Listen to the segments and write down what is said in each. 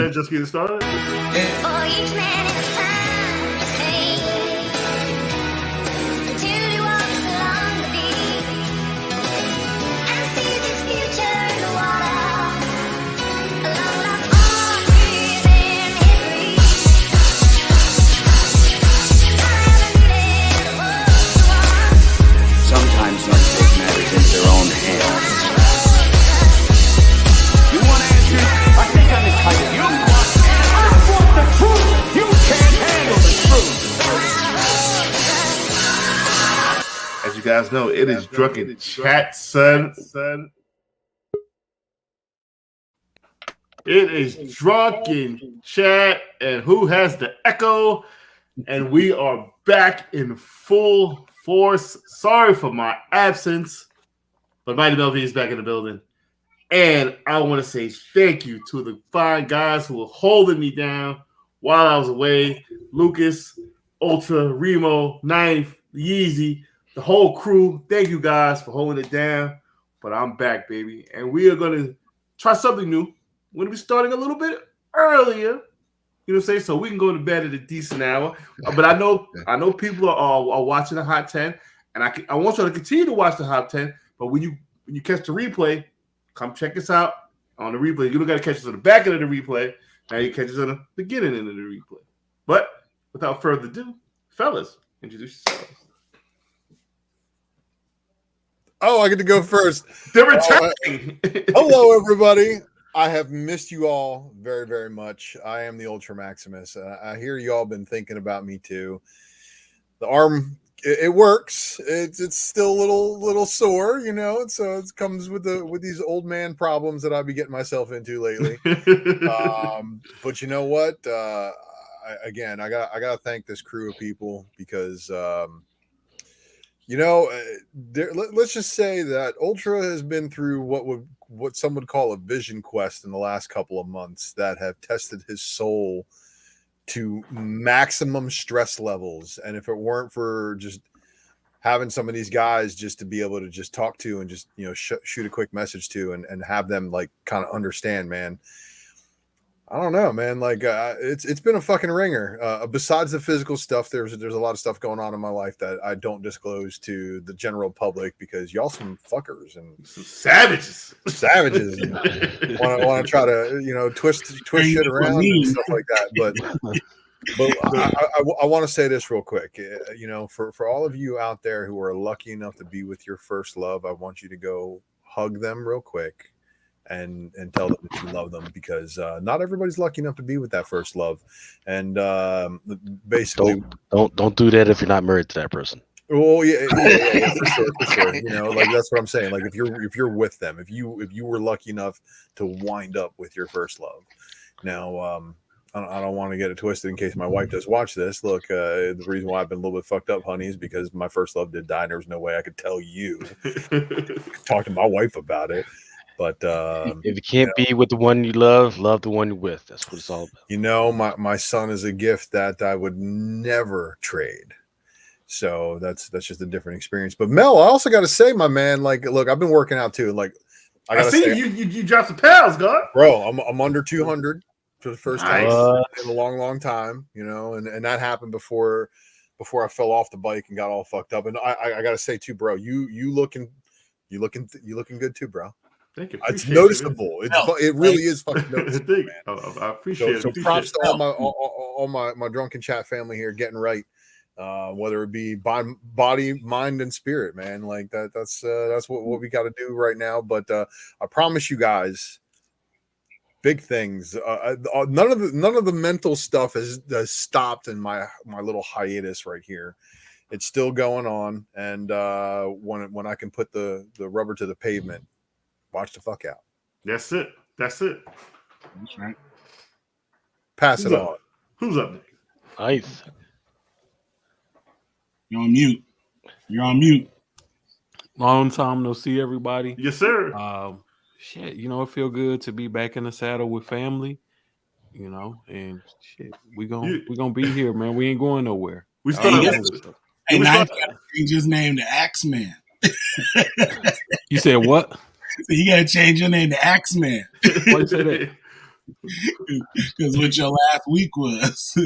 content just getting started. For each man in his time to fade, until he walks along the beach and sees his future in the water, along the arm within his reach. I haven't needed the world to want. Sometimes men take matters into their own hands. You want answers? I think I'm entitled. You want answers? I want the truth. You can't handle the truth. As you guys know, it is Drunken Chat, son. It is Drunken Chat, and who has the echo? And we are back in full force. Sorry for my absence, but Mighty Melvin is back in the building. And I want to say thank you to the fine guys who were holding me down while I was away. Lucas, Ultra, Remo, Ninth, Yeezy, the whole crew. Thank you guys for holding it down. But I'm back, baby. And we are going to try something new. We're going to be starting a little bit earlier. You know what I'm saying? So we can go to bed at a decent hour. But I know people are watching the Hot 10. And I want you to continue to watch the Hot 10. But when you catch the replay, come check us out on the replay. You don't got to catch us on the back end of the replay. Now you catch us on the beginning end of the replay. But without further ado, fellas, introduce yourselves. Oh, I get to go first. They're returning. Hello, everybody. I have missed you all very, very much. I am the Ultra Maximus. I hear you all been thinking about me too. The arm, it works. It's still a little sore, you know. So it comes with these old man problems that I'll be getting myself into lately. But you know what? I gotta thank this crew of people because let's just say that Ultra has been through what some would call a vision quest in the last couple of months that have tested his soul to maximum stress levels. And if it weren't for just having some of these guys just to be able to just talk to and just, you know, shoot a quick message to and have them like kind of understand, man. I don't know, man. Like it's been a fucking ringer. Besides the physical stuff, there's a lot of stuff going on in my life that I don't disclose to the general public because y'all some fuckers and some savages want to try to, you know, twist shit around and stuff like that. But I want to say this real quick. You know, for all of you out there who are lucky enough to be with your first love, I want you to go hug them real quick. And tell them that you love them because not everybody's lucky enough to be with that first love, and basically don't do that if you're not married to that person. Well, yeah, for sure. You know, like that's what I'm saying. Like if you're with them, if you were lucky enough to wind up with your first love. Now, I don't want to get it twisted in case my wife does watch this. Look, the reason why I've been a little bit fucked up, honey, is because my first love did die, and there was no way I could tell you. Talk to my wife about it. But if you can't be with the one you love the one you're with. That's what it's all about. You know, my son is a gift that I would never trade. So that's just a different experience. But Mel, I also got to say, my man, like, look, I've been working out too. Like, I see say, you dropped some pounds, God. Bro, I'm under 200 for the first time in a long time. You know, and that happened before I fell off the bike and got all fucked up. And I got to say too, bro, you looking good too, bro. Thank you. It's noticeable. It really is fucking noticeable, man. I appreciate it. So props to all my Drunken Chat family here getting right, whether it be body, mind, and spirit, man. Like that's what we got to do right now. But I promise you guys, big things. None of the mental stuff has stopped in my little hiatus right here. It's still going on, and when I can put the rubber to the pavement. Watch the fuck out. That's it. That's right. Pass it on. Who's up next? Nice. You're on mute. Long time no see, everybody. Yes, sir. Shit, you know, it feel good to be back in the saddle with family. You know, and shit, we gonna be here, man. We ain't going nowhere. We started. Hey, now you gotta change his name to Axeman. You said what? So you gotta change your name to Axeman. Why you say that? Because what your last week was.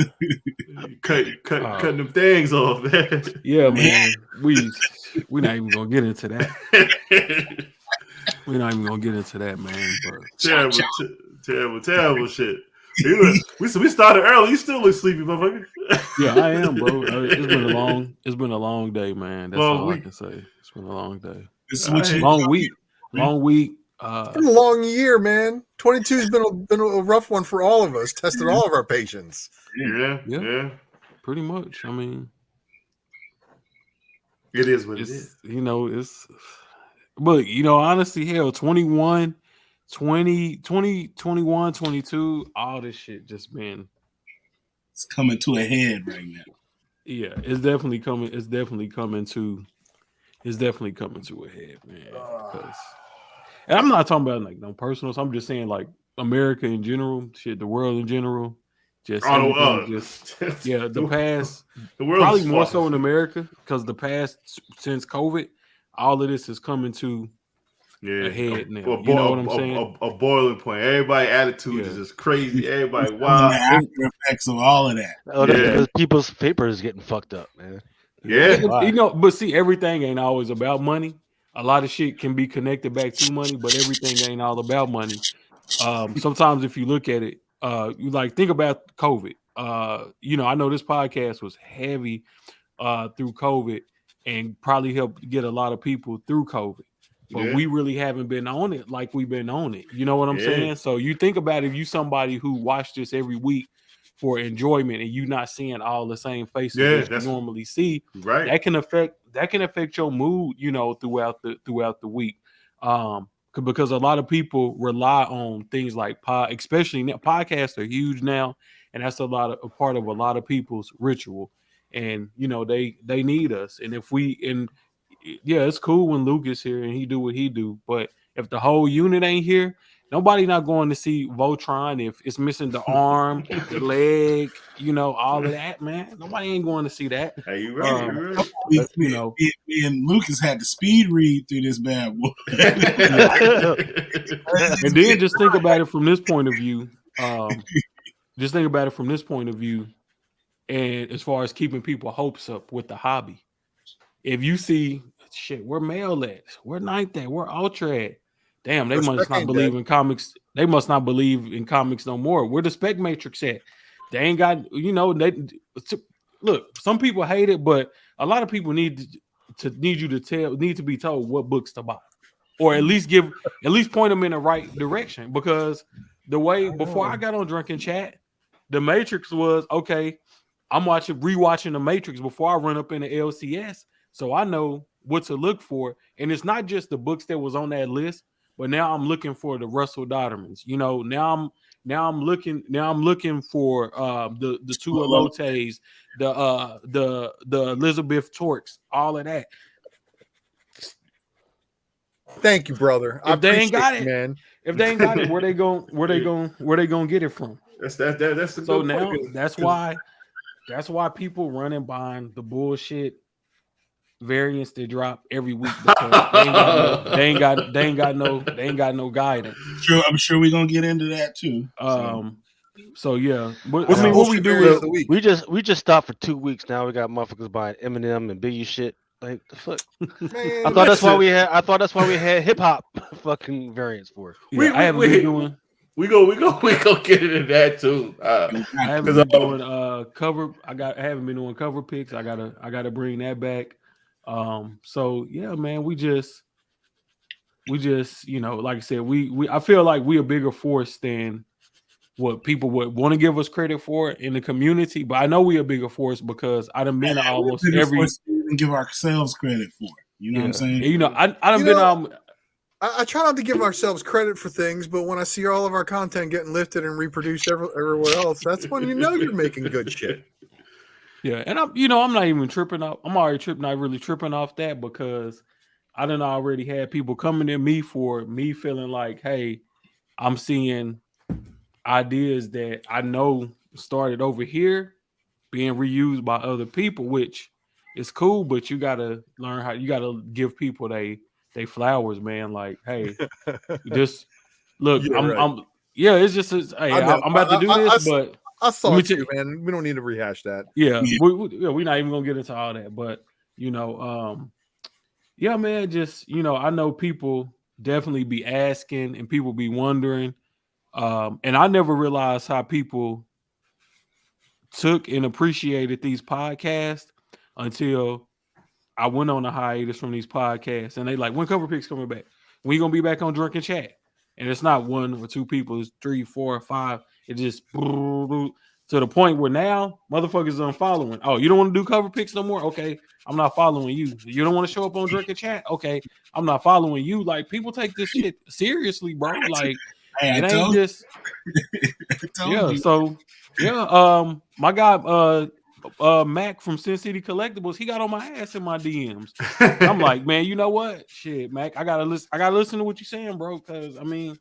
Cutting them things off, man. Yeah, man. We're not even gonna get into that. We're not even gonna get into that, man. But terrible shit. We started early. You still look sleepy, motherfucker. yeah, I am, bro. It's been a long day, man. That's Long all week. I can say. It's been a long day. Long week. Long week. It's been a long year, man. 22's been a rough one for all of us. Tested all of our patience. Yeah. Pretty much. I mean, it is what it is. You know, but you know, honestly, hell, 21, 20, 21, 22, all this shit just been. It's coming to a head right now. Yeah, it's definitely coming. It's definitely coming to a head, man. And I'm not talking about like no personals. I'm just saying like America in general, shit, the world in general. The past, the world probably more so in America because the past since COVID, all of this is coming to a head now. You know what I'm saying? A boiling point. Everybody's attitude is just crazy. Everybody wild. The after effects of all of that. Because people's paper is getting fucked up, man. Yeah. You know, but see, everything ain't always about money. A lot of shit can be connected back to money, but everything ain't all about money. Sometimes if you look at it, you like think about COVID. You know, I know this podcast was heavy through COVID and probably helped get a lot of people through COVID. But we really haven't been on it like we've been on it. You know what I'm saying? So you think about if you somebody who watch this every week for enjoyment and you not seeing all the same faces that you normally see, right? That can affect your mood, you know, throughout the week. Because a lot of people rely on things like especially now, podcasts are huge now, and that's a part of a lot of people's ritual. And you know, they need us. And it's cool when Luke is here and he do what he do, but if the whole unit ain't here, nobody not going to see Voltron if it's missing the arm, the leg, you know, all of that, man. Nobody ain't going to see that. Hey, you right. You know, me and Lucas had to speed read through this bad boy. And then just think about it from this point of view. And as far as keeping people hopes up with the hobby. If you see shit, we're male at, we're ninth at, we're ultra at. Damn, they must not believe in comics. They must not believe in comics no more. Where the Spec Matrix at? They ain't got, you know, look, some people hate it, but a lot of people need to be told what books to buy. Or at least point them in the right direction. Because the way before I got on Drunken Chat, the Matrix was okay. I'm rewatching the Matrix before I run up in the LCS. So I know what to look for. And it's not just the books that was on that list, but now I'm looking for the Russell Doddermans. You know, now I'm looking for the two Elotes, the Elizabeth Torques, all of that. Thank you, brother. If they ain't got it, man. If they ain't got it, where they gonna get it from? That's the so now point. That's why people run and buying the bullshit variants that drop every week because they ain't got no guidance. I'm sure we're gonna get into that too. So yeah, but I mean, what we do is we just stopped for 2 weeks now. We got motherfuckers buying Eminem and Biggie shit. Like the fuck. Man, I thought that's why we had hip hop fucking variants for it. Yeah, I haven't been doing. We go get into that too. I haven't been doing cover. I haven't been doing cover picks. I gotta bring that back. So yeah, man, we just you know, like I said, I feel like we a bigger force than what people would want to give us credit for in the community. But I know we a bigger force because I done been to almost every. And give ourselves credit for it. You know what I'm saying? You know, I done been. I try not to give ourselves credit for things, but when I see all of our content getting lifted and reproduced everywhere else, that's when you know you're making good shit. Yeah, and I'm not even tripping off. I'm already not really tripping off that because I done already had people coming to me for me feeling like, hey, I'm seeing ideas that I know started over here being reused by other people, which is cool, but you gotta learn how you gotta give people they flowers, man. Like, hey, just look, Yeah, it's just hey, I know. I'm about to do this, but I saw let me it too, man. We don't need to rehash that. yeah, Yeah. we're not even gonna get into all that. But yeah, man, just I know people definitely be asking and people be wondering. And I never realized how people took and appreciated these podcasts until I went on a hiatus from these podcasts, and they like, when Cover Picks coming back? We gonna be back on Drunken Chat, and it's not one or two people, it's 3, 4, 5. It just to the point where now motherfuckers are unfollowing. Oh, you don't want to do Cover Picks no more? Okay, I'm not following you. You don't want to show up on Drunken Chat? Okay, I'm not following you. Like, people take this shit seriously, bro. Like, Hey, I it ain't told just you. So my guy Mac from Sin City Collectibles, he got on my ass in my DMs. I'm like, man, you know what? Shit, Mac, I gotta listen to what you're saying, bro. Because I mean,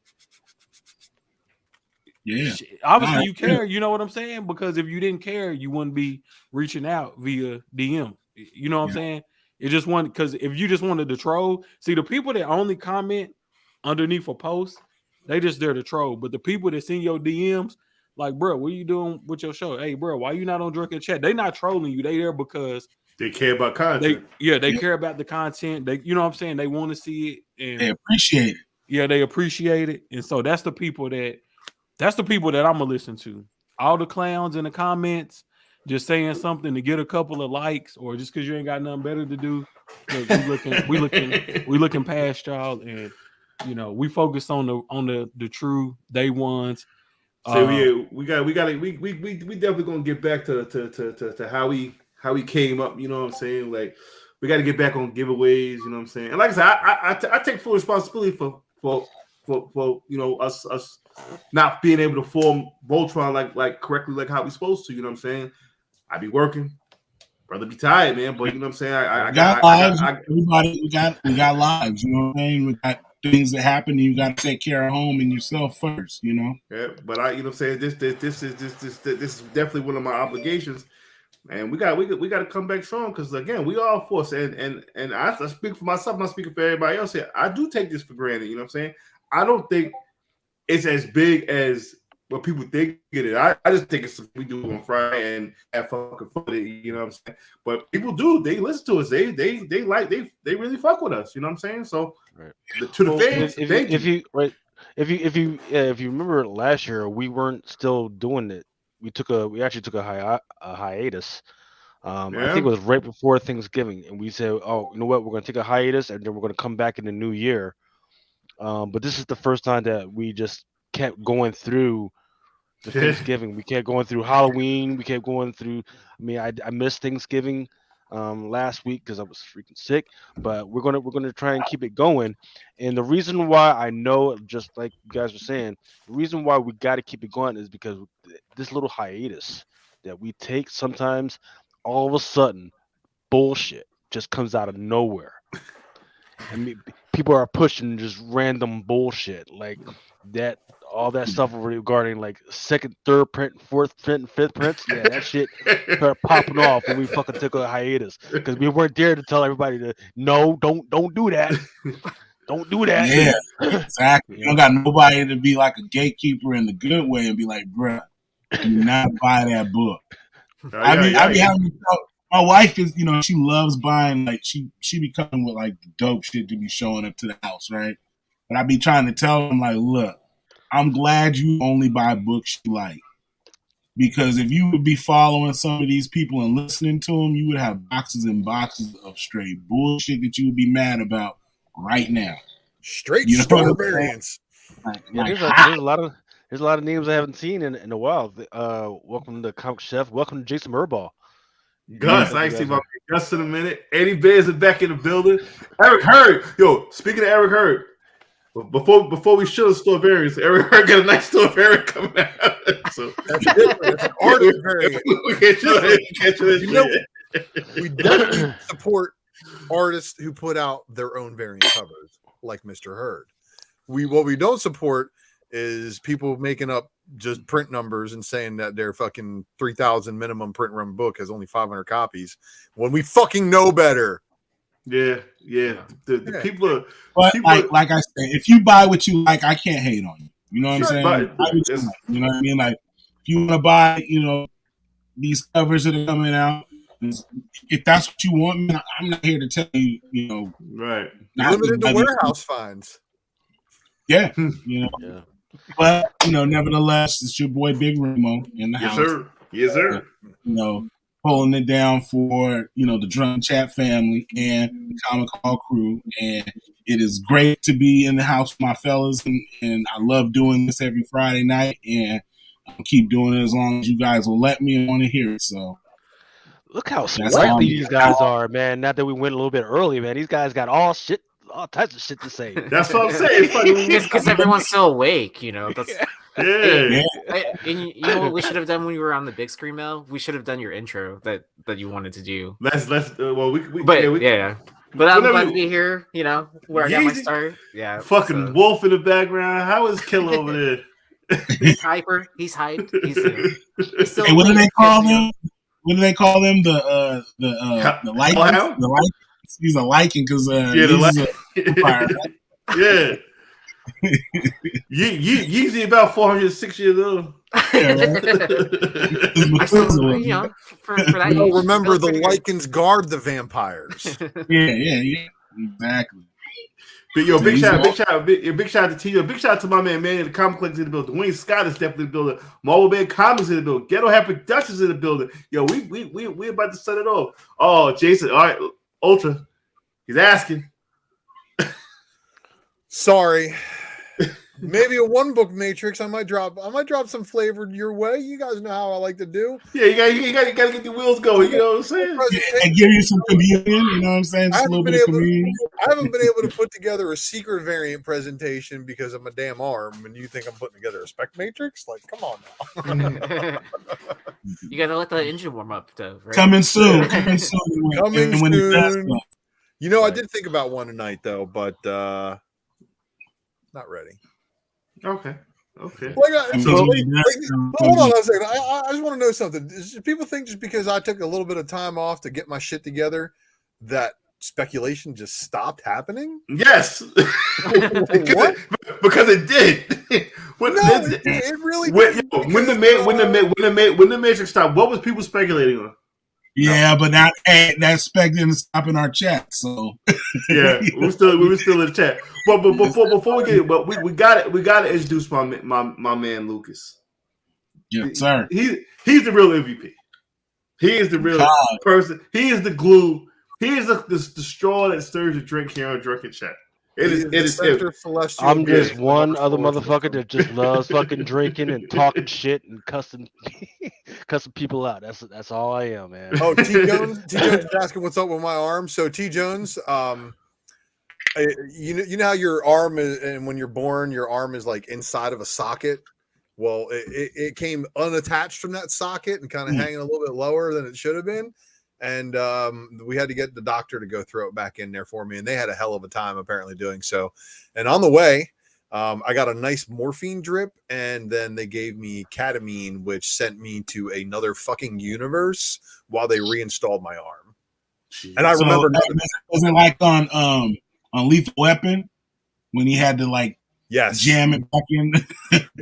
Yeah. obviously Nah, you care, you know what I'm saying? Because if you didn't care, you wouldn't be reaching out via DM. You know what I'm saying? It just wanted, because if you just wanted to troll, see, the people that only comment underneath a post, they just there to troll. But the people that send your DMs, like, bro, what are you doing with your show? Hey, bro, why you not on Drunken Chat? They not trolling you. They there because They care about content. they care about the content. They, you know what I'm saying? They want to see it, and they appreciate it. yeah, they appreciate it. And so that's the people that I'm gonna listen to. All the clowns in the comments just saying something to get a couple of likes, or just because you ain't got nothing better to do. Look, we looking past y'all, and we focus on the true day ones. So we definitely gonna get back to how we came up. You know what I'm saying? Like, we got to get back on giveaways. You know what I'm saying? And like I said, I take full responsibility for us not being able to form Voltron like correctly, like how we supposed to. You know what I'm saying? I be working, brother be tired, man. But you know what I'm saying? I got lives. Everybody, we got lives. You know what I'm saying? We got things that happen, and you got to take care of home and yourself first. You know. Yeah, but you know what I'm saying? This is definitely one of my obligations. And we got to come back strong, because again, we all force, and I speak for myself, I'm not speaking for everybody else here. I do take this for granted. You know what I'm saying? I don't think it's as big as what people think it is. I just think it's something we do on Friday and have fucking fun with it, you know what I'm saying? But people do, they listen to us, they really fuck with us, you know what I'm saying? So to the fans, if you remember last year, we weren't still doing it. We actually took a hiatus. I think it was right before Thanksgiving, and we said, "Oh, you know what? We're going to take a hiatus, and then we're going to come back in the new year." But this is the first time that we just kept going through the Thanksgiving. We kept going through Halloween. We kept going through. I mean, I missed Thanksgiving last week because I was freaking sick. But we're gonna try and keep it going. And the reason why I know, just like you guys were saying, the reason why we got to keep it going is because this little hiatus that we take sometimes, all of a sudden, bullshit just comes out of nowhere. I mean, people are pushing just random bullshit like that. All that stuff regarding like second, third print, fourth print, and fifth prints. Yeah, that shit started popping off when we fucking took a hiatus because we weren't there to tell everybody to no, don't do that. Don't do that. Yeah, exactly. You don't got nobody to be like a gatekeeper in the good way and be like, bruh, do not buy that book. I be having to tell. My wife is, she loves buying, like, she be coming with, like, dope shit to be showing up to the house, right? But I be trying to tell them, like, look, I'm glad you only buy books you like. Because if you would be following some of these people and listening to them, you would have boxes and boxes of straight bullshit that you would be mad about right now. Straight store variants. There's a lot of names I haven't seen in a while. Welcome to Comic Chef. Welcome to Jason Murbaugh. Gus, I ain't seen my Gus in a minute. Eddie Bears is back in the building. Eric Hurd. Yo, speaking of Eric Hurd, before we show the store variants, Eric Hurd got a nice store variant coming out. So that's different. That's an artist variant. We can't show that. We definitely support artists who put out their own variant covers, like Mr. Hurd. What we don't support is people making up just print numbers and saying that their fucking 3,000 minimum print run book has only 500 copies when we fucking know better. Yeah. The people are. But like I said, if you buy what you like, I can't hate on you. You know what I'm saying? But You know what I mean? Like, if you want to buy, these covers that are coming out, if that's what you want, man, I'm not here to tell you, right. Limited to warehouse finds. Yeah, Yeah. But nevertheless, it's your boy Big Remo in the house. Sir. Yes, sir. Holding it down for the Drunken Chat family and the Comic Hall crew, and it is great to be in the house with my fellas, and I love doing this every Friday night, and I'll keep doing it as long as you guys will let me and want to hear it. So. Look how sprightly these guys are, man. Not that we went a little bit early, man. These guys got all types of shit to say. That's what I'm saying. It's because everyone's still awake, That's, yeah. And you know what we should have done when we were on the big screen, Mel? We should have done your intro that you wanted to do. Let's well, But I'm glad to be here. Where I got my start. Yeah. Fucking wolf in the background. How is Killer over there? He's hyper. He's hyped. He's still. Hey, what do they call them? What do they call them? The Lycans? The Lycans? He's a Lycan because the yeah. Usually about 406 years old. Remember the Lycans guard the vampires. Yeah, exactly. But yo, big shout out to T. Big shout out to my man in the comic collector in the building. Dwayne Scott is definitely in the building. Marvel Man Comics in the building. Ghetto Hat Productions in the building. Yo, we about to set it off. Oh, Jason, all right, Ultra. He's asking. Sorry. Maybe a one book matrix. I might drop some flavor your way. You guys know how I like to do. Yeah, you got to get the wheels going. You know what I'm saying? And give you some communion. You know what I'm saying? Just a little bit of communion. I haven't been able to put together a secret variant presentation because of my damn arm. And you think I'm putting together a spec matrix? Like, come on now. You got to let the engine warm up, though. Right? Coming soon. Coming soon. I did think about one tonight though, but not ready. Okay. Hold on a second. I just want to know something. People think just because I took a little bit of time off to get my shit together that speculation just stopped happening? Yes. What? Because it did. It really did. When the Matrix stopped, what was people speculating on? Yeah, but that spec didn't stop in our chat. So yeah, we were still in the chat. But before we get it, but we got to introduce my man Lucas. Yes, sir. He's the real MVP. He is the real person. He is the glue. He is the straw that stirs the drink here on Drunken Chat. It is I'm just one other motherfucker that just loves fucking drinking and talking shit and cussing people out. That's all I am, man. Oh, T Jones is asking what's up with my arm. So T Jones, you know how your arm is, and when you're born, your arm is like inside of a socket. Well, it came unattached from that socket and kind of hanging a little bit lower than it should have been. And we had to get the doctor to go throw it back in there for me. And they had a hell of a time apparently doing so. And on the way, I got a nice morphine drip. And then they gave me ketamine, which sent me to another fucking universe while they reinstalled my arm. Jeez. And I remember was it like on Lethal Weapon when he had to jam it back in?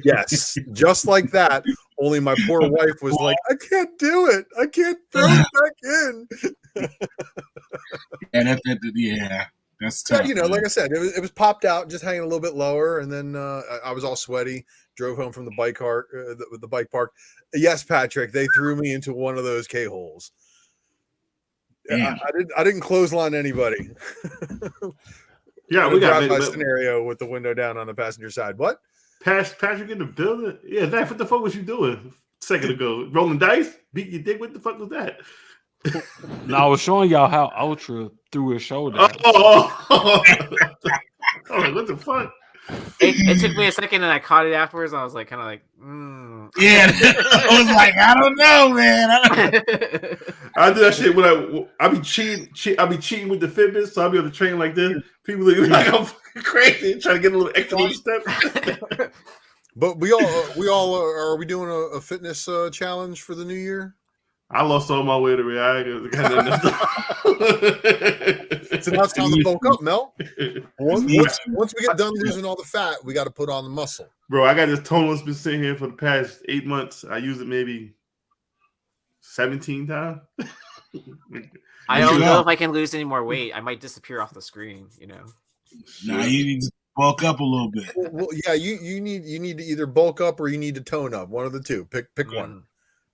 Yes, just like that. Only my poor wife was like, I can't do it. I can't throw it back in. And that's tough. Yeah, like I said, it was popped out, just hanging a little bit lower, and then I was all sweaty. Drove home from the bike park. The bike park. Yes, Patrick, they threw me into one of those K-holes. I didn't clothesline anybody. Yeah, we got a scenario with the window down on the passenger side. What? Patrick in the building? Yeah, Nat, what the fuck was you doing a second ago? Rolling dice? Beat your dick? What the fuck was that? No, I was showing y'all how Ultra threw his shoulder. Oh, what the fuck? It took me a second, and I caught it afterwards. And I was like, kind of like, Yeah, I was like, I don't know, man. I do that shit when I be cheating. I be cheating with the Fitbit, so I'll be on the train like this. People look like I'm fucking crazy, trying to get a little extra little step. But we all are we doing a fitness challenge for the new year? I lost all my weight already. So now it's time to bulk up, Mel. Once we get done losing all the fat, we got to put on the muscle. Bro, I got this toner that's been sitting here for the past 8 months. I use it maybe 17 times. I don't know if I can lose any more weight. I might disappear off the screen, you know. Nah, you need to bulk up a little bit. Well, yeah, you need to either bulk up or you need to tone up. One of the two. Pick one.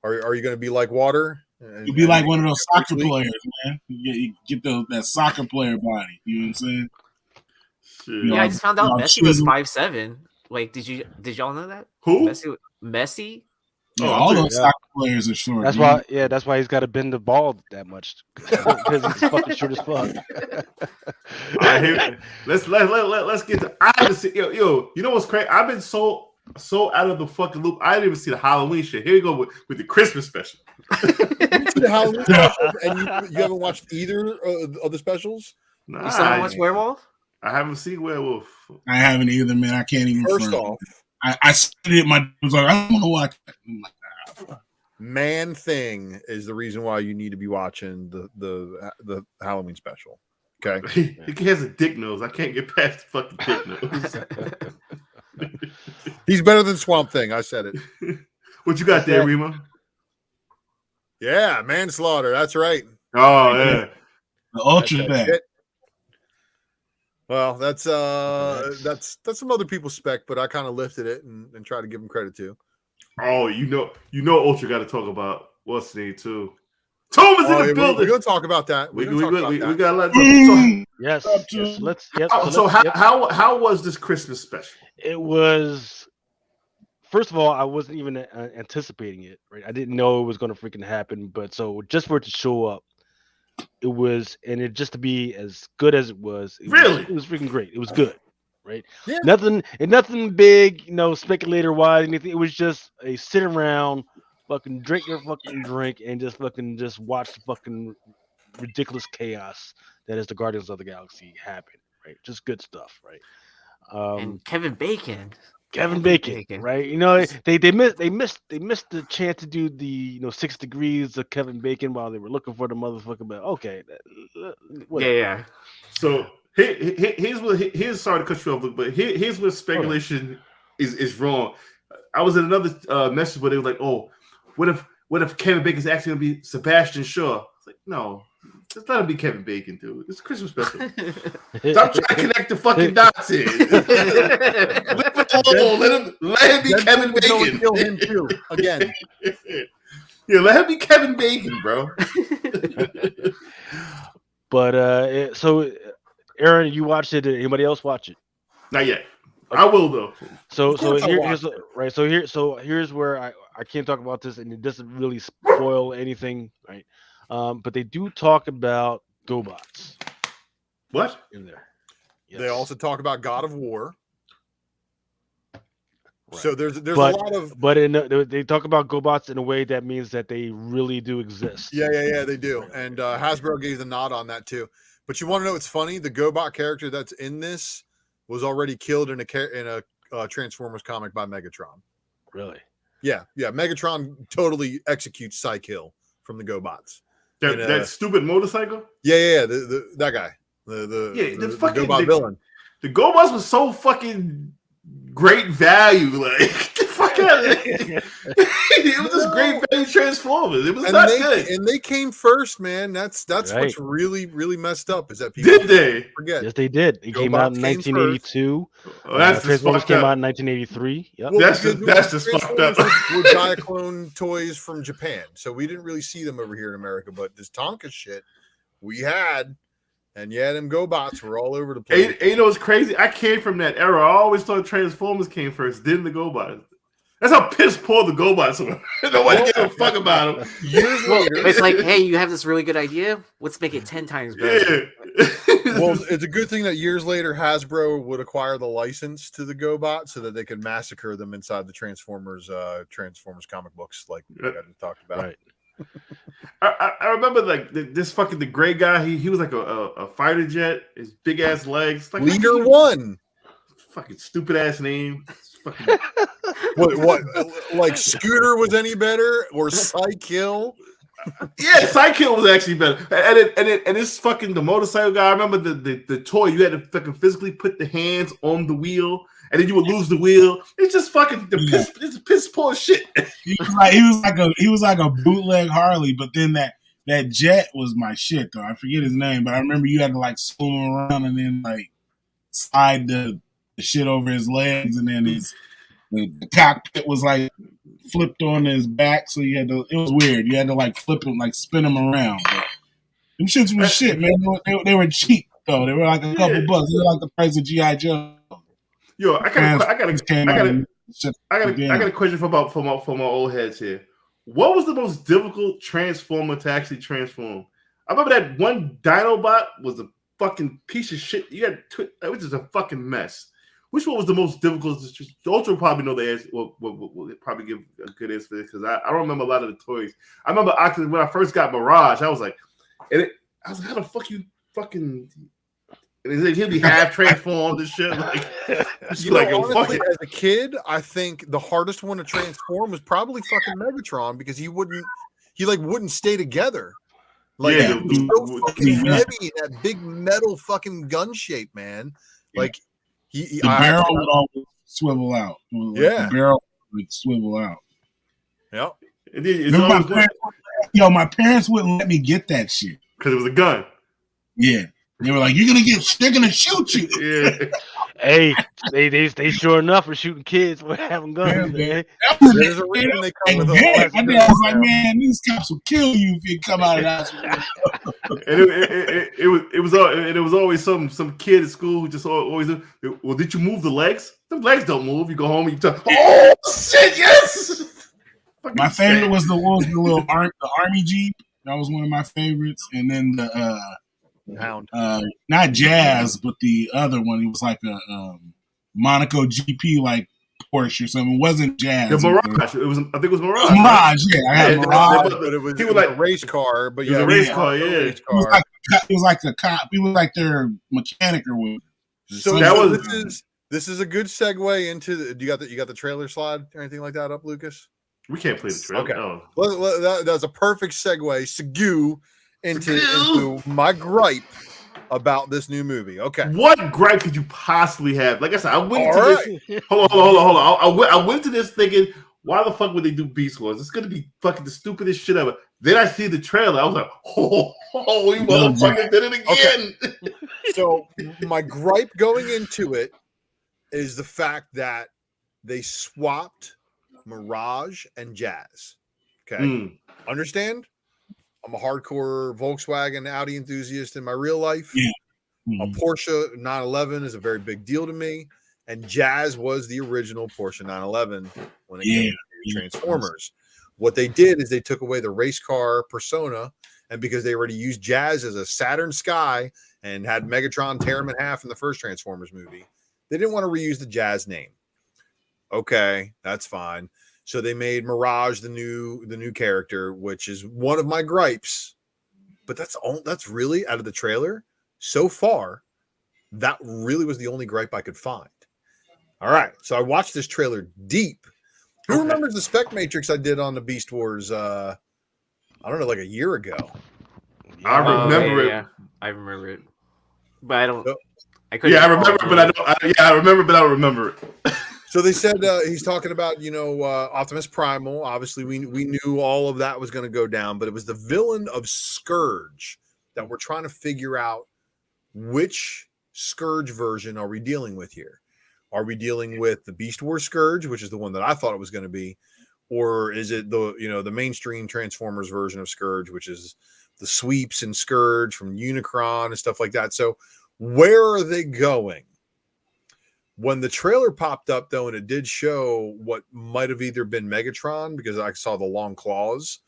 Are you going to be like water? You'll be like one of those soccer players, man. You get that soccer player body. You know what I'm saying? Yeah, I just found out Messi was 5'7". Like, did y'all know that? Who? Messi? Yeah, all those soccer players are short. That's why. Yeah, that's why he's got to bend the ball that much because he's fucking short as fuck. All right, let's get to. I haven't seen yo. You know what's crazy? I've been so out of the fucking loop. I didn't even see the Halloween shit. Here you go with the Christmas special. The Halloween special, and you haven't watched either of the specials? Nah, you still haven't watched Werewolf? I haven't seen Werewolf. I haven't either, man. I can't even. First off, I said it. My was like, I don't want to watch it. I'm like, Man Thing is the reason why you need to be watching the Halloween special. Okay, he has a dick nose. I can't get past the fucking dick nose. He's better than Swamp Thing. I said it. What you got there, Rima? Yeah, manslaughter. That's right. Oh yeah, the ultra bad. Well, that's some other people's spec, but I kind of lifted it and tried to give them credit too. Oh, you know, Ultra got to talk about what's the name too. Tom is in the building. We're gonna talk about that. We got a lot. So, yes. Let's. Yep, how was this Christmas special? It was. First of all, I wasn't even anticipating it. Right, I didn't know it was going to freaking happen. But so just for it to show up, it was, and it just to be as good as it was. It was freaking great. It was good. Right. Yeah. Nothing big, speculator wise, anything. It was just a sit around, fucking drink your fucking drink and just watch the fucking ridiculous chaos that is the Guardians of the Galaxy happen. Right. Just good stuff. Right. And Kevin Bacon, right? They missed the chance to do the 6 degrees of Kevin Bacon while they were looking for the motherfucker. But okay, yeah. So here's sorry to cut you off, but here's where speculation is wrong. I was in another message where they were like, "Oh, what if Kevin Bacon's actually gonna be Sebastian Shaw?" It's like, no. Just let him be Kevin Bacon, dude. It's a Christmas special. Stop trying to connect the fucking dots here. Let him be Kevin Bacon. Kill him too. Again. Yeah, let him be Kevin Bacon, bro. But so, Aaron, you watched it. Did anybody else watch it? Not yet. Okay. I will though. Here's where I can't talk about this, and it doesn't really spoil anything, right? But they do talk about GoBots. What? In there. Yes. They also talk about God of War. Right. So there's a lot of. But they talk about GoBots in a way that means that they really do exist. Yeah, they do. And Hasbro gave the nod on that too. But you want to know what's funny? The GoBot character that's in this was already killed in a Transformers comic by Megatron. Really? Yeah. Megatron totally executes Psych Hill from the GoBots. That stupid motorcycle? Yeah. That guy. The fucking GoBot villain. The GoBots was so fucking great value. Like, the fuck out of it. It was just great value Transformers. It was good. And they came first, man. That's right. What's really, really messed up is that people did they forget. Yes, they did. It came out in 1982. Transformers came out in 1983. Yep. Well, that's just fucked up. Were Diaclone toys from Japan, so we didn't really see them over here in America. But this Tonka shit we had. And yeah, them GoBots were all over the place. You know what's crazy? I came from that era. I always thought Transformers came first, then the GoBots. That's how piss poor the GoBots were. Nobody gave a fuck about them. Years later, it's like, hey, you have this really good idea. Let's make it 10 times better. Yeah. Well, it's a good thing that years later Hasbro would acquire the license to the GoBot so that they could massacre them inside the Transformers comic books, like I just talked about. Right. I remember like this fucking the gray guy. He was like a fighter jet. His big ass legs. Like, Leader One. Fucking stupid ass name. Fucking... what? Like Scooter was any better or Psych Hill? Yeah, Sidekick was actually better. And this fucking the motorcycle guy. I remember the toy. You had to fucking physically put the hands on the wheel, and then you would lose the wheel. It's just fucking piss. It's piss poor shit. He was like a bootleg Harley, but then that jet was my shit though. I forget his name, but I remember you had to like swim him around and then like slide the shit over his legs, and then the cockpit was like flipped on his back, so you had to. It was weird. You had to like flip him, like spin him around. But them shits was shit, man. They were cheap though. They were like a couple bucks. They were like the price of GI Joe. Yo, I got a question for my old heads here. What was the most difficult Transformer to actually transform? I remember that one Dinobot was a fucking piece of shit. You had it was just a fucking mess. Which one was the most difficult? Ultra will probably know the answer. Will probably give a good answer for this because I don't remember a lot of the toys. I remember actually when I first got Mirage, I was like, how the fuck you fucking? He'll be half transformed and shit. Like, honestly, as a kid, I think the hardest one to transform was probably fucking Megatron because he wouldn't stay together. Like he was so fucking heavy, that big metal fucking gun shape, man. Like the barrel would always swivel out. The barrel would swivel out. Yep. My parents wouldn't let me get that shit because it was a gun. Yeah. They were like, they're gonna shoot you. Yeah. Hey, they sure enough are shooting kids for having guns, man. There's a reason they come with my dad was like, man, these cops will kill you if you come out of that. And it was always some kid at school who just always, well, did you move the legs? The legs don't move. You go home and you talk, oh shit, yes. My favorite was the little army Jeep. That was one of my favorites. And then the Hound. Not Jazz, but the other one. It was like a Monaco GP, like Porsche or something. It wasn't Jazz. The Mirage. I think it was Mirage. Mirage, yeah. I had Mirage. But it was like a race car. But it was a race car, yeah. It was like a cop. He was like their mechanic or whatever. So this is a good segue into you got the trailer slide or anything like that up, Lucas? We can't play the trailer. Okay. Oh. That's a perfect segue. Into my gripe about this new movie. Okay. What gripe could you possibly have? Like I said, I went into this. Hold on. I went to this thinking, why the fuck would they do Beast Wars? It's gonna be fucking the stupidest shit ever. Then I see the trailer. I was like, oh you motherfucker did it again. Okay. So my gripe going into it is the fact that they swapped Mirage and Jazz. Okay. Understand? I'm a hardcore Volkswagen Audi enthusiast in my real life. Yeah. A Porsche 911 is a very big deal to me. And Jazz was the original Porsche 911 when it came to Transformers. What they did is they took away the race car persona. And because they already used Jazz as a Saturn Sky and had Megatron tear him in half in the first Transformers movie, they didn't want to reuse the Jazz name. Okay, that's fine. So they made Mirage the new character, which is one of my gripes. But that's really out of the trailer so far. That really was the only gripe I could find. All right, so I watched this trailer deep. Who remembers the Spec Matrix I did on the Beast Wars? I don't know, like a year ago. I remember it. Yeah, I remember it, but I don't. I remember, but I don't. I remember, but I don't remember it. So they said he's talking about, Optimus Primal. Obviously, we knew all of that was going to go down, but it was the villain of Scourge that we're trying to figure out which Scourge version are we dealing with here. Are we dealing with the Beast Wars Scourge, which is the one that I thought it was going to be, or is it the mainstream Transformers version of Scourge, which is the sweeps and Scourge from Unicron and stuff like that? So where are they going? When the trailer popped up, though, and it did show what might have either been Megatron, because I saw the long claws,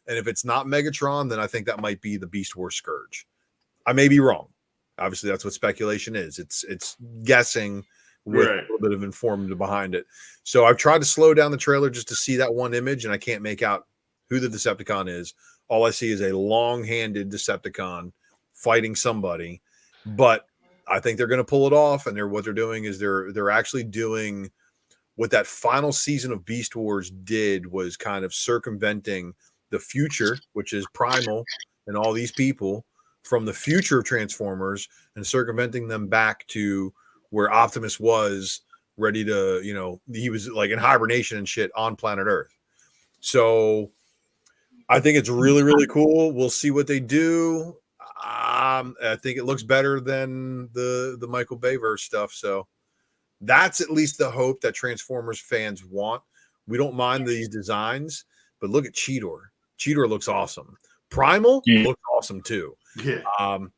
and if it's not Megatron, then I think that might be the Beast Wars Scourge. I may be wrong. Obviously, that's what speculation is. It's guessing with a little bit of information behind it. So I've tried to slow down the trailer just to see that one image, and I can't make out who the Decepticon is. All I see is a long-handed Decepticon fighting somebody, but I think they're going to pull it off, and what they're doing is they're actually doing what that final season of Beast Wars did, was kind of circumventing the future, which is Primal and all these people from the future of Transformers, and circumventing them back to where Optimus was ready to, he was like in hibernation and shit on planet Earth. So I think it's really, really cool. We'll see what they do. I think it looks better than the Michael Bayverse stuff. So that's at least the hope that Transformers fans want. We don't mind these designs, but look at Cheetor. Cheetor looks awesome. Primal looks awesome too. Yeah.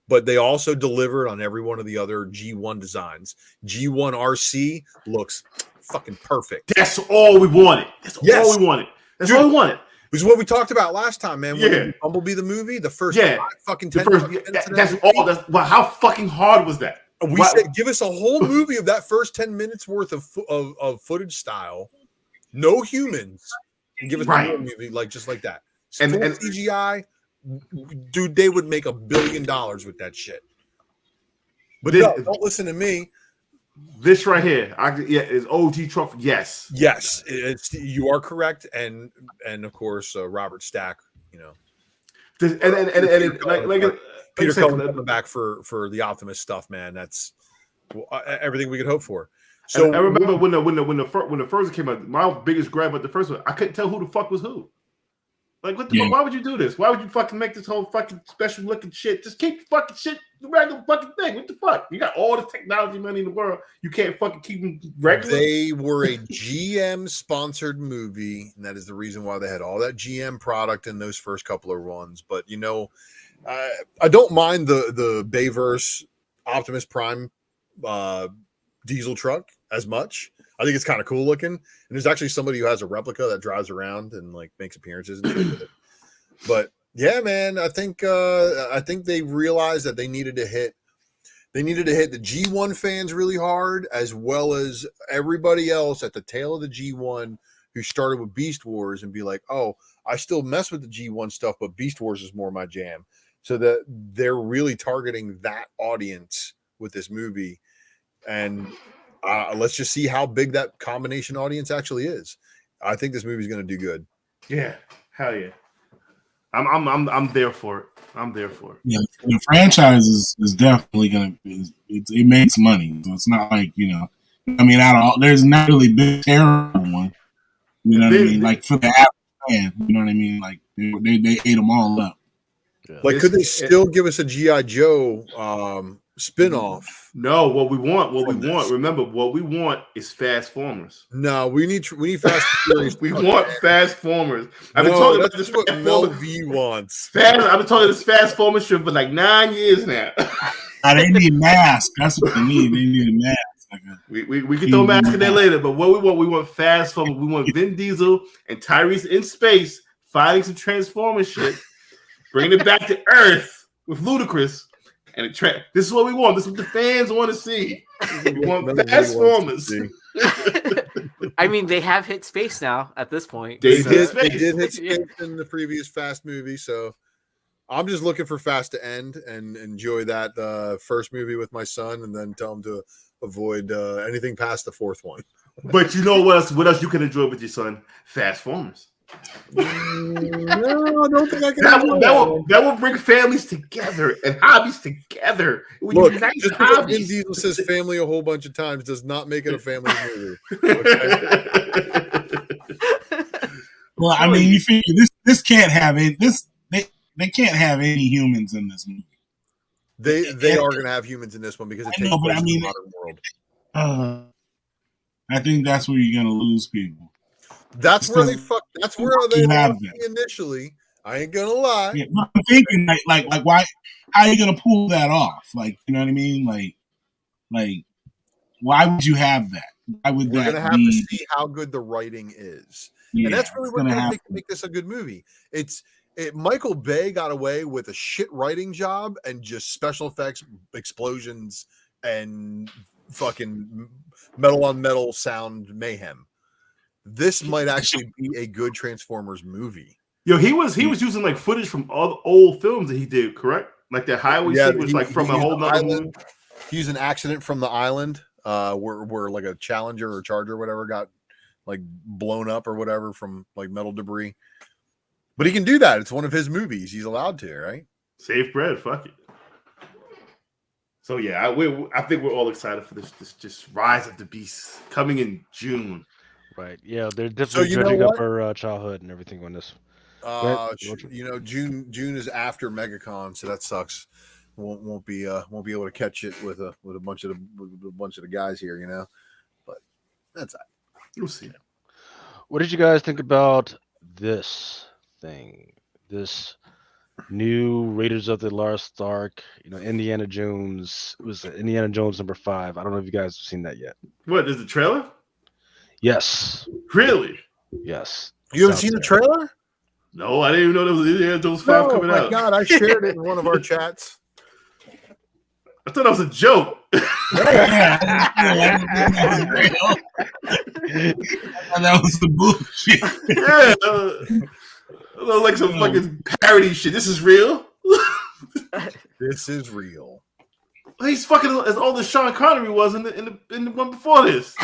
But they also delivered on every one of the other G1 designs. G1 RC looks fucking perfect. That's all we wanted. That's all we wanted. That's all we wanted. Which is what we talked about last time, man. When Bumblebee the movie, the first 5 fucking 10 minutes. That's all. Well, how fucking hard was that? We said give us a whole movie of that first 10 minutes worth of footage style, no humans, and give us a movie just like that. And CGI, dude, they would make $1 billion with that shit. But don't listen to me. This right here, is OG Trump. Yes, you are correct, and of course Robert Stack. Peter Cullen coming back for the Optimus stuff, man. That's everything we could hope for. So I remember when the first came out, my biggest grab at the first one, I couldn't tell who the fuck was who. Like, what the fuck? Why would you do this? Why would you fucking make this whole fucking special looking shit? Just keep the fucking shit the regular fucking thing. What the fuck? You got all the technology money in the world. You can't fucking keep them regular. They were a GM sponsored movie, and that is the reason why they had all that GM product in those first couple of runs. But I don't mind the Bayverse Optimus Prime diesel truck as much. I think it's kind of cool looking. And there's actually somebody who has a replica that drives around and like makes appearances and shit with it. But yeah, man, I think they realized that they needed to hit the G1 fans really hard, as well as everybody else at the tail of the G1 who started with Beast Wars and be like, oh, I still mess with the G1 stuff, but Beast Wars is more my jam. So that they're really targeting that audience with this movie. And let's just see how big that combination audience actually is. I think this movie's going to do good. Yeah, hell yeah. I'm there for it. I'm there for it. Yeah, the franchise is definitely going to. It makes money, so it's not like there's not really big terrible one. You know what I mean? Like for the average fan, you know what I mean? Like they ate them all up. Yeah. Like, could they still give us a G.I. Joe spin-off? No, what we want. Remember, what we want is Fast Formers. No, we need Fast Furious. We want Fast Formers. I've been talking about this. What Mel V wants. I've been talking this Fast Formers shit for like 9 years now. They need masks. That's what they need. They need a mask. We can throw masks in there later, but what we want Fast Formers. We want Vin Diesel and Tyrese in space fighting some Transformers shit, bringing it back to Earth with Ludacris. And this is what we want. This is what the fans want to see. We want Fast Formers. I mean, they have hit space now at this point. They did hit space in the previous Fast movie, so I'm just looking for Fast to end and enjoy that first movie with my son, and then tell him to avoid anything past the fourth one. But you know what else? What else you can enjoy with your son? Fast Formers. No, I don't think I can. That will bring families together and hobbies together. Look, just because Vin Diesel says family a whole bunch of times does not make it a family movie. Okay? Well, I mean, you figure this can't have any. They can't have any humans in this movie. They are going to have humans in this one because it takes place in the modern world. I think that's where you're going to lose people. That's where they initially. I ain't gonna lie. Yeah, I'm thinking like why? How are you gonna pull that off? Like, you know what I mean? Like why would you have that? Why would We're that gonna have to see how good the writing is, and that's really what's gonna make this a good movie. Michael Bay got away with a shit writing job and just special effects, explosions, and fucking metal on metal sound mayhem. This might actually be a good Transformers movie. Yo, he was using like footage from all the old films that he did, correct? Like that highway scene was like from a whole other movie. He used an accident from the island, where like a Challenger or Charger or whatever got like blown up or whatever from like metal debris. But he can do that. It's one of his movies. He's allowed to, right? Safe bread. Fuck it. So yeah, I think we're all excited for this just Rise of the Beast coming in June. Right. Yeah, they're definitely dredging up our childhood and everything on this. June is after MegaCon, so that sucks. Won't be able to catch it with a bunch of the guys here, But that's it. We'll see. What did you guys think about this thing? This new Raiders of the Lost Ark, Indiana Jones. It was Indiana Jones number 5. I don't know if you guys have seen that yet. What is the trailer? Yes. Really? Yes. You haven't seen the trailer? No, I didn't even know there was Indiana Jones 5 coming out. Oh my god, I shared it in one of our chats. I thought that was a joke. That was the bullshit. Like some fucking parody shit. This is real. This is real. He's fucking as old as Sean Connery was in the one before this.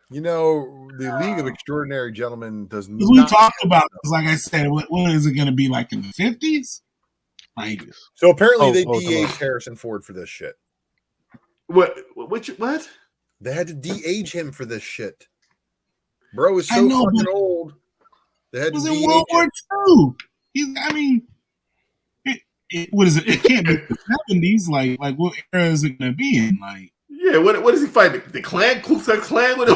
The League of Extraordinary Gentlemen does not. We talked about this, like I said. What is it going to be like in the 50s? So apparently they de-aged Harrison Ford for this shit. What? They had to de-age him for this shit. Bro is so fucking old. They had to de-age him. World War II. What is it? It can't be the 70s. Like what era is it going to be in? Yeah, what is he fighting? The Klan? Ku Klux Klan? What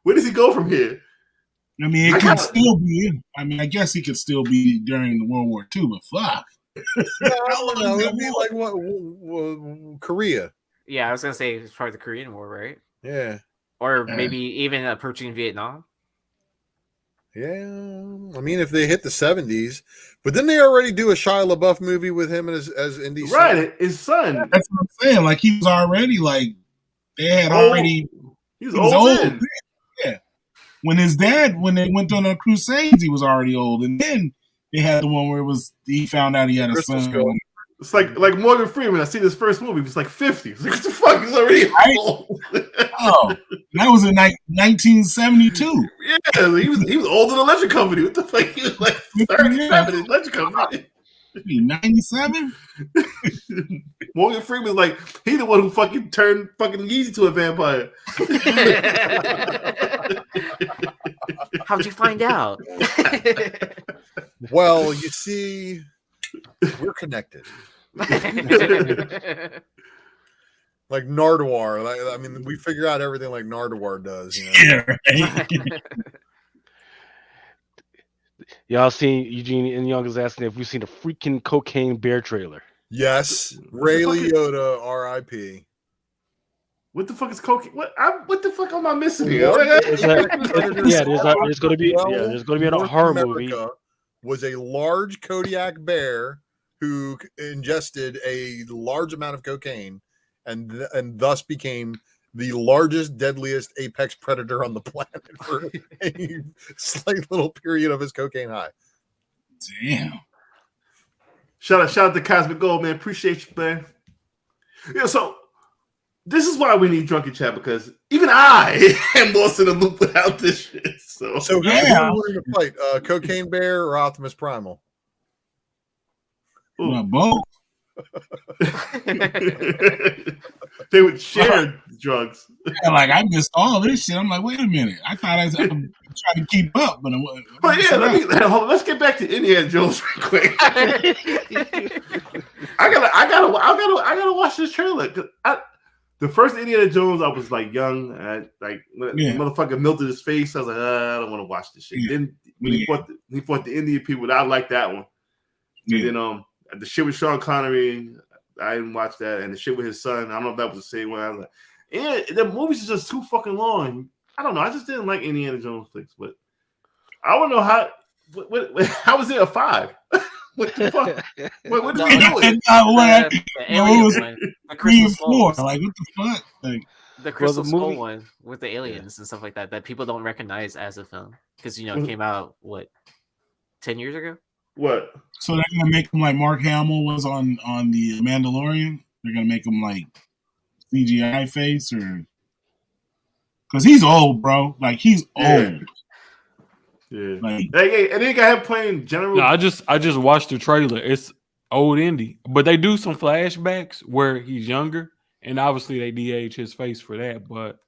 where does he go from here? I mean, it could still be in. I mean, I guess he could still be during the World War II, but fuck. No, it'd be like what Korea. Yeah, I was gonna say it's part of the Korean War, right? Yeah. Or maybe even approaching Vietnam. Yeah, I mean, if they hit the 70s, but then they already do a Shia LaBeouf movie with him and as Indy's son. His son. Yeah, that's what I'm saying. Like he was already they had already. He was old. Yeah. When they went on the Crusades, he was already old, and then they had the one where he found out he had a son. It's like Morgan Freeman. I see this first movie. He was like 50. It's like, what the fuck? He's already old. Oh, that was in 1972. Yeah, he was old in the electric company. What the fuck? He was like 37 in the electric company. 97? Morgan Freeman's like, he the one who fucking turned fucking Yeezy to a vampire. How'd you find out? Well, you see, we're connected. Like Nardwuar. I mean, we figure out everything like Nardwuar does. Yeah, right? Y'all seen Eugene and Young is asking if we've seen a freaking Cocaine Bear trailer. Yes. Ray Liotta, R.I.P. What the fuck is cocaine? What the fuck am I missing here? There's going to be a horror movie. Was a large Kodiak bear who ingested a large amount of cocaine and thus became the largest, deadliest apex predator on the planet for a slight little period of his cocaine high. Damn. Shout out to Cosmic Gold, man. Appreciate you, man. Yeah, so this is why we need Drunken Chat, because even I am lost in the loop without this shit. So who are you willing to fight? Cocaine Bear or Optimus Primal? Both. They would share drugs. Yeah, I missed all this shit. I'm like, wait a minute. I thought I'm trying to keep up, but let's get back to Indiana Jones real quick. I gotta watch this trailer. The first Indiana Jones, I was young, when the motherfucker melted his face, I was like, I don't want to watch this shit. Yeah. Then when he fought the Indian people, I liked that one. Yeah. And then the shit with Sean Connery, I didn't watch that, and the shit with his son, I don't know if that was the same one. I was like, the movies are just too fucking long. I don't know. I just didn't like Indiana Jones flicks, but I don't know how. How was it a 5? What the fuck? What did we do? The Crystal Skull. Like, what the fuck? The Crystal Skull one with the aliens and stuff like that people don't recognize as a film because it came out 10 years ago. What? So they're gonna make him like Mark Hamill was on the Mandalorian. They're gonna make him like CGI face, or because he's old, bro. Like he's old. Yeah. Like, hey, and then got him playing General. No, I just watched the trailer. It's old Indy, but they do some flashbacks where he's younger, and obviously they de-age his face for that. But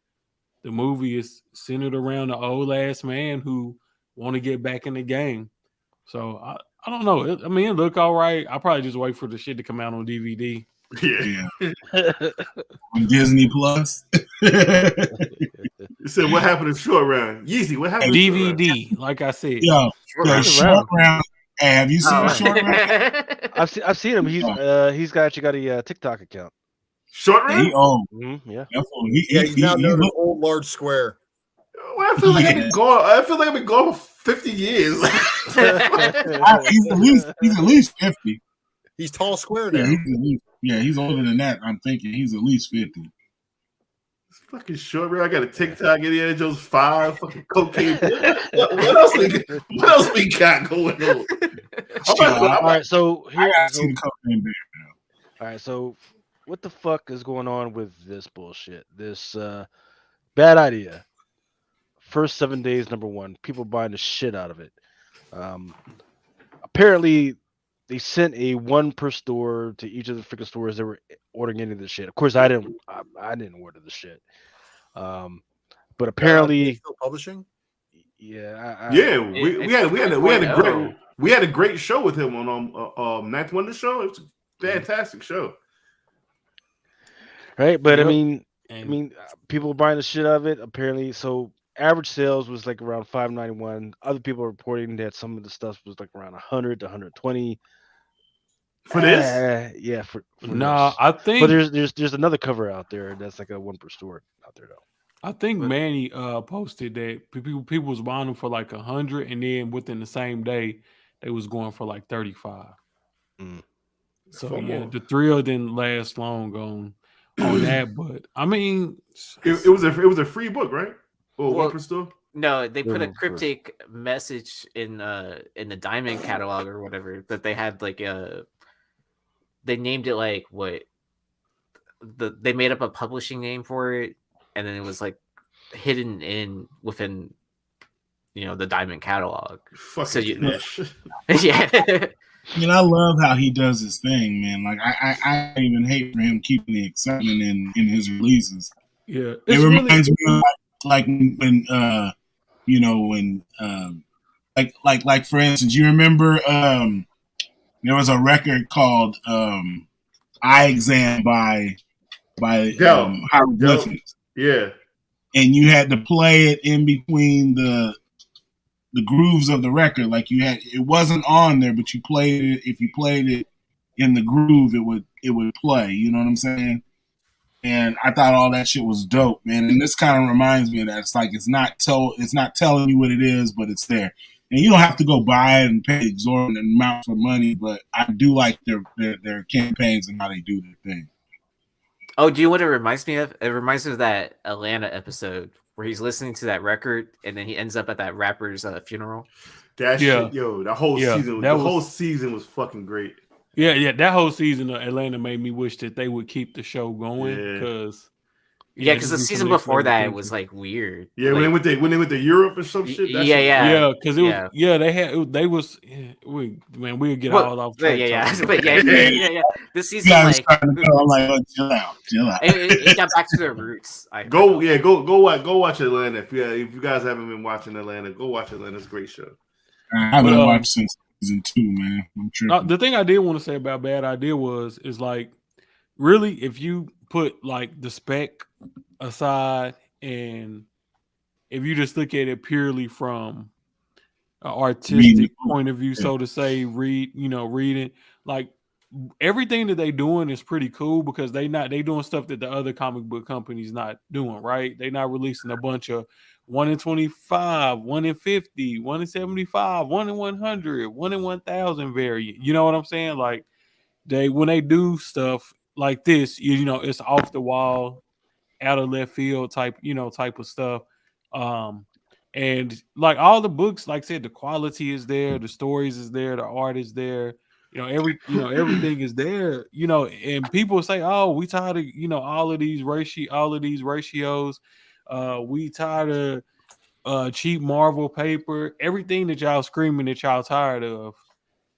the movie is centered around an old ass man who want to get back in the game. So I don't know. I mean, it look all right. I'll probably just wait for the shit to come out on DVD. Yeah. On Disney Plus. You said what happened in Short Round? Yeezy, what happened? DVD, like I said. Yo, Short Round. Hey, have you seen Short Round? I've seen him. He's actually got a TikTok account. Short Round? He old. Mm-hmm, yeah. He's now known as Old Large Square. Well, I feel like I've been gone. I feel like I've been gone for 50 years. He's at least 50. He's tall square now. He's older than that. I'm thinking he's at least 50. It's fucking Short Round. I got a TikTok, Indiana Jones 5, fucking cocaine. What else we got going on? All right, so here. All right, so what the fuck is going on with this bullshit? This bad idea. First 7 days, number one. People buying the shit out of it. Apparently, they sent a one per store to each of the freaking stores that were ordering any of this shit. Of course, I didn't order the shit. But apparently, still publishing. Yeah, we had a great show with him on Ninth Wonder Show. It was a fantastic show. Right, but I mean, people were buying the shit out of it. Apparently, so average sales was like around $5.91. Other people are reporting that some of the stuff was like around $100 to $120. For this? Yeah, for no, this. I think. But there's another cover out there that's like a one per store out there though. I think Manny posted that people was buying them for like 100, and then within the same day they was going for like 35. So yeah, the thrill didn't last long on that, but I mean, it was a free book, right? Or one per store? No, they put a cryptic message in the Diamond catalog or whatever that they had like they named it like what they made up a publishing name for it, and then it was like hidden within the Diamond catalog. So yeah. I mean, I love how he does his thing, man. Like I even hate for him keeping the excitement in his releases. Yeah, it reminds me of like when like for instance, you remember there was a record called Eye Exam by Hieroglyphics. Yeah. And you had to play it in between the grooves of the record. Like it wasn't on there, but you played it. If you played it in the groove, it would play. You know what I'm saying? And I thought all that shit was dope, man. And this kind of reminds me of that. It's like it's not telling you what it is, but it's there. And you don't have to go buy it and pay exorbitant amounts of money, but I do like their campaigns and how they do their thing. Oh, do you know what it reminds me of? It reminds me of that Atlanta episode where he's listening to that record and then he ends up at that rapper's funeral. That shit, that whole season, whole season was fucking great. Yeah, that whole season of Atlanta made me wish that they would keep the show going because. Yeah, because the season before that was like weird. Yeah, like, when they went to Europe or some shit. Yeah, because it was they was we'll get all off track. Yeah. This season, I'm like, oh, chill out. It got back to their roots. Go watch Atlanta. If you guys haven't been watching Atlanta, go watch Atlanta. It's a great show. I haven't watched since season 2, man. I'm tripping. The thing I did want to say about Bad Idea is like, really, if you put like the spec aside and if you just look at it purely from an artistic point of view, so to say, reading, like everything that they doing is pretty cool because they doing stuff that the other comic book companies not doing, right? They not releasing a bunch of 1 in 25, 1 in 50, 1 in 75, 1 in 100, 1 in 1,000 variant. You know what I'm saying? Like when they do stuff like this, it's off the wall, out of left field type of stuff. And like all the books, like I said, the quality is there, the stories is there, the art is there, everything is there, and people say, oh, we tired of, all of these ratios. We tired of cheap Marvel paper. Everything that y'all screaming that y'all tired of.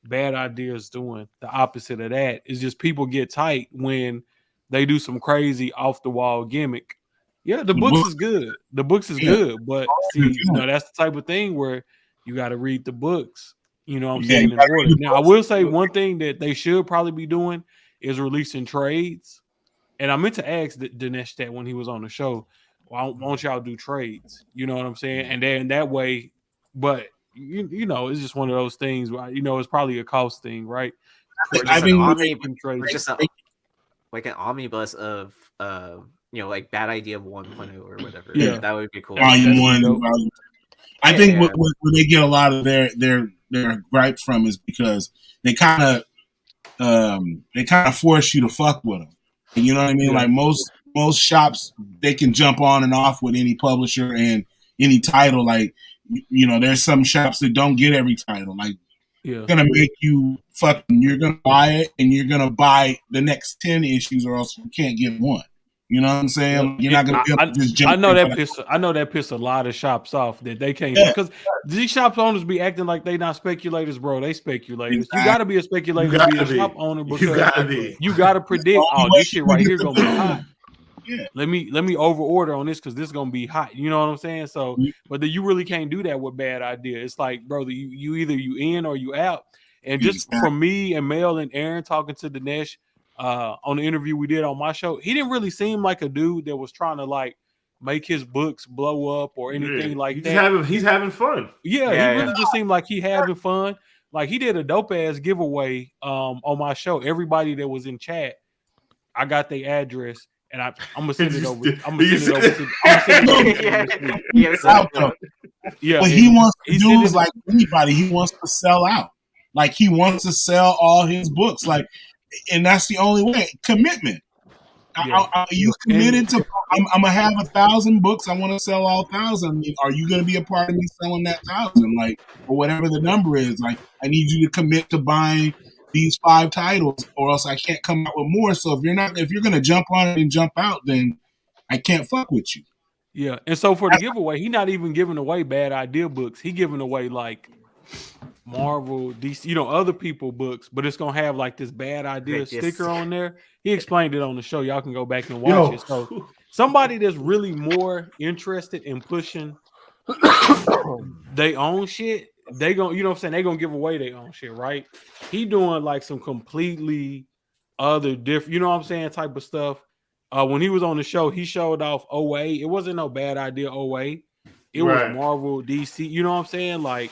Bad Ideas doing the opposite of that. It's just people get tight when they do some crazy off the wall gimmick. Yeah, the books is good. The books is good, but see, that's the type of thing where you got to read the books. You know what I'm saying, in order. Now, I will say one thing that they should probably be doing is releasing trades. And I meant to ask Dinesh that when he was on the show. Why don't y'all do trades? You know what I'm saying? And then that way, but you know, it's just one of those things where, it's probably a cost thing, right? Just like an omnibus of like Bad Idea 1.0 or whatever. Yeah, that would be cool. Volume 1. I think what they get a lot of their gripe from is because they kind of force you to fuck with them. And you know what I mean? Like most shops, they can jump on and off with any publisher and any title. Like, there's some shops that don't get every title. Like, gonna make you you're gonna buy it and you're gonna buy the next 10 issues or else you can't get one. You know what I'm saying? You're not gonna be able to just jump. I know that pissed a lot of shops off that they can't, because these shop owners be acting like they not speculators, bro. They speculators. Exactly. You gotta be a speculator to be a shop owner, because you gotta predict, this shit right here gonna be hot. Yeah. Let me over order on this because this is gonna be hot. You know what I'm saying? So, but you really can't do that with Bad Idea. It's like, bro, you either you in or you out. And just from me and Mel and Aaron talking to Dinesh on the interview we did on my show, he didn't really seem like a dude that was trying to like make his books blow up or anything like that. He's having fun. Yeah, he really just seemed like he having fun. Like, he did a dope ass giveaway on my show. Everybody that was in chat, I got their address. And I'm gonna send it over. I'm gonna send it over. Yeah, what he wants to do is like anybody. He wants to sell out. Like, he wants to sell all his books. Like, and that's the only way. Commitment. Are you committed to? I'm gonna have 1,000 books. I want to sell all 1,000. I mean, are you gonna be a part of me selling that 1,000? Like, or whatever the number is. Like, I need you to commit to buying these 5 titles, or else I can't come out with more. So if you're gonna jump on it and jump out, then I can't fuck with you. Yeah, and so for the giveaway, he not even giving away Bad Idea books. He giving away like Marvel, DC, other people books, but it's gonna have like this Bad Idea sticker on there. He explained it on the show. Y'all can go back and watch it. So somebody that's really more interested in pushing they own shit, they gonna, you know what I'm saying, they gonna give away their own shit, right? He doing like some completely other different, you know what I'm saying, type of stuff. When he was on the show, he showed off OA. It wasn't no Bad Idea OA. It was Marvel, DC. You know what I'm saying? Like,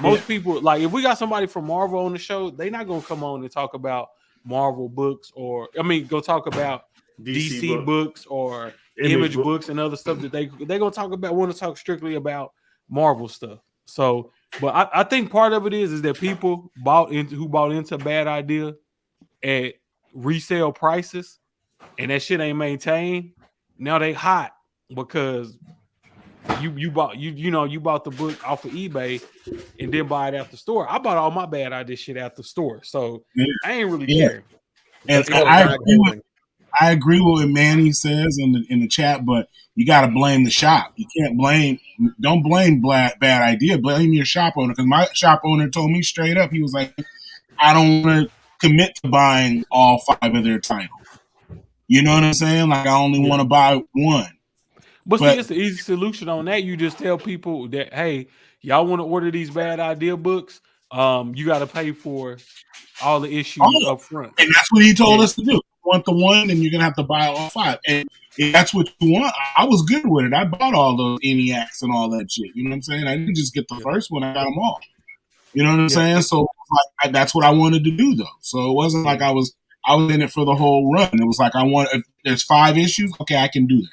most people, like, if we got somebody from Marvel on the show, they not gonna come on and talk about Marvel books, or go talk about DC books or Image books and other stuff that they gonna talk about. Want to talk strictly about Marvel stuff. So, but I think part of it is that people bought into Bad Idea at resale prices, and that shit ain't maintained. Now they hot because you bought the book off of eBay and then buy it at the store. I bought all my Bad Idea shit at the store, so I ain't really care. And I agree with what Manny says in the chat, but you got to blame the shop. You don't blame Bad Idea. Blame your shop owner, because my shop owner told me straight up, he was like, I don't want to commit to buying all 5 of their titles. You know what I'm saying? Like, I only want to buy one. But see, it's the easy solution on that. You just tell people that, hey, y'all want to order these Bad Idea books, you got to pay for all the issues up front. And that's what he told us to do. You want the one, then you're going to have to buy all 5. And if that's what you want, I was good with it. I bought all those ENIACs and all that shit. You know what I'm saying? I didn't just get the first one. I got them all. You know what I'm saying? So that's what I wanted to do, though. So it wasn't like I was in it for the whole run. It was like, if there's 5 issues, okay, I can do that.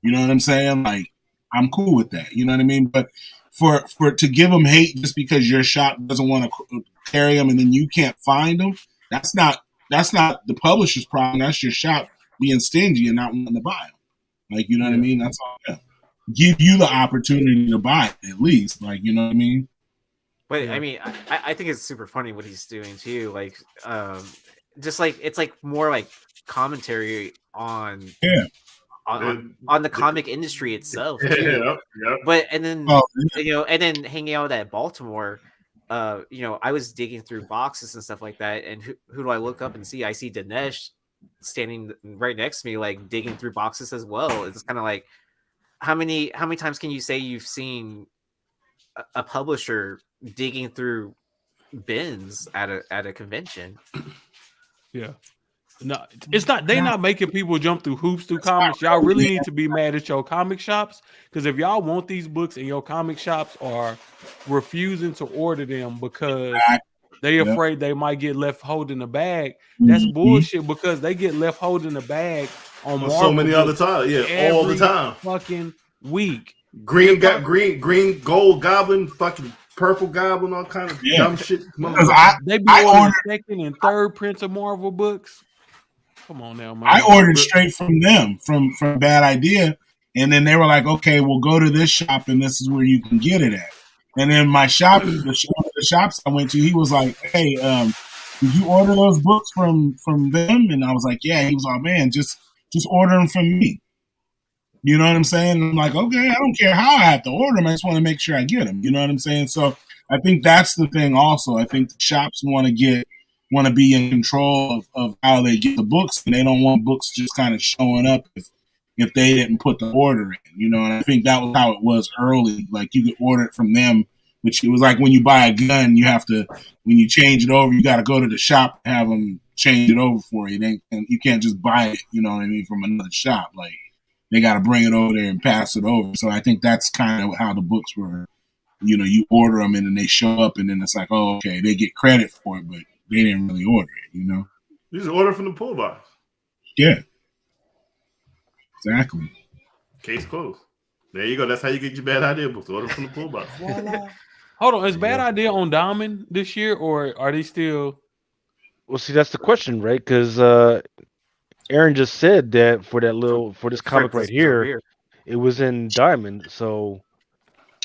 You know what I'm saying? Like, I'm cool with that. You know what I mean? But for to give them hate just because your shop doesn't want to carry them and then you can't find them, that's not the publisher's problem. That's your shop being stingy and not wanting to buy them. Like, you know what I mean? That's all. Yeah. Give you the opportunity to buy it, at least. Like, you know what I mean? But I mean, I think it's super funny what he's doing too. Like, just like, it's like more like commentary on on the comic industry itself too. Yep. But and then and then hanging out at Baltimore, I was digging through boxes and stuff like that, and who do I look up and see? I see Dinesh standing right next to me, like digging through boxes as well. It's kind of like how many times can you say you've seen a publisher digging through bins at a convention? Yeah. No, it's not. They're not making people jump through hoops through comics. Y'all really need to be mad at your comic shops, because if y'all want these books and your comic shops are refusing to order them because they afraid they might get left holding the bag, that's bullshit. Because they get left holding the bag on Marvel so many other times. Yeah, all the time. Fucking week. Green gold goblin, fucking purple goblin, all kind of dumb shit. They be ordering second and third prints of Marvel books. Come on now, man. I ordered straight from them, from Bad Idea, and then they were like, "Okay, we'll go to this shop, and this is where you can get it at." And then my shop, the shops I went to, he was like, "Hey, did you order those books from them?" And I was like, "Yeah." He was like, "Man, just order them from me." You know what I'm saying? And I'm like, "Okay, I don't care how I have to order them. I just want to make sure I get them." You know what I'm saying? So I think that's the thing. Also, I think the shops want to be in control of how they get the books, and they don't want books just kind of showing up if they didn't put the order in, and I think that was how it was early. Like, you could order it from them, which it was like when you buy a gun, you have to, when you change it over, you got to go to the shop and have them change it over for you. You can't just buy it, you know what I mean, from another shop. Like, they got to bring it over there and pass it over. So I think that's kind of how the books were, you order them and then they show up, and then it's like, oh, okay, they get credit for it, but they didn't really order it, You just order from the pull box. Yeah. Exactly. Case closed. There you go. That's how you get your Bad Idea books. Order from the pull box. Hold on. Is Bad Idea on Diamond this year, or are they still? Well, see, that's the question, right? Because Aaron just said that for this comic right here, it was in Diamond. So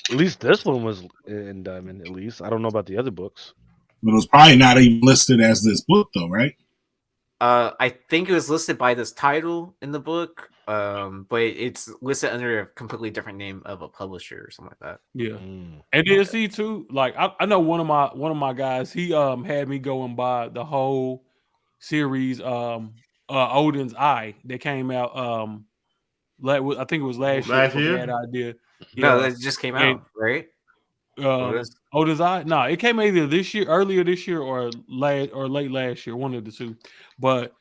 at least this one was in Diamond. At least I don't know about the other books. But it was probably not even listed as this book, though, right? I think it was listed by this title in the book, but it's listed under a completely different name of a publisher or something like that. Yeah, and then see too, like I know one of my guys, he had me go and buy the whole series, Odin's Eye, that came out I think it was last year. Bad Idea. No, that just came out, right? Odin's Eye? No, it came either earlier this year, or late last year, one of the two. But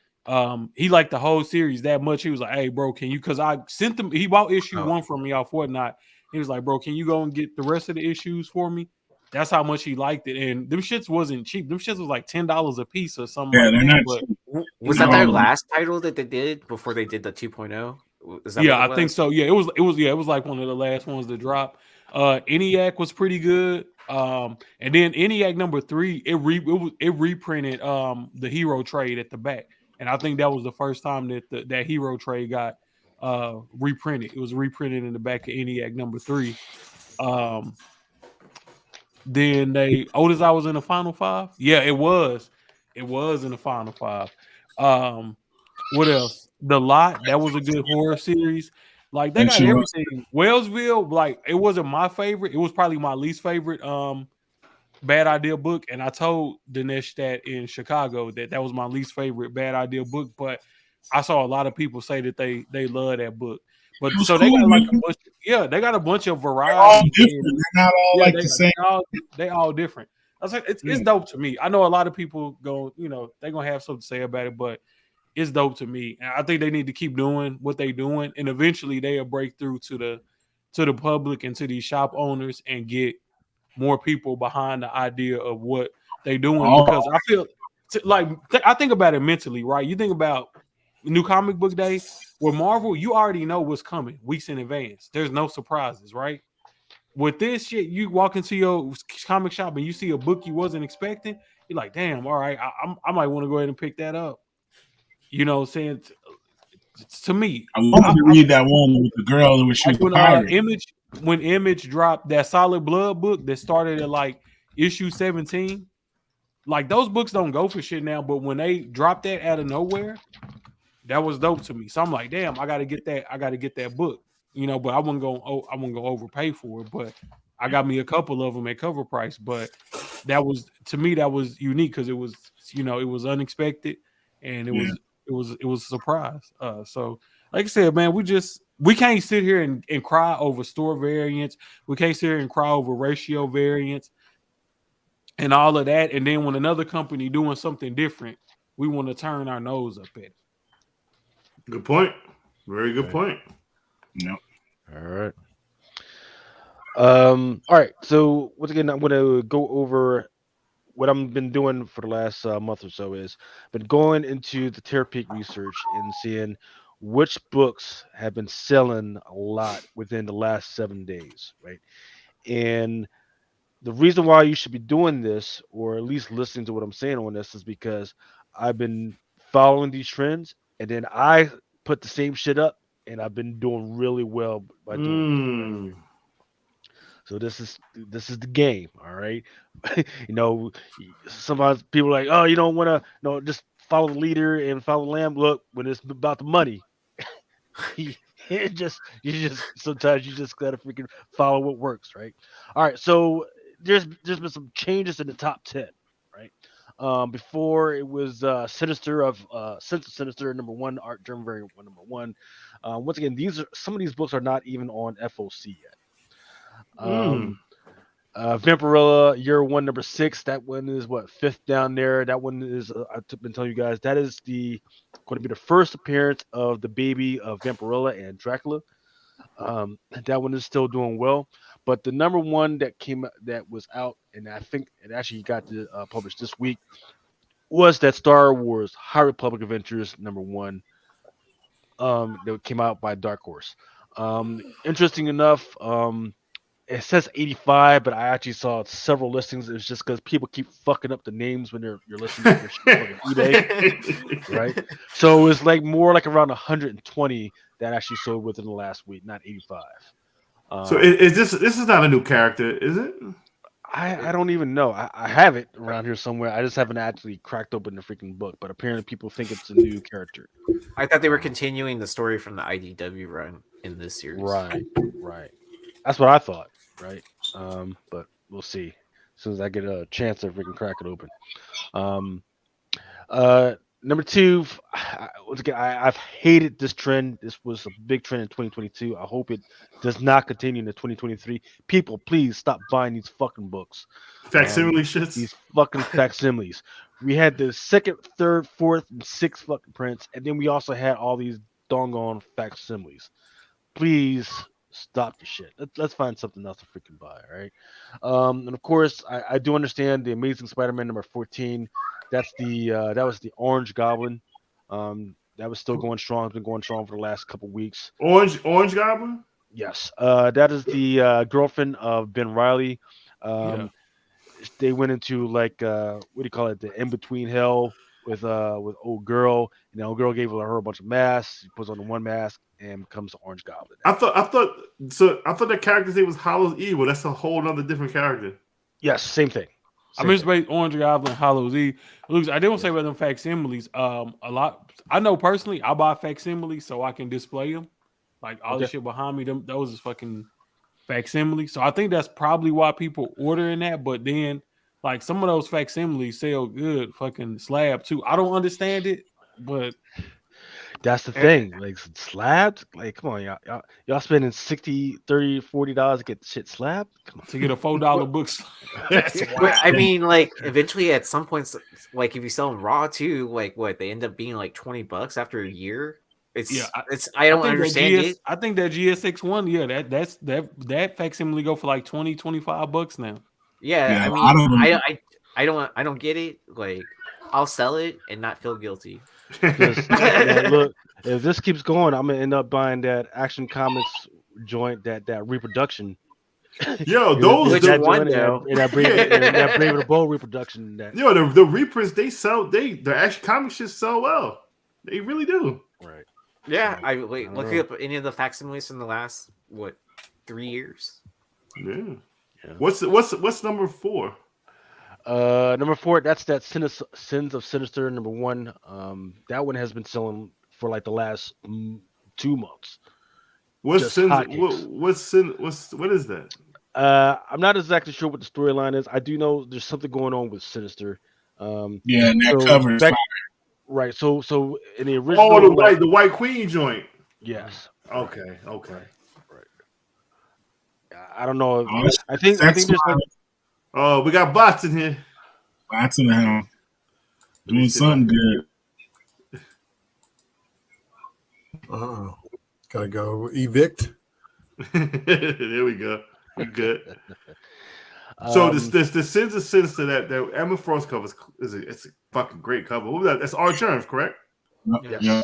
he liked the whole series that much. He was like, "Hey, bro, can you?" Because I sent him. He bought issue 1 from me off Fortnite. He was like, "Bro, can you go and get the rest of the issues for me?" That's how much he liked it. And them shits wasn't cheap. Them shits was like $10 a piece or something. Yeah, like they're that. not. Was that their last title that they did before they did the 2.0? Yeah, I think so. Yeah, it was like one of the last ones to drop. ENIAC was pretty good. And then ENIAC number 3, it reprinted the hero trade at the back, and I think that was the first time that that hero trade got reprinted. It was reprinted in the back of ENIAC number 3. Then Otis, I was in the final 5. Yeah, it was in the final 5. What else? The Lot, that was a good horror series. Like, they got everything. Wellsville, like, it wasn't my favorite. It was probably my least favorite Bad Idea book. And I told Dinesh that in Chicago that was my least favorite Bad Idea book. But I saw a lot of people say that they love that book. But so they got like a bunch. They got a bunch of variety. They're not all like the same. They all different. I was like, it's dope to me. I know a lot of people go, they're gonna have something to say about it, but it's dope to me. And I think they need to keep doing what they're doing, and eventually they'll break through to the public and to these shop owners and get more people behind the idea of what they're doing. Because I feel I think about it mentally, right? You think about New Comic Book Day with Marvel, you already know what's coming weeks in advance. There's no surprises, right? With this shit, you walk into your comic shop and you see a book you wasn't expecting. You're like, damn, all right, I might want to go ahead and pick that up. You know what I'm saying? To me, I wanted to read that one with the girl who was shooting when Image dropped that Solid Blood book that started at like issue 17. Like, those books don't go for shit now, but when they drop that out of nowhere, that was dope to me. So I'm like, damn, I got to get that. I got to get that book, but I wouldn't go. I wouldn't go overpay for it. But I got me a couple of them at cover price. But that was, to me, that was unique because it was, it was unexpected, and it was a surprise. So like I said, man, we can't sit here and cry over store variants. We can't sit here and cry over ratio variants and all of that. And then when another company doing something different, we want to turn our nose up at it. Good point. Very good point. Yep. All right. All right. So once again, I'm going to go over what I've been doing for the last month or so. Is been going into the Terapeak research and seeing which books have been selling a lot within the last 7 days, right? And the reason why you should be doing this, or at least listening to what I'm saying on this, is because I've been following these trends, and then I put the same shit up, and I've been doing really well by doing it. Right? So this is the game, all right. Sometimes people are like, oh, you don't want to, just follow the leader and follow the lamb. Look, when it's about the money, you just sometimes you just gotta freaking follow what works, right? All right, so there's been some changes in the top 10, right? Before it was Sinister of Sense of Sinister #1, Art Germ Variant #1. Once again, some of these books are not even on FOC yet. Vampirella Year One #6. That one is what, fifth down there. That one is I've been telling you guys that is going to be the first appearance of the baby of Vampirella and Dracula. That one is still doing well, but the #1 that was out, and I think it actually got to published this week, was that Star Wars High Republic Adventures #1. That came out by Dark Horse. Interesting enough, it says 85, but I actually saw several listings. It's just because people keep fucking up the names when you're listening to your shit on eBay, right? So it's more like around 120 that actually sold within the last week, not 85. So is this is not a new character, is it? I don't even know. I have it around here somewhere. I just haven't actually cracked open the freaking book, but apparently people think it's a new character. I thought they were continuing the story from the IDW run in this series. Right. That's what I thought, right? But we'll see. As soon as I get a chance to freaking crack it open. #2, once again, I've hated this trend. This was a big trend in 2022. I hope it does not continue into 2023. People, please stop buying these fucking books. Facsimile shits. These fucking facsimiles. We had the second, third, fourth, and sixth fucking prints, and then we also had all these doggone facsimiles. Please stop the shit. Let's find something else to freaking buy, right? And of course, I do understand the Amazing Spider-Man #14. That was the Orange Goblin. That was still going strong. It's been going strong for the last couple weeks. Orange Goblin? Yes. That is the girlfriend of Ben Reilly. They went into what do you call it? The in-between hell with old girl, and the old girl gave her a bunch of masks. She puts on the one mask and becomes the Orange Goblin. I thought that character's name was Hallows Evil. That's a whole other different character. Yes, same thing. I mean, it's Orange Goblin, Hallows Eve. Luke, I didn't say about them facsimiles. A lot. I know personally, I buy facsimiles so I can display them. Like all the shit behind me, those is fucking facsimiles. So I think that's probably why people ordering that. But then, like some of those facsimiles sell good, fucking slab too. I don't understand it, but that's the thing. Like slabs, like come on, y'all spending $60, $30, $40 to get shit slabbed to get a $4 book. I mean, like eventually at some points, like if you sell them raw too, like what they end up being like $20 after a year. I don't understand it. I think that GSX one, that facsimile go for like $20-$25 now. Yeah, I mean, I don't get it. Like I'll sell it and not feel guilty. Look, if this keeps going, I'm gonna end up buying that Action Comics joint, that reproduction. Yo, those which one though? That Brave of the Bold reproduction. The reprints they sell. The Action Comics just sell well. They really do. Right. Yeah, I looking up any of the facsimiles in the last 3 years. Yeah. What's #4? #4, that's that Sins of Sinister #1. That one has been selling for like the last 2 months. What's Just Sin? hotcakes. What is that? I'm not exactly sure what the storyline is. I do know there's something going on with Sinister. Yeah, and that So cover is back, fire. right. So in the Oh, original, the White Queen joint. yes. Okay. Right. I don't know. Oh, it's I think sex there's like, Oh, we got bots in here. Bots in the house. Let me Doing see something good. Gotta go evict. There we go. We good. So this the Sins of Sinister that Emma Frost covers it's a fucking great cover. What was that? That's Art Germs, correct? yes, Yeah.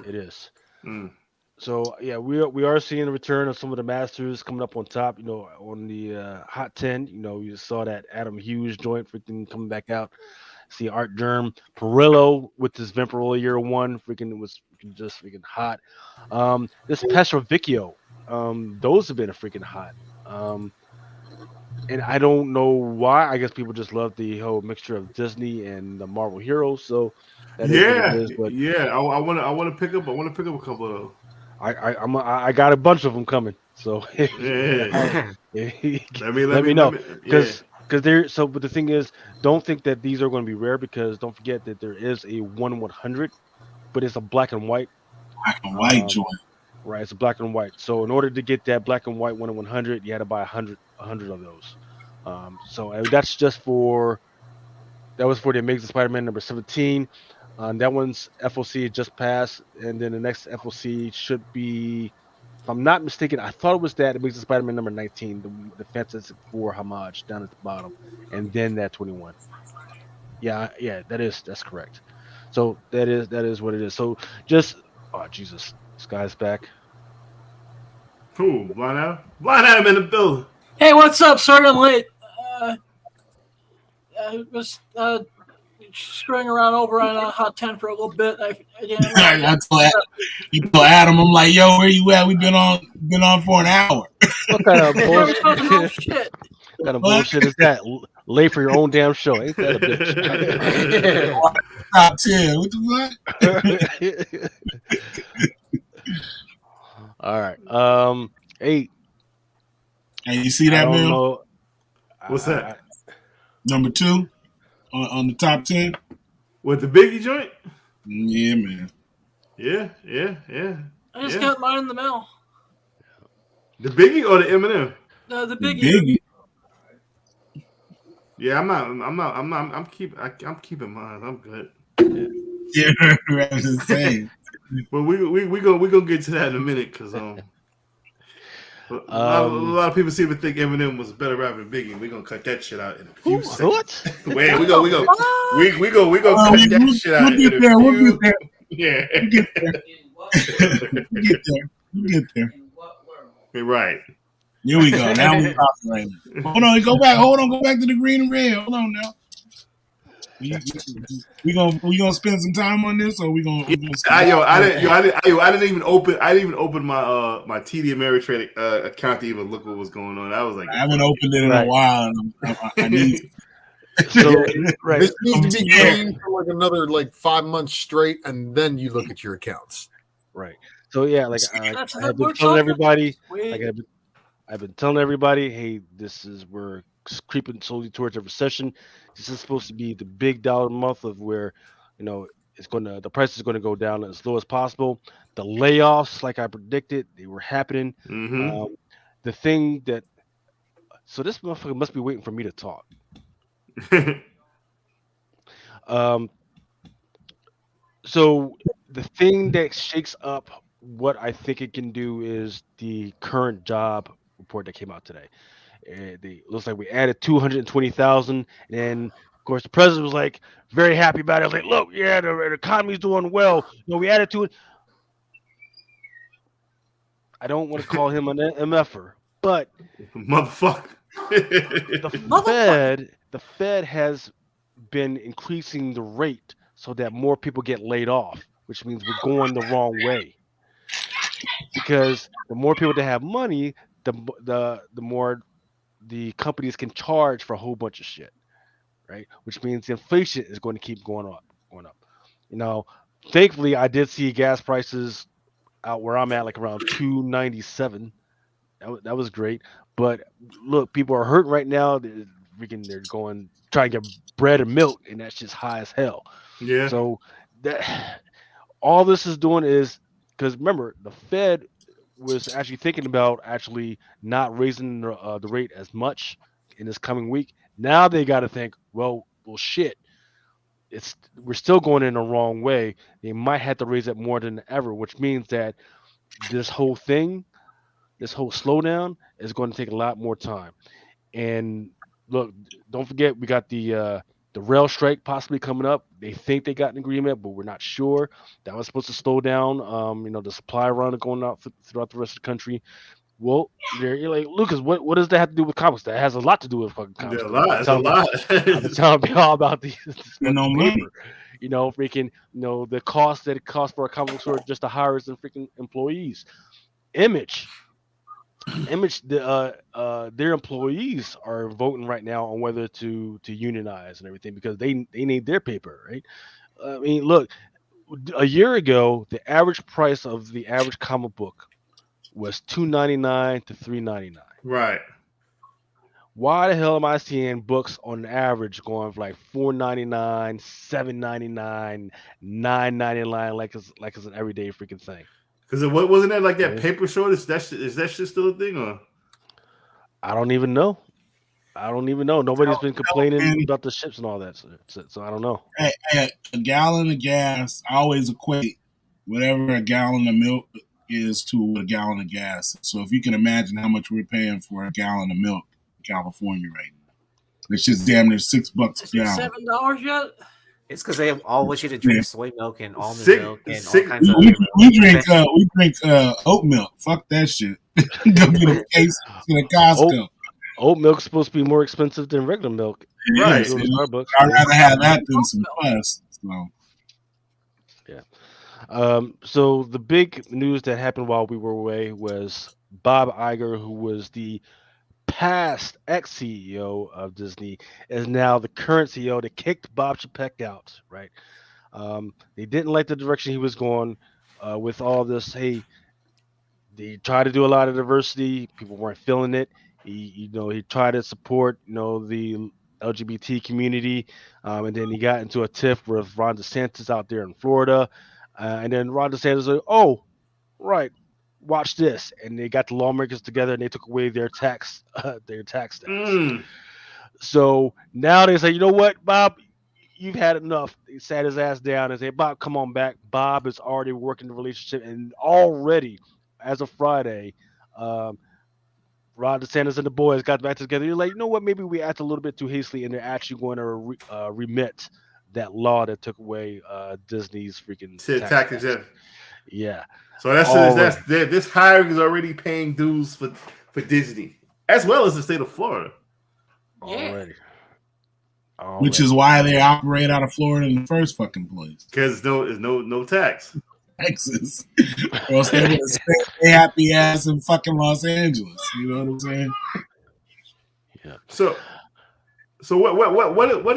it is. Mm. So yeah, we are seeing the return of some of the masters coming up on top. You know, on the Hot 10. You know, you saw that Adam Hughes joint freaking coming back out. See Art Germ, Perillo with his Vampiro Year One, freaking was just freaking hot. This Petrovicchio, those have been a freaking hot. And I don't know why. I guess people just love the whole mixture of Disney and the Marvel heroes. So that is what it Yeah, is. But yeah. I want to pick up. I want to pick up a couple of those. I got a bunch of them coming. So Yeah. let me know Yeah. because they're so. But the thing is, don't think that these are going to be rare because don't forget that there is a 1/100, but it's a black and white. Black and white joint. Right, it's a black and white. So in order to get that black and white 1/100, you had to buy 100 of those. So that's just for that was for the Amazing Spider-Man number 17. That one's FOC just passed, and then the next FOC should be, if I'm not mistaken, I thought it was that Amazing Spider-Man number 19, the Fantastic Four homage down at the bottom, and then that 21. Yeah, that's correct. So that is what it is. So just oh Jesus, this guy's back. Cool. Blind Adam in the building. Hey, what's up? Sorry I'm late. I was screwing around over on Hot 10 for a little bit. I you told Adam, I'm like, yo, where you at? We've been on for an hour. What kind of bullshit? Shit. What kind of bullshit is that? Late for your own damn show. Ain't that a bitch? Top 10. What the fuck? All right. 8. Hey, you see that, man? What's that? Number 2 on the top 10. With the Biggie joint? Yeah, man. Yeah. I just got mine in the mail. The Biggie or the Eminem? No, the Biggie. Yeah, I'm keeping mine. I'm good. Yeah, that's insane. Well, we gonna get to that in a minute because a lot of people seem to think Eminem was a better rapper than Biggie. We're gonna cut that shit out in a few seconds. What? Wait, we gonna cut that shit out in a few. Yeah. We'll get there. Right. Here we go. Now we're talking right now. Go back to the green and red. Hold on now. We gonna spend some time on this, or we gonna? I didn't even open my my TD Ameritrade account to even look what was going on. I was like, I haven't opened it in a while. And I need. So right, this needs to be green for like another 5 months straight, and then you look at your accounts. Right. So yeah, I've been telling everybody, I've been telling everybody, hey, we're creeping slowly towards a recession. This is supposed to be the big dollar month of where, the price is going to go down as low as possible. The layoffs, like I predicted, they were happening. Mm-hmm. The thing so this motherfucker must be waiting for me to talk. So the thing that shakes up what I think it can do is the current job report that came out today. Looks like we added 220,000, and of course the president was like very happy about it. I was like, look, yeah, the economy's doing well. We added to it. I don't want to call him an MFer, but motherfucker. The Fed has been increasing the rate so that more people get laid off, which means we're going the wrong way. Because the more people that have money, the more the companies can charge for a whole bunch of shit, right? Which means the inflation is going to keep going up. Thankfully, I did see gas prices out where I'm at, like around 2.97. That was great. But look, people are hurting right now. They're going trying to get bread and milk, and that's just high as hell. Yeah. So that all this is doing is because remember the Fed was actually thinking about actually not raising the rate as much in this coming week. Now they got to think, well, shit. It's we're still going in the wrong way. They might have to raise it more than ever, which means that this whole thing, this whole slowdown, is going to take a lot more time. And look, don't forget we got the rail strike possibly coming up. They think they got an agreement, but we're not sure. That was supposed to slow down, the supply run going out throughout the rest of the country. Well, you're like Lucas. What does that have to do with comics? That has a lot to do with fucking Yeah, comics. a 'Cause lot. It's a lot. I've been telling people all about these this And no fucking money. paper. Freaking, the cost that it costs for a comic book store just to hire some freaking employees. Image, their employees are voting right now on whether to unionize and everything because they need their paper, right? I mean, look, a year ago, the average price of the average comic book was $2.99 to $3.99. Right. Why the hell am I seeing books on average going for like $4.99, $7.99, $9.99 like it's an everyday freaking thing? Because what wasn't that like that Right? paper shortage? Is that shit still a thing or? I don't even know. Nobody's been complaining And about the ships and all that, so I don't know. a gallon of gas, I always equate whatever a gallon of milk is to a gallon of gas. So if you can imagine how much we're paying for a gallon of milk in California right now, it's just damn near $6 a Is it gallon. $7 yet? It's because they all want you to drink Yeah. soy milk and almond Sick- milk and sick- all kinds of. We drink oat milk. Fuck that shit. Go get a case at Costco. Oat milk's supposed to be more expensive than regular milk. Right. Yes, Go to Starbucks. I'd rather have that than some fuss. So. So the big news that happened while we were away was Bob Iger, who was the past ex-CEO of Disney, is now the current CEO. They kicked Bob Chapek out, right? They didn't like the direction he was going with all this. Hey, they tried to do a lot of diversity. People weren't feeling it. He tried to support, the LGBT community, and then he got into a tiff with Ron DeSantis out there in Florida, and then Ron DeSantis was like, "Oh, right, watch this," and they got the lawmakers together and they took away their tax, status. Mm. So now they say, you know what, Bob, you've had enough. They sat his ass down and said, Bob, come on back. Bob is already working the relationship, and already, as of Friday, um, Ron DeSantis and the boys got back together. You're like, you know what? Maybe we acted a little bit too hastily, and they're actually going to remit that law that took away Disney's freaking tax exempt. Yeah. So this hiring is already paying dues for Disney as well as the state of Florida. Already. Which is why they operate out of Florida in the first fucking place. Because there's no tax. Texas. Or else they would have spent their happy ass in fucking Los Angeles. You know what I'm saying? Yeah. So what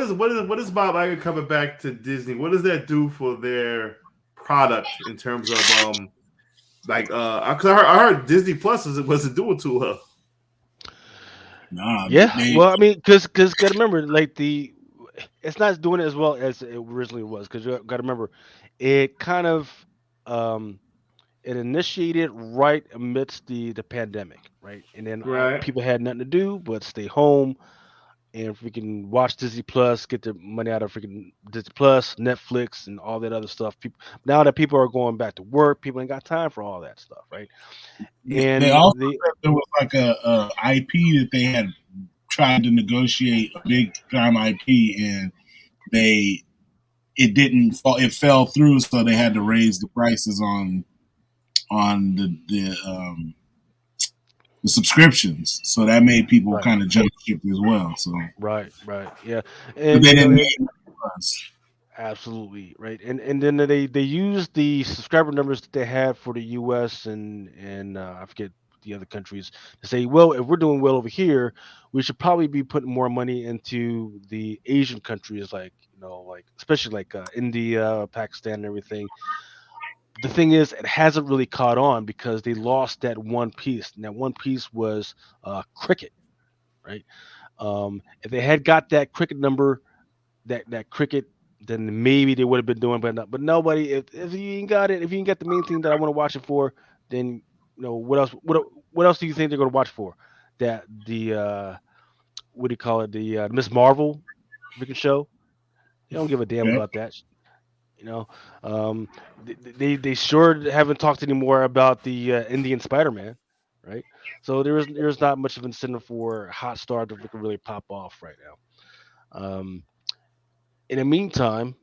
is Bob Iger coming back to Disney? What does that do for their product in terms of because I heard Disney Plus wasn't doing too well. Nah, well, I mean, because gotta remember, like it's not doing it as well as it originally was. Because you gotta remember, it kind of it initiated right amidst the pandemic, right? And then people had nothing to do but stay home and freaking watch Disney Plus, get their money out of freaking Disney Plus, Netflix, and all that other stuff. Now that people are going back to work, people ain't got time for all that stuff, right? And they also said there was like a IP that they had tried to negotiate, a big time IP, and it fell through, so they had to raise the prices on the subscriptions, so that made people kind of jump ship as well. So right, yeah, and they didn't need absolutely right, and then they used the subscriber numbers that they had for the U.S. and I forget the other countries to say, well, if we're doing well over here, we should probably be putting more money into the Asian countries, like like especially like India, Pakistan, and everything. The thing is, it hasn't really caught on because they lost that one piece, and that one piece was cricket, right? If they had got that cricket number, that cricket, then maybe they would have been doing, but nobody. If you ain't got it, if you ain't got the main thing that I want to watch it for, then what else? What else do you think they're going to watch for? That the what do you call it? The Miss Marvel freaking show. They don't give a damn Yeah. about that. You know, um, they sure haven't talked anymore about the Indian Spider-Man, right? So there's not much of an incentive for Hot Star to really pop off right now. In the meantime,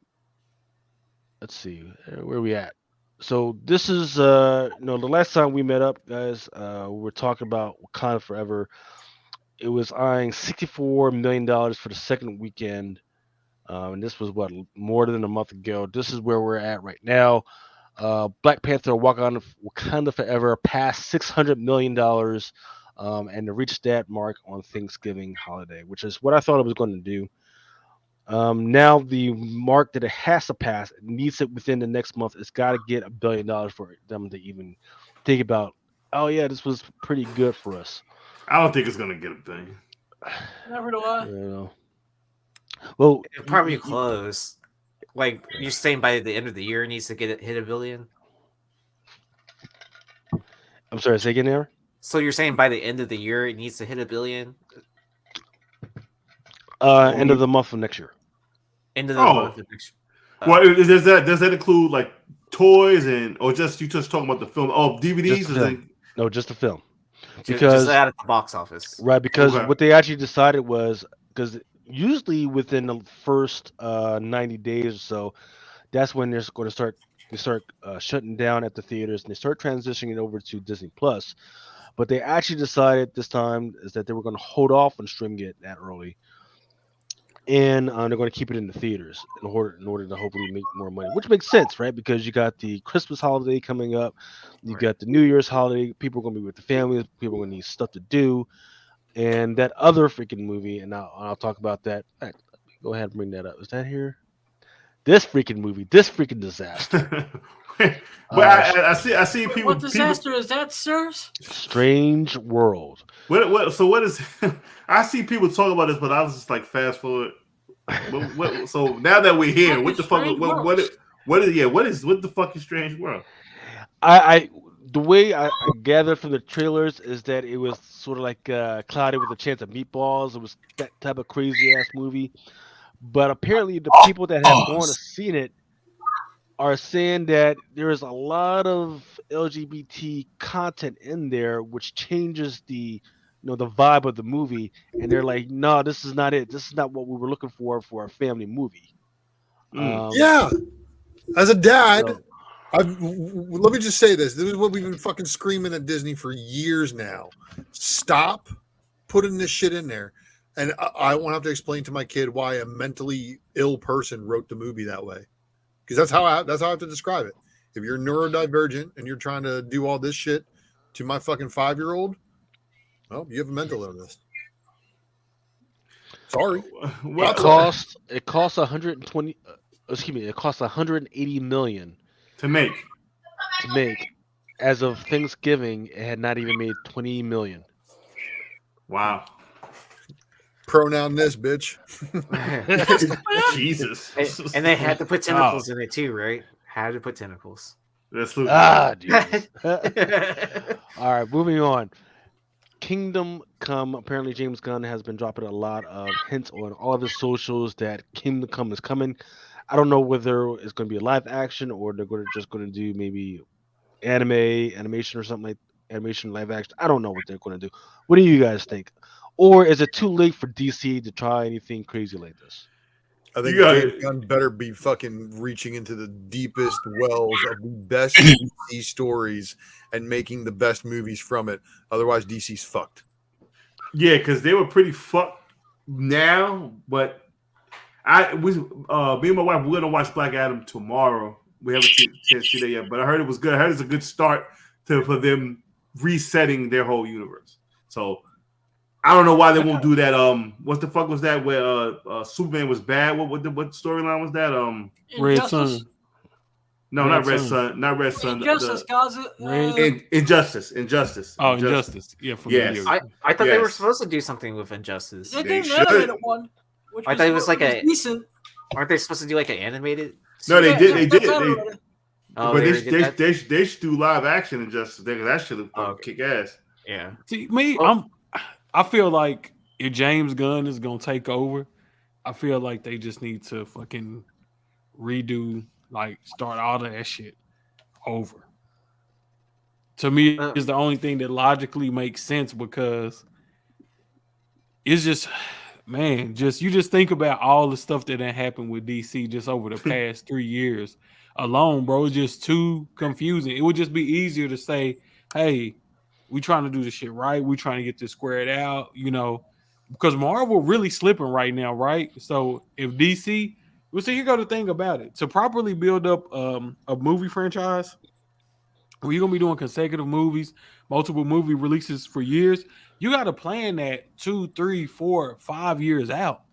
let's see where we at. So this is the last time we met up, guys. We were talking about Wakanda Forever. It was eyeing $64 million for the second weekend. And this was more than a month ago. This is where we're at right now. Black Panther Wakanda Forever passed $600 million, and to reach that mark on Thanksgiving holiday, which is what I thought it was going to do. Now the mark that it has to pass, it needs it within the next month. It's got to get $1 billion for them to even think about. Oh yeah, this was pretty good for us. I don't think it's gonna get $1 billion. Never do I. You know. Well, It'll probably close. Like you're saying, by the end of the year, it needs to hit $1 billion. I'm sorry, say again, there. So you're saying by the end of the year, it needs to hit $1 billion. End of the month of next year. End of the month of next year. Well, does that include like toys or just you just talking about the film? Oh, DVDs? No, just the film. Because just out at the box office, right? Because what they actually decided was because usually within the first 90 days or so, that's when they're going to start shutting down at the theaters and they start transitioning it over to Disney Plus. But they actually decided this time is that they were going to hold off on streaming it that early, and they're going to keep it in the theaters in order to hopefully make more money, which makes sense, right? Because you got the Christmas holiday coming up, you got the New Year's holiday, people are going to be with the families, people are going to need stuff to do, and that other freaking movie, and I'll talk about that. Go ahead and bring that up. Is that here? This freaking movie, this freaking disaster. But I see people. What disaster is that, sirs? Strange World. What is? I see people talk about this, but I was just like, fast forward. So now that we're here, what the fuck? What the fuck is Strange World? The way I gathered from the trailers is that it was sort of like Cloudy with a Chance of Meatballs. It was that type of crazy ass movie. But apparently, the people that have gone to seen it are saying that there is a lot of LGBT content in there, which changes the vibe of the movie. And they're like, no, this is not it. This is not what we were looking for a family movie. Yeah, as a dad. Let me just say this. This is what we've been fucking screaming at Disney for years now. Stop putting this shit in there. And I won't have to explain to my kid why a mentally ill person wrote the movie that way. Because that's how I have to describe it. If you're neurodivergent and you're trying to do all this shit to my fucking 5-year-old, well, you have a mental illness. Sorry. It costs 120. Excuse me. It costs 180 million to make. As of Thanksgiving, it had not even made 20 million. Wow. Pronoun this, bitch. Jesus. And they had to put tentacles in it too, right? Had to put tentacles. Dude. All right, moving on. Kingdom Come. Apparently, James Gunn has been dropping a lot of hints on all of his socials that Kingdom Come is coming. I don't know whether it's going to be a live action or they're just going to do maybe animation or something like animation live action. I don't know what they're going to do. What do you guys think? Or is it too late for DC to try anything crazy like this? I think James Gunn better be fucking reaching into the deepest wells of the best DC stories and making the best movies from it. Otherwise, DC's fucked. Yeah, because they were pretty fucked now. But me and my wife, we're gonna watch Black Adam tomorrow. We haven't seen that yet, but I heard it was good. I heard it's a good start for them resetting their whole universe. So I don't know why they won't do that. What the fuck was that? Where Superman was bad? What storyline was that? Red Sun. No, not Red Sun. Not Red Sun. Injustice, guys. Injustice. Oh, Injustice. Yeah, from yes. I thought they were supposed to do something with Injustice. They did an animated one. I thought it was like decent. Aren't they supposed to do like an animated? No, they did. They did. Oh, but they should do live action Injustice. That should kick ass. Yeah. See, I feel like if James Gunn is gonna take over, I feel like they just need to fucking redo, like start all of that shit over. To me, it's the only thing that logically makes sense because it's just, man, you just think about all the stuff that happened with DC just over the past 3 years alone, bro. It's just too confusing. It would just be easier to say, hey, we trying to do this shit right. We trying to get this squared out, because Marvel really slipping right now, right? So if DC, here go the thing about it. To properly build up a movie franchise, where you're going to be doing consecutive movies, multiple movie releases for years, you got to plan that 2, 3, 4, 5 years out.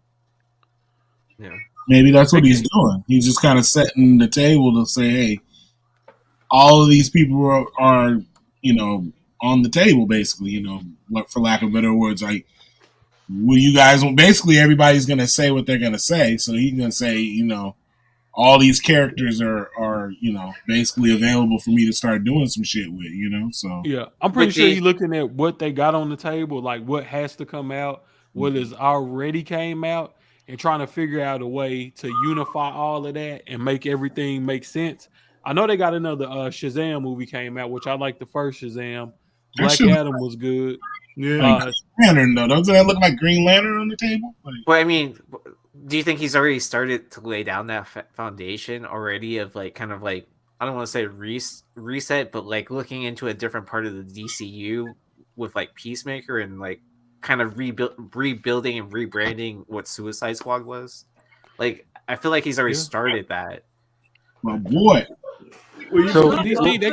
Yeah. Maybe that's what he's doing. He's just kind of setting the table to say, hey, all of these people are on the table, basically, for lack of better words. Like, you guys, basically everybody's going to say what they're going to say. So he's going to say, all these characters are basically available for me to start doing some shit with, so. Yeah, I'm pretty sure he's looking at what they got on the table, like what has to come out, what has already came out, and trying to figure out a way to unify all of that and make everything make sense. I know they got another Shazam movie came out, which I like the first Shazam. Black Adam was good. Yeah. Lantern, though. Doesn't that look like Green Lantern on the table? Well, I mean, do you think he's already started to lay down that foundation already of like kind of like, I don't want to say reset, but like looking into a different part of the DCU with like Peacemaker and like kind of rebuilding and rebranding what Suicide Squad was? Like, I feel like he's already started that. My boy. So DC, they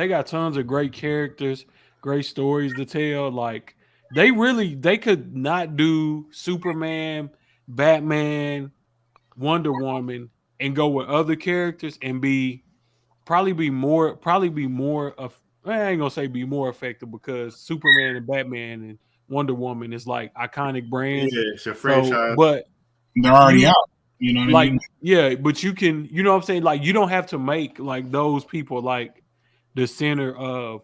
got tons of great characters, great stories to tell. Like they could not do Superman, Batman, Wonder Woman, and go with other characters and probably be more of, I ain't gonna say be more effective because Superman and Batman and Wonder Woman is like iconic brands. Yeah, it's a franchise. But they're already out. You know what I mean? Yeah, but you can, you know what I'm saying? Like, you don't have to make like those people like the center of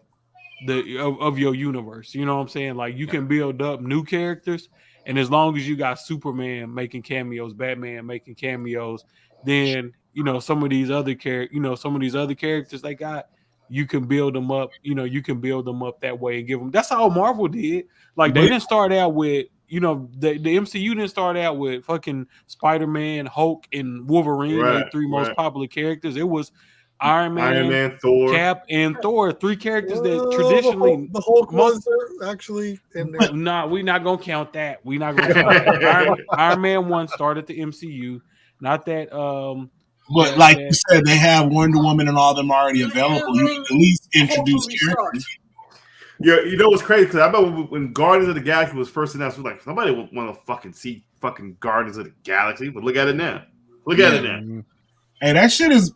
your universe. You know what I'm saying? Like, you can build up new characters, and as long as you got Superman making cameos, Batman making cameos, then some of these other characters they got, you can build them up. You can build them up that way and give them. That's how Marvel did. Like, they didn't start out with. The MCU didn't start out with fucking Spider-Man, Hulk, and Wolverine, the three most popular characters. It was Iron Man, Thor, Cap, and Thor, three characters that traditionally the Hulk ones are actually in there. Nah, we're not gonna count that. We're not gonna count that. Iron Man 1 started the MCU, not that. But like you said, they have Wonder Woman and all them already available. You can at least introduce characters. Yeah, you know what's crazy? Because I remember when Guardians of the Galaxy was first announced, we were like, nobody would want to fucking see fucking Guardians of the Galaxy. But look at it now. Look at it now. Hey, that shit is,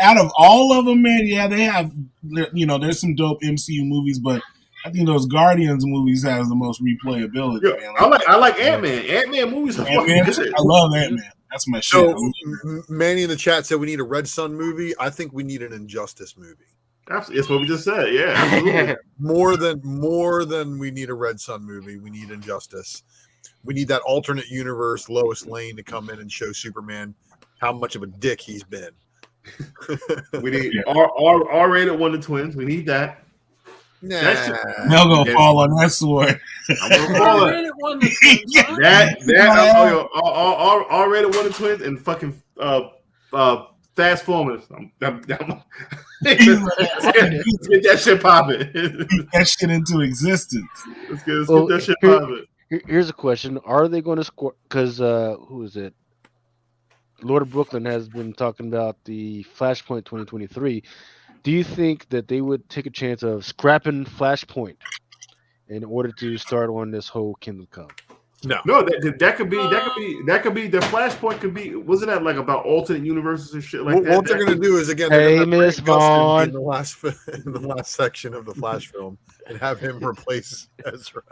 out of all of them, man, yeah, they have, there's some dope MCU movies, but I think those Guardians movies has the most replayability. Yeah, man. I like Ant-Man. Ant-Man movies are fucking good. I love Ant-Man. That's my shit. So, Manny in the chat said we need a Red Sun movie. I think we need an Injustice movie. Absolutely. That's what we just said. Yeah, absolutely. more than we need a Red Sun movie. We need Injustice. We need that alternate universe Lois Lane to come in and show Superman how much of a dick he's been. We need R-rated Wonder Twins. We need that. Nah. They're gonna fall on that sword. I'm gonna fall on R-rated Wonder Twins and fucking Fast Formers. Let's get that shit popping. Get that shit into existence. Let's get that shit popping. Here's a question: are they going to score? Because who is it? Lord of Brooklyn has been talking about the Flashpoint 2023. Do you think that they would take a chance of scrapping Flashpoint in order to start on this whole Kingdom Come? No, that could be the Flashpoint could be. Wasn't that like about alternate universes and shit like that? What they're going to do is again, Hey, they're going Miss to Vaughn in Vaughn. the last section of the Flash film and have him replace Ezra.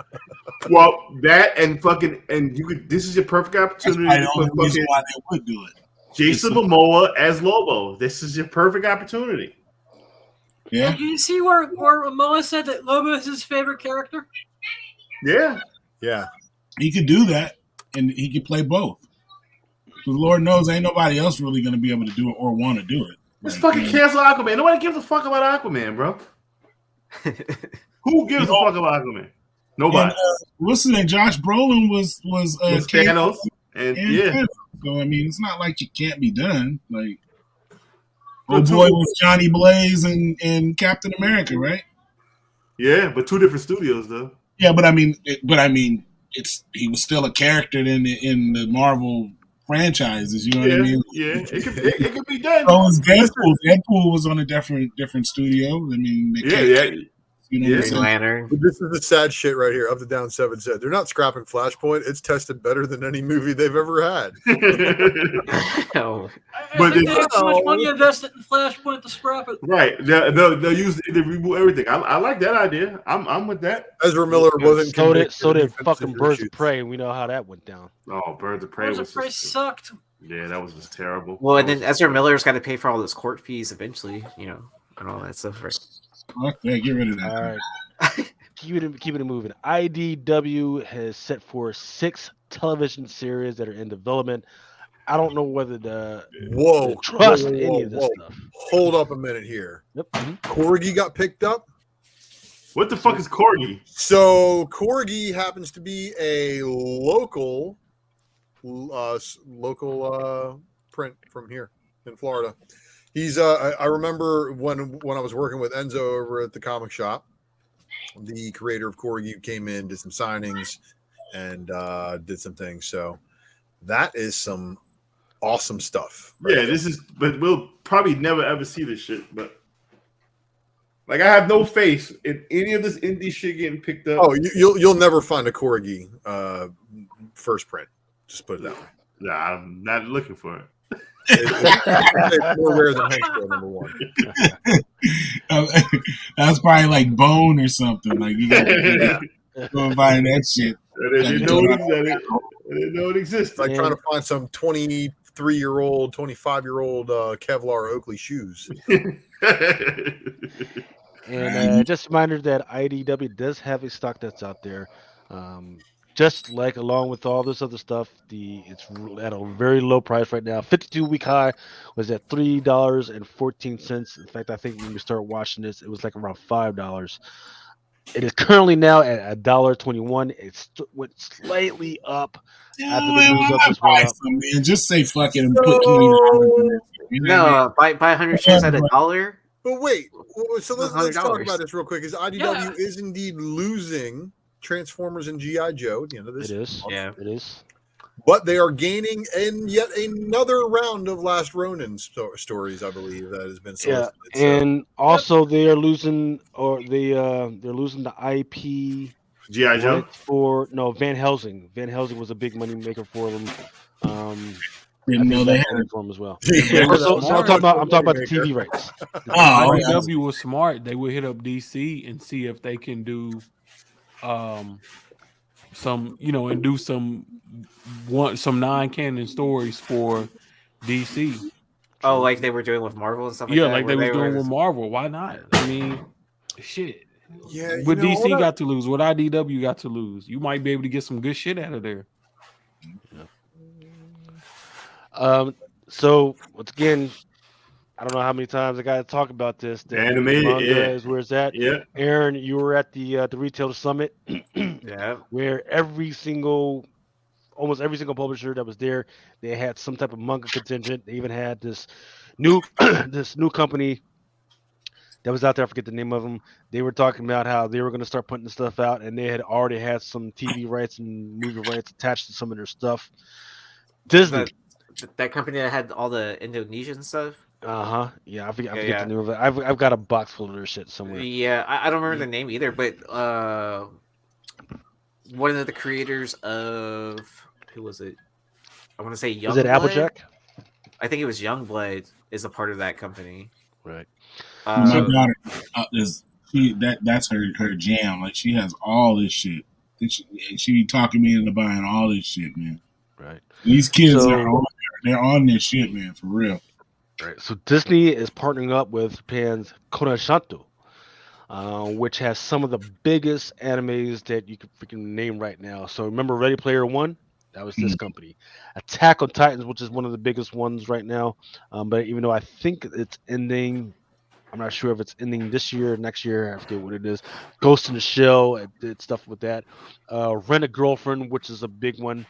Well, that and fucking and you could. This is your perfect opportunity That's to the only put reason fucking why they would do it. Jason Momoa as Lobo. This is your perfect opportunity. Yeah. Do you see where Momoa said that Lobo is his favorite character? Yeah. Yeah. He could do that, and he could play both. Because Lord knows ain't nobody else really going to be able to do it or want to do it. Let's fucking cancel Aquaman. Nobody gives a fuck about Aquaman, bro. Who gives a fuck about Aquaman? Nobody. And, what's his name? Josh Brolin was Thanos. And yeah. Thanos. So I mean, it's not like it can't be done. Like, oh boy, was Johnny Blaze and Captain America, right? Yeah, but 2 different studios though. Yeah, but I mean, he was still a character in the Marvel franchises. You know what I mean? Yeah, it could be done. So was Deadpool. Deadpool was on a different studio. I mean, you know Green Lantern. But this is the sad shit right here. Up to Down 7 said they're not scrapping Flashpoint. It's tested better than any movie they've ever had. Oh. But they have so much money invested in Flashpoint to scrap it. Right. They'll use it to reboot everything. I like that idea. I'm with that. Ezra Miller wasn't so did fucking Birds of Prey, and we know how that went down. Oh, Birds of Prey Birds of Prey sucked. Yeah, that was just terrible. Well, and then Ezra Miller's got to pay for all those court fees eventually, and all that stuff, right? Okay, get rid of that. All right. keep it moving. IDW has set for 6 television series that are in development. I don't know whether to trust any of this stuff. Hold up a minute here. Yep. Corgi got picked up. What the fuck is Corgi? So Corgi happens to be a local print from here in Florida. He's I remember when I was working with Enzo over at the comic shop, the creator of Corgi came in, did some signings, and did some things. So that is some awesome stuff. Right there. But we'll probably never ever see this shit. But like, I have no faith in any of this indie shit getting picked up. Oh, you'll never find a Corgi first print. Just put it that way. Nah, I'm not looking for it. It's more rare than Hank's Tale, number 1. That's probably like Bone or something. Like, you got to go and find that shit. I didn't know it existed. Like trying to find some 23-year-old, 25-year-old Kevlar Oakley shoes. And just a reminder that IDW does have a stock that's out there. Just like along with all this other stuff, it's at a very low price right now. 52-week high was at $3.14. In fact, I think when we start watching this, it was like around $5. It is currently now at $1.21. It's went slightly up after the news of this went up. Man, just say fuck it and put $20 in there. No, buy 100 shares at $1. But wait, so let's talk about this real quick. Is IDW is indeed losing Transformers and G.I. Joe at the end of this. It is. Yeah, it is. But they are gaining yet another round of Last Ronin stories, I believe, that has been solicited. Yeah, and also they are losing, they're losing the IP G.I. Joe for Van Helsing. Van Helsing was a big money maker for them. Didn't know they had it for them as well. Yeah, so I'm talking about the TV rights. IDW was smart. They would hit up DC and see if they can do some non-canon stories for DC. Oh, like they were doing with Marvel and stuff like that? Yeah, like they were doing with Marvel. Why not? I mean, shit. Yeah. What DC got to lose, what IDW got to lose. You might be able to get some good shit out of there. Yeah. So once again, I don't know how many times I got to talk about this. The animated is where it's at. Yeah, Aaron, you were at the Retail Summit. Yeah, where almost every single publisher that was there, they had some type of manga contingent. They even had this new company that was out there. I forget the name of them. They were talking about how they were going to start putting the stuff out, and they had already had some TV rights and movie rights attached to some of their stuff. Disney. That company that had all the Indonesian stuff. Yeah, I forget the name of it. I've got a box full of their shit somewhere. Yeah, I don't remember the name either, but one of the creators of who was it? I want to say Is it Youngblood. Applejack? I think it was Youngblood is a part of that company. Right. My daughter is that's her jam. Like she has all this shit. She be talking me into buying all this shit, man. Right. These kids they're on this shit, man, for real. Right. So Disney is partnering up with Japan's Konoshanto, which has some of the biggest animes that you can freaking name right now. So remember Ready Player One? That was this company. Attack on Titans, which is one of the biggest ones right now. But even though I think it's ending, I'm not sure if it's ending this year or next year. I forget what it is. Ghost in the Shell, it did stuff with that. Rent a Girlfriend, which is a big one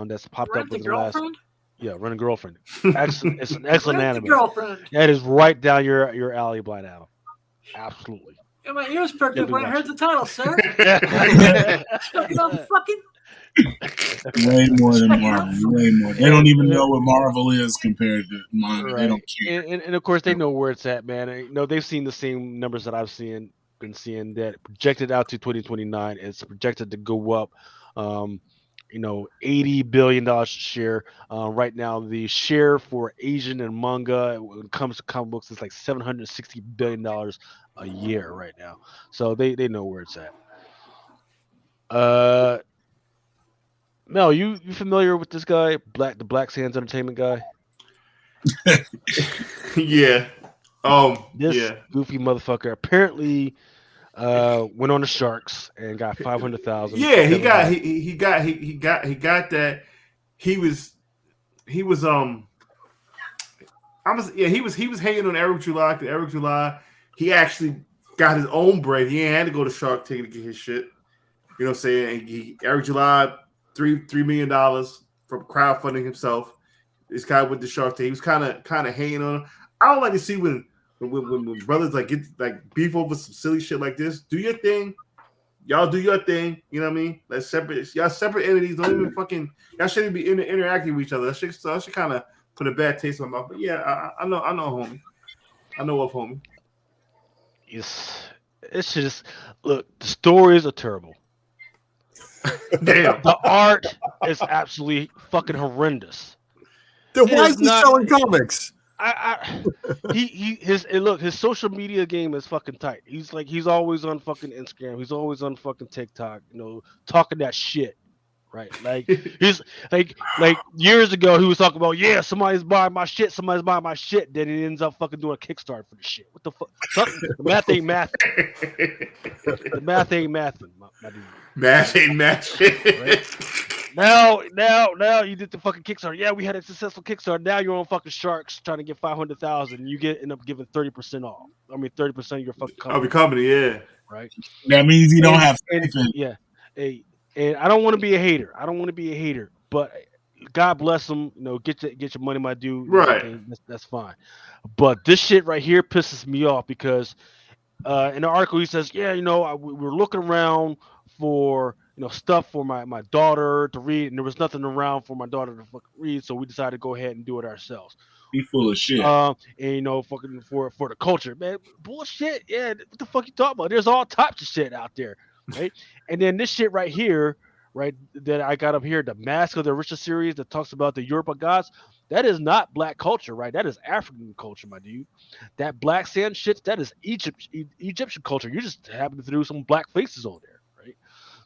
that's popped up Rent the within the last. girlfriend. Yeah, Rent a Girlfriend. Excellent. It's an excellent Rent the anime. girlfriend. That is right down your alley, Blind Adam. Absolutely. Yeah, my ears perked Yeah, up when I watch heard it. the title, sir. Fucking Way more than Marvel. Way more. They don't even know what Marvel is compared to manga. They don't care. And of course they know where it's at, man. You know, they've seen the same numbers that I've been seeing that projected out to 2029. It's projected to go up $80 billion share. Right now, the share for Asian and manga when it comes to comic books is like $760 billion a year right now. So they know where it's at. Mel, you familiar with this guy, the Black Sands Entertainment guy? Yeah. This goofy motherfucker apparently went on the Sharks and got 500,000. Yeah, he got that. He was he was hanging on Eric July because Eric July he actually got his own bread. He ain't had to go to Shark Tank to get his shit. You know what I'm saying? Eric July $3 million from crowdfunding himself. This guy with the Shark Tank. He was kind of hanging on him. I don't like to see when brothers like get like beef over some silly shit like this. Do your thing. Y'all do your thing. You know what I mean? Like y'all separate entities. Don't even fucking. Y'all shouldn't be interacting with each other. That should kind of put a bad taste in my mouth. But yeah, I know, homie. I know of homie. It's just look. The stories are terrible. Damn. The art is absolutely fucking horrendous. Then why is he selling comics? His social media game is fucking tight. He's always on fucking Instagram. He's always on fucking TikTok. Talking that shit, right? Like he's like years ago he was talking about somebody's buying my shit. Then he ends up fucking doing a Kickstarter for the shit. What the fuck? The math ain't math. The math ain't mathing, my dude. Math ain't math. Right? Now you did the fucking Kickstarter. Yeah, we had a successful Kickstarter. Now you're on fucking Sharks trying to get 500,000. You end up giving 30% off. I mean 30% of your fucking company. Of your company, yeah. Right. That means you don't have. Yeah. And I don't want to be a hater. But God bless them. Get your money, my dude. Right. That's fine. But this shit right here pisses me off because in the article he says, we're looking around for stuff for my daughter to read, and there was nothing around for my daughter to fucking read, so we decided to go ahead and do it ourselves. Be full of shit. And fucking for the culture, man, bullshit. Yeah, what the fuck you talking about? There's all types of shit out there, right? And then this shit right here, right, that I got up here, the Mask of the Richest series that talks about the Europe of gods. That is not black culture, right? That is African culture, my dude. That Black Sand shit, that is Egyptian culture. You just happen to throw some black faces on there, right?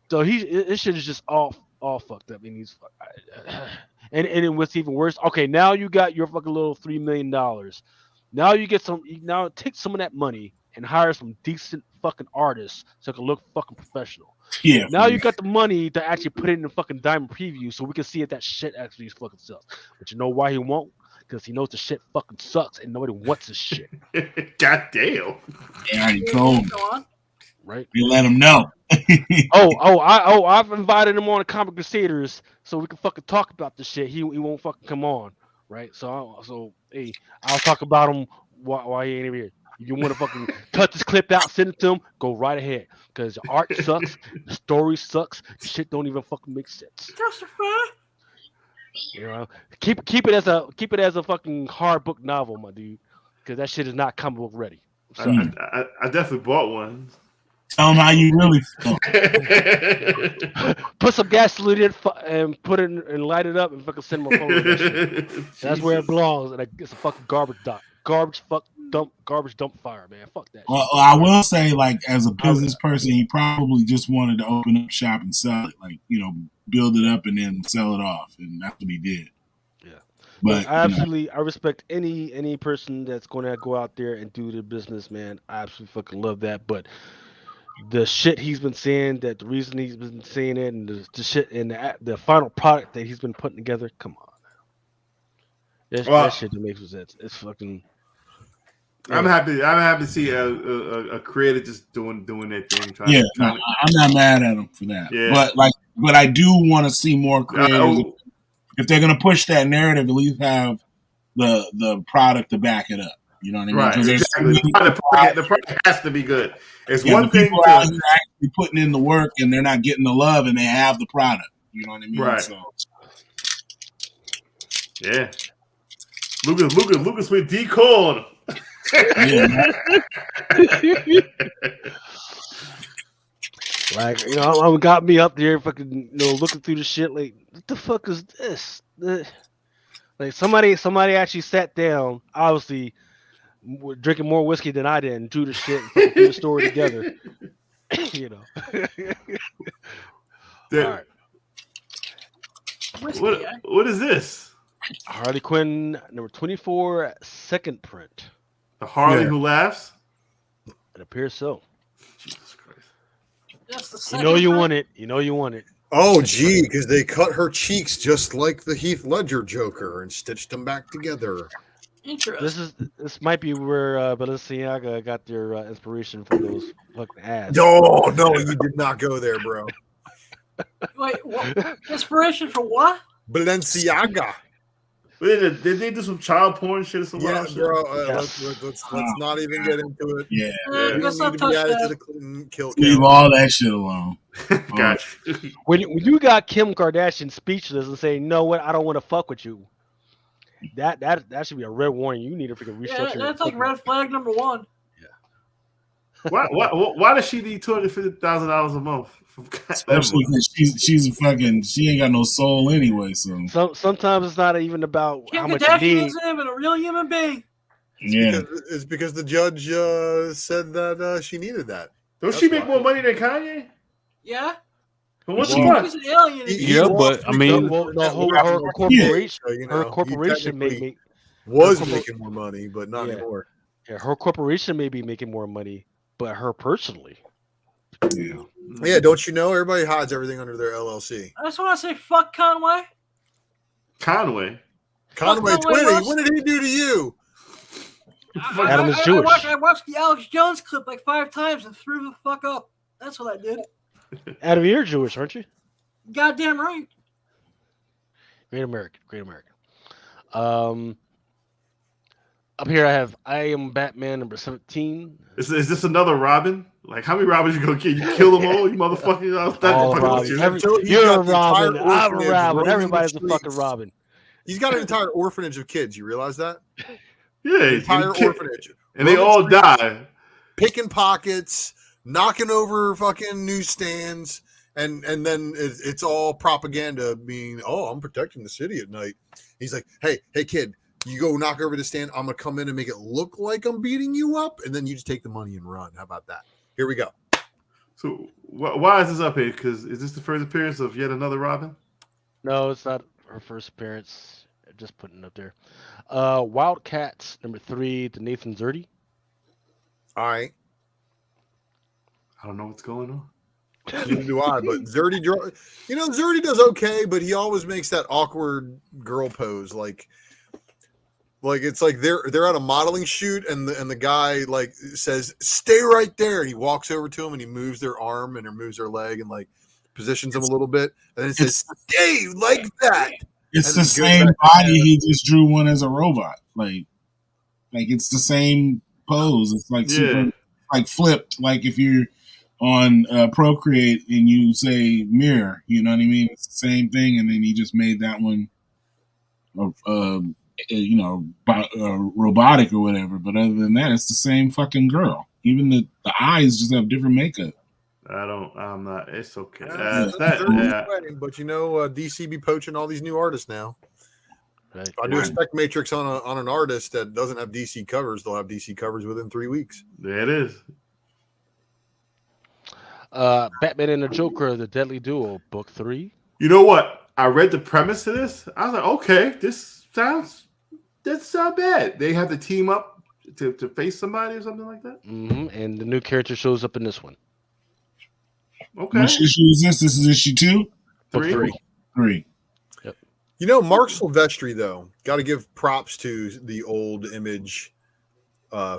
So this shit is just all fucked up. And and what's even worse, okay, now you got your fucking little $3 million. Now now take some of that money and hire some decent fucking artists so it can look fucking professional. Yeah. Now you got the money to actually put it in the fucking Diamond Preview so we can see if that shit actually fucking sells. But you know why he won't? Because he knows the shit fucking sucks and nobody wants this shit. God damn. Yeah, I already told him. Right? You let him know. I've invited him on the Comic Crusaders so we can fucking talk about this shit. He won't fucking come on, right? So hey, I'll talk about him while he ain't here. If you want to fucking cut this clip out, send it to him, go right ahead. Because the art sucks, the story sucks, shit don't even fucking make sense. Keep it as a fucking hard book novel, my dude. because that shit is not comic book ready. I definitely bought one. Tell them how you really feel. Put some gasoline in and put it and light it up and fucking send more photos of that shit. That's where it belongs. And it's a fucking garbage dump fire, man. Fuck that. Well, I will say, like, as a business person, he probably just wanted to open up shop and sell it, like, build it up and then sell it off, and that's what he did. Yeah, but I respect any person that's going to go out there and do their business, man. I absolutely fucking love that, but the shit he's been saying, that the reason he's been saying it, and the shit and the final product that he's been putting together, come on, that shit that makes sense. It's fucking. I'm happy to see a creator just doing their thing. I'm not mad at him for that. Yeah. But I do want to see more creators. If they're gonna push that narrative, at least have the product to back it up. You know what I mean? Right. Exactly. The product has to be good. It's one thing to actually putting in the work and they're not getting the love and they have the product. You know what I mean? Right. So, yeah. Lucas with D Cole. Like, got me up there fucking looking through the shit like, what the fuck is this? Like somebody actually sat down, obviously drinking more whiskey than I did, and drew the shit and fucking threw the story together. All right. What is this? Harley Quinn number 24, second print. The Harley who laughs? It appears so. Jesus Christ. That's the you want it. You want it. Oh, gee, because they cut her cheeks just like the Heath Ledger Joker and stitched them back together. Interesting. This might be where Balenciaga got their inspiration from those fucking ads. No, you did not go there, bro. Wait, what? Inspiration for what? Balenciaga. Did they do some child porn shit or something? Yeah, bro. Let's not even get into it. Yeah. Let's not touch that. Leave all that shit alone. Gotcha. When you got Kim Kardashian speechless and saying, "No, what? I don't want to fuck with you." That should be a red warning. You need to freaking restructure. Yeah, that's like red flag number 1. Yeah. Why does she need $250,000 a month? Especially because she ain't got no soul anyway. So sometimes it's not even about Kim how much Kardashian you need. isn't even a real human being. It's because the judge said that she needed that. Don't she make more money than Kanye? Yeah. But what the fuck? He's an alien. Yeah, but I mean, her corporation, her corporation was making more money, but not anymore. Yeah, her corporation may be making more money, but her personally. Yeah, don't you know? Everybody hides everything under their LLC. I just want to say, fuck Conway. Conway 20. What did he do to you? Adam is Jewish. I watched the Alex Jones clip like 5 times and threw the fuck up. That's what I did. Adam, you're Jewish, aren't you? Goddamn right. Great American. Up here I have I Am Batman number 17. Is this another Robin? Like, how many Robins you gonna kill? You kill them all, you motherfucker. You're a Robin. I'm a Robin. Everybody's a fucking Robin. He's got an entire orphanage of kids. You realize that? Yeah, entire orphanage, and they all die. Picking pockets, knocking over fucking newsstands, and then it's all propaganda. Being, I'm protecting the city at night. He's like, hey, kid. You go knock over the stand. I'm gonna come in and make it look like I'm beating you up, and then you just take the money and run. How about that? Here we go. So why is this up here? Because is this the first appearance of yet another Robin? No, it's not her first appearance. Just putting it up there. Wildcats number 3 to Nathan Zerdy. All right. I don't know what's going on. Neither do I. But Zerdy, Zerdy does okay, but he always makes that awkward girl pose, like it's like they're at a modeling shoot and the guy like says stay right there, and he walks over to him and he moves their arm and moves their leg and like positions him a little bit, and then it says stay like that. It's the same body. He just drew one as a robot, like it's the same pose. It's like super, like flipped. Like if you're on Procreate and you say mirror, you know what I mean? It's the same thing, and then he just made that one robotic or whatever. But other than that, it's the same fucking girl. Even the eyes just have different makeup. I'm not. It's okay. But DC be poaching all these new artists now. Right. If I do a spec matrix on an artist that doesn't have DC covers, they'll have DC covers within 3 weeks. There it is. Batman and the Joker, The Deadly Duo, Book 3. You know what? I read the premise to this. I was like, okay, this sounds bad. They have to team up to face somebody or something like that. Mm-hmm. And the new character shows up in this one. Okay. Which issue is this? This is issue 2? Book 3. Yep. Mark Silvestri, though, got to give props to the old Image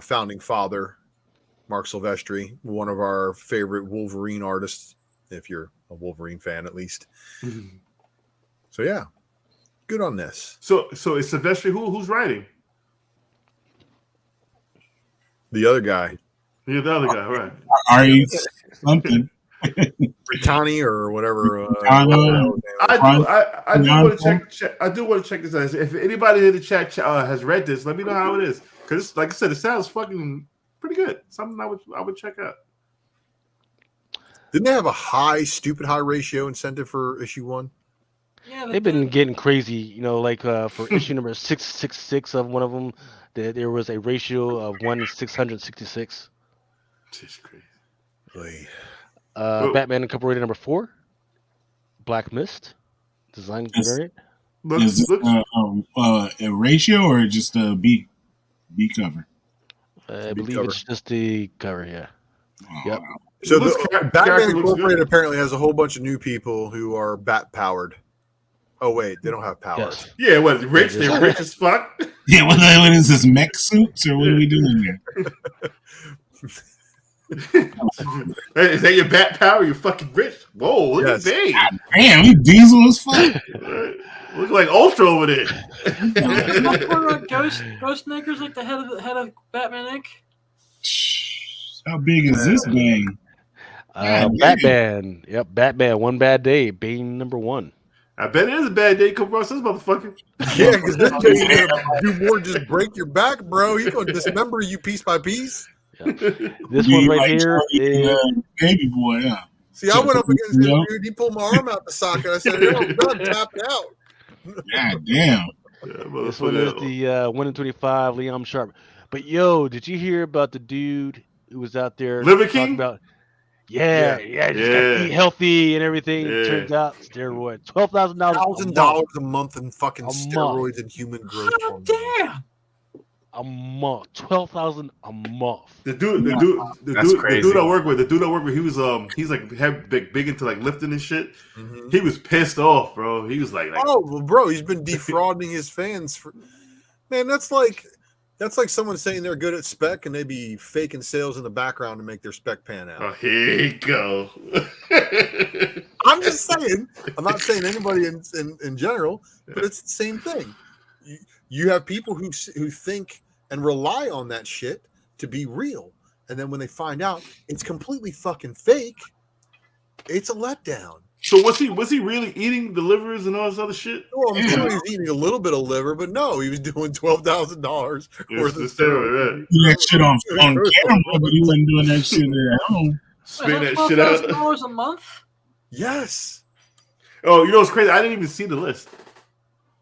founding father, Mark Silvestri, one of our favorite Wolverine artists, if you're a Wolverine fan at least. So yeah, good on this. So is Silvestri who's writing? The other guy. Yeah, the other guy, right? Ari something. Brittani or whatever. I do want to check. I do want to check this out. If anybody in the chat has read this, let me know how it is. Because, like I said, it sounds fucking pretty good. Something I would check out. Didn't they have a stupid high ratio incentive for issue 1? Yeah, They've been getting crazy. Like for issue number 666 of one of them, there was a ratio of 1/666. Jeez, crazy. Batman Incorporated number 4, Black Mist, design variant. Is it a ratio or just a B cover? I believe it's just the cover. Yeah. Yep. So Batman Incorporated apparently has a whole bunch of new people who are bat powered. Oh wait, they don't have powers. Yes. Yeah, what rich? They're rich as fuck. Yeah, what is this, mech suits or what are we doing here? Is that your bat power? You're fucking rich. Whoa, look at Bane. Damn, he diesel as fuck. Look like Ultra over there. Ghostmaker's like the head of Batman Inc. How big is this Bane? Batman. Yep, Batman. One bad day. Bane number 1. I bet it is a bad day come across this motherfucker. Yeah, because this Bane do more than just break your back, bro. He's gonna dismember you piece by piece. Yeah. This one right here is Baby Boy. Yeah. See, I went up against him, dude. He pulled my arm out the socket. I said, "Yo, I'm done, tapped out." God damn. This one is the 1 in 25 Liam Sharp. But did you hear about the dude who was out there talking about? Yeah, just got to eat healthy and everything. Yeah. Turns out steroids, $12,000. $1,000 a month in fucking steroids and human growth. God damn. A month, $12,000 a month. The dude I work with, he was he's like big into like lifting and shit. Mm-hmm. He was pissed off, bro. He was like oh, well, bro, he's been defrauding his fans man. That's like someone saying they're good at spec and they be faking sales in the background to make their spec pan out. Oh, here you go. I'm just saying. I'm not saying anybody in general, but it's the same thing. You have people who think and rely on that shit to be real, and then when they find out it's completely fucking fake, it's a letdown. So was he really eating the livers and all this other shit? Well, I'm sure he was eating a little bit of liver, but no, he was doing $12,000 worth of steroid. That shit on camera, but he wasn't doing that shit at home. Spin that shit out. $12,000 a month? Yes. Oh, you know what's crazy? I didn't even see the list.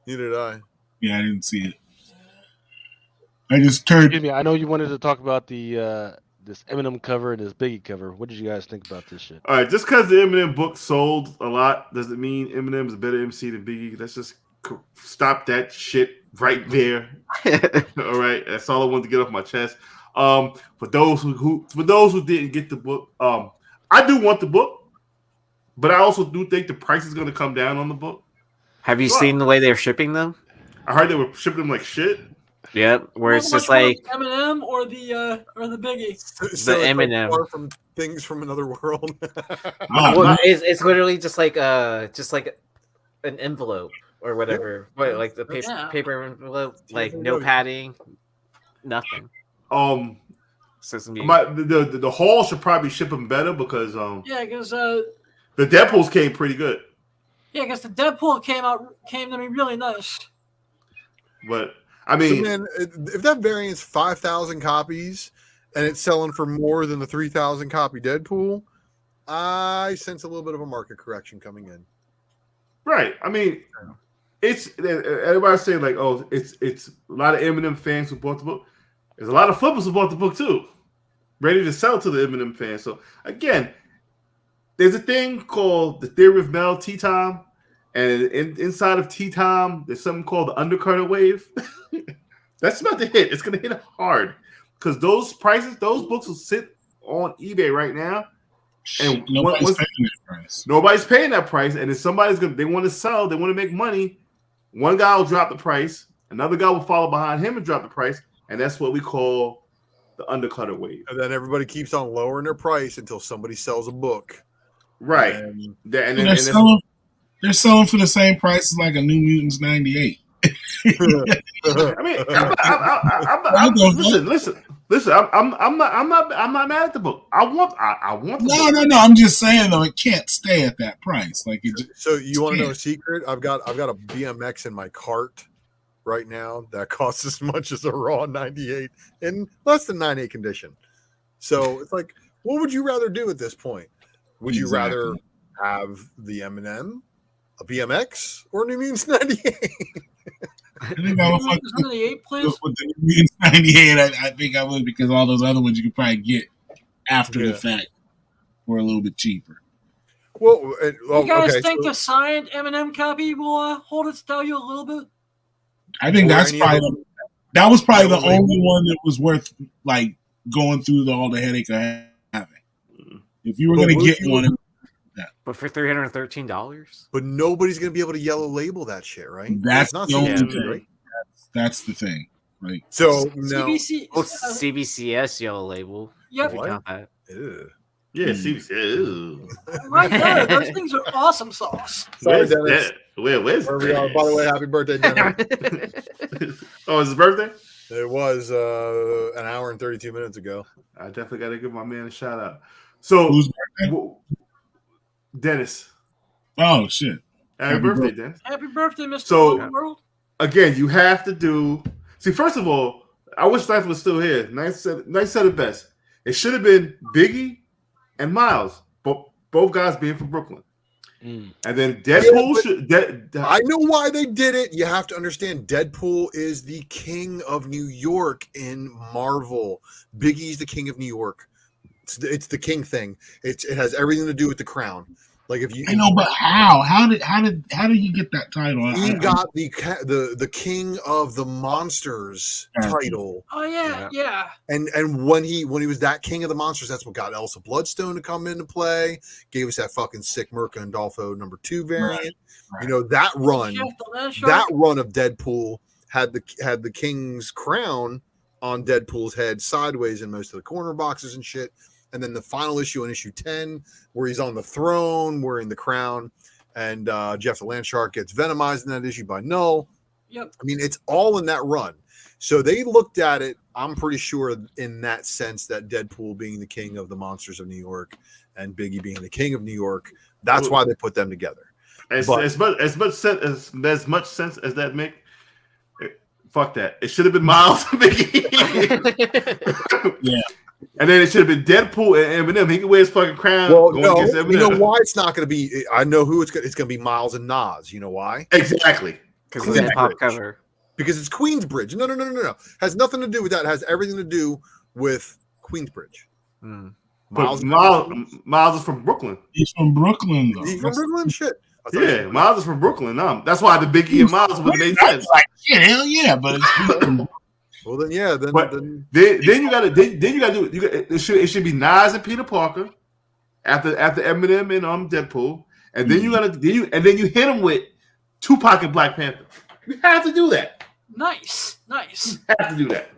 Neither did I. Yeah, I didn't see it. I just turned. Excuse me. I know you wanted to talk about the this Eminem cover and this Biggie cover. What did you guys think about this shit? All right, just because the Eminem book sold a lot doesn't mean Eminem's a better MC than Biggie. Let's just stop that shit right there. All right, that's all I wanted to get off my chest. For those who didn't get the book, I do want the book, but I also do think the price is going to come down on the book. Have you seen the way they're shipping them? I heard they were shipping them like shit. Yep, where it's just like Eminem or the Biggie. The Eminem far from things from another world. Well, it's literally just like an envelope or whatever. What, like the paper envelope, like no padding, nothing. The Hall should probably ship them better because because the Deadpools came pretty good. Yeah, because the Deadpool came to me really nice. But I mean, so man, if that variant's 5,000 copies and it's selling for more than the 3,000 copy Deadpool, I sense a little bit of a market correction coming in. right. I mean, it's everybody's saying like, oh, it's a lot of Eminem fans who bought the book. There's a lot of flippers who bought the book too, ready to sell to the Eminem fans. So again, there's a thing called the theory of Mel Tea Time, and inside of Tea Time, there's something called the undercurrent wave. That's about to hit. It's going to hit hard because those prices, those books will sit on eBay right now, and nobody's paying that price. And if somebody's they want to sell, they want to make money. One guy will drop the price, another guy will follow behind him and drop the price, and that's what we call the undercutter wave. And then everybody keeps on lowering their price until somebody sells a book. Right. And they're selling for the same price as like a New Mutants 98. I mean, listen. I'm not mad at the book. I want. The No. I'm just saying though, it can't stay at that price. Like it. So you want to know a secret? I've got a BMX in my cart right now that costs as much as a raw 98 in less than 98 condition. So it's like, what would you rather do at this point? Would you rather have the M&M, a BMX, or New Mutants 98? I think I would fuck with the New Mutants 98. I think I would, because all those other ones you could probably get after the fact for a little bit cheaper. Well, you guys think a signed M&M copy will hold its value a little bit? I think that was probably the only one that was worth like going through all the headache of having. If you were going to get one, but for $313, but nobody's going to be able to yellow label that shit, right? That's not the only thing. Right? That's the thing, right? So no, CBCS yellow label. Yep. Count that. Ew. Yeah, CBCS. My God, those things are awesome sauce. Sorry, Dennis. Where's where we are? By the way, happy birthday, Dennis. Oh, it's his birthday? It was an hour and 32 minutes ago. I definitely got to give my man a shout out. So, whose birthday? Dennis. Oh shit! Happy birthday, Dennis. Happy birthday, Mr. So, World. Again, you have to do. See, first of all, I wish Life was still here. Nice said it best. It should have been Biggie and Miles, both guys being from Brooklyn. And then Deadpool I know why they did it. You have to understand Deadpool is the king of New York in Marvel. Biggie's the king of New York. It's the king thing. It has everything to do with the crown. Like if you, I know, but how did he get that title? He got the king of the monsters title. Oh yeah. And when he was that king of the monsters, that's what got Elsa Bloodstone to come into play. Gave us that fucking sick Mirka and Dolpho #2 variant. Right. You know that run of Deadpool had the king's crown on Deadpool's head sideways in most of the corner boxes and shit. And then the final issue on issue 10, where he's on the throne wearing the crown, and Jeff the Landshark gets venomized in that issue by Null. Yep. I mean, it's all in that run. So they looked at it, I'm pretty sure, in that sense, that Deadpool being the king of the monsters of New York and Biggie being the king of New York, that's why they put them together. As much sense as that make, fuck that. It should have been Miles and Biggie. Yeah. And then it should have been Deadpool and Eminem. He can wear his fucking crown. Well, no, you know why it's not going to be? I know who it's going to be. Miles and Nas. You know why? Exactly. Because it's a pop cover. Because it's Queensbridge. No. Has nothing to do with that. It has everything to do with Queensbridge. Miles is from Brooklyn. He's from Brooklyn, though. He's from Brooklyn. Shit. Yeah, Miles is from Brooklyn. That's why the Biggie and Miles would have made sense. Like, yeah, hell yeah, but it's well, then yeah, then you gotta do it. It should be Nas and Peter Parker after Eminem and Deadpool, and then you hit him with Tupac and Black Panther. You have to do that. Nice. You have to do that.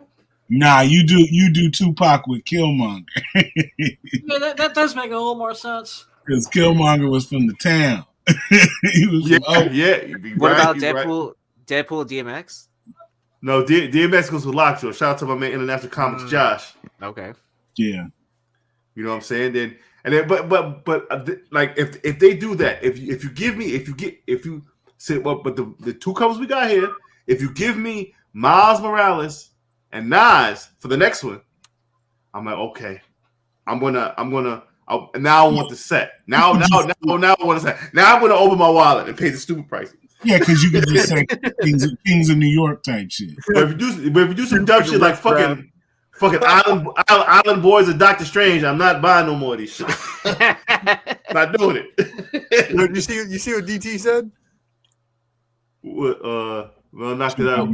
Nah, you do Tupac with Killmonger. Yeah, that does make a little more sense. Because Killmonger was from the town. He was What about Deadpool? Right. Deadpool DMX? No, DMX goes with Lockjaw. Shout out to my man International Comics Josh. Okay. Yeah. You know what I'm saying? But like if they do that, if you say, well, but the two covers we got here, if you give me Miles Morales, and Nas for the next one. I'm like, okay, now I want the set. Now I want the set. Now I'm gonna open my wallet and pay the stupid prices. Yeah, because you can just say Kings of New York type shit. But if you do some dumb shit like fucking Island Boys or Doctor Strange, I'm not buying no more of these shit. Not doing it. You see what DT said? Well, knocked it out.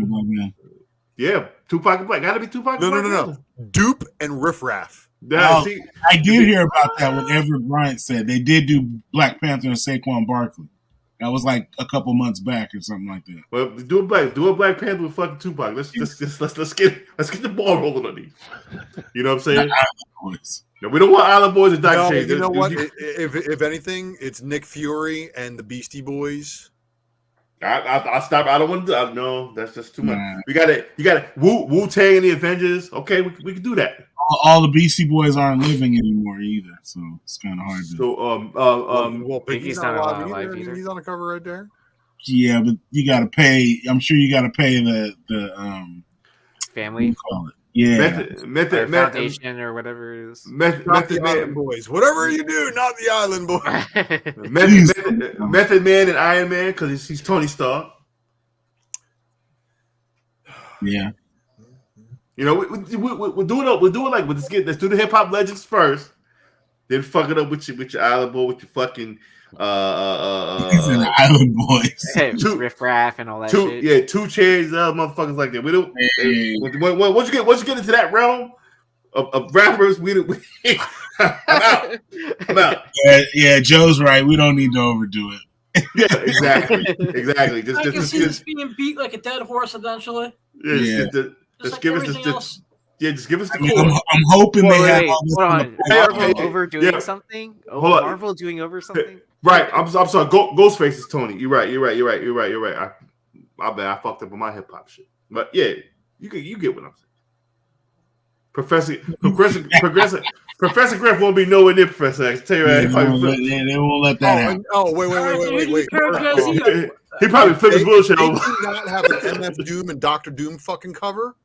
Yeah, Tupac Black. Gotta be Tupac Black. No. Dupe and Riff Raff. I did hear about that. What Everett Bryant said. They did do Black Panther and Saquon Barkley. That was like a couple months back or something like that. Well, do a Black Panther with fucking Tupac. Let's get the ball rolling on these. You know what I'm saying? No, we don't want Island Boys and Dr. Change. You know what? If anything, it's Nick Fury and the Beastie Boys. I'll stop. I don't want to do that. No, that's just too much. You got it. Wu-Tang and the Avengers. Okay, we can do that. All the Beastie Boys aren't living anymore either, so it's kind of hard to. So Biggie's not alive either. He's on the cover right there. Yeah, but you got to pay. I'm sure you got to pay the family. Yeah, Method Foundation or whatever it is. Method Man Boys. Whatever you do, not the Island Boys. Method Man and Iron Man because he's Tony Stark. Yeah. You know, we'll do it like let's do the hip hop legends first, then fuck it up with your Island Boy, with your fucking Island Boys, Riff Raff and all that shit. Yeah, 2 Chainz, motherfuckers like that. We don't. Once you get into that realm of rappers, I'm out. Yeah, Joe's right. We don't need to overdo it. Yeah, exactly. I can see this being beat like a dead horse eventually. Yeah. Just give us the core. I'm hoping they have all this. Hold on. Marvel overdoing something? Marvel doing over something? Right. I'm sorry. Ghostface is Tony. You're right. My bad. I fucked up on my hip hop shit. But yeah, you get what I'm saying. Professor Griff won't be nowhere near Professor X. Tell you right. They won't let that happen. Oh, wait. He probably flipped his bullshit over. They do not have an MF Doom and Dr. Doom fucking cover.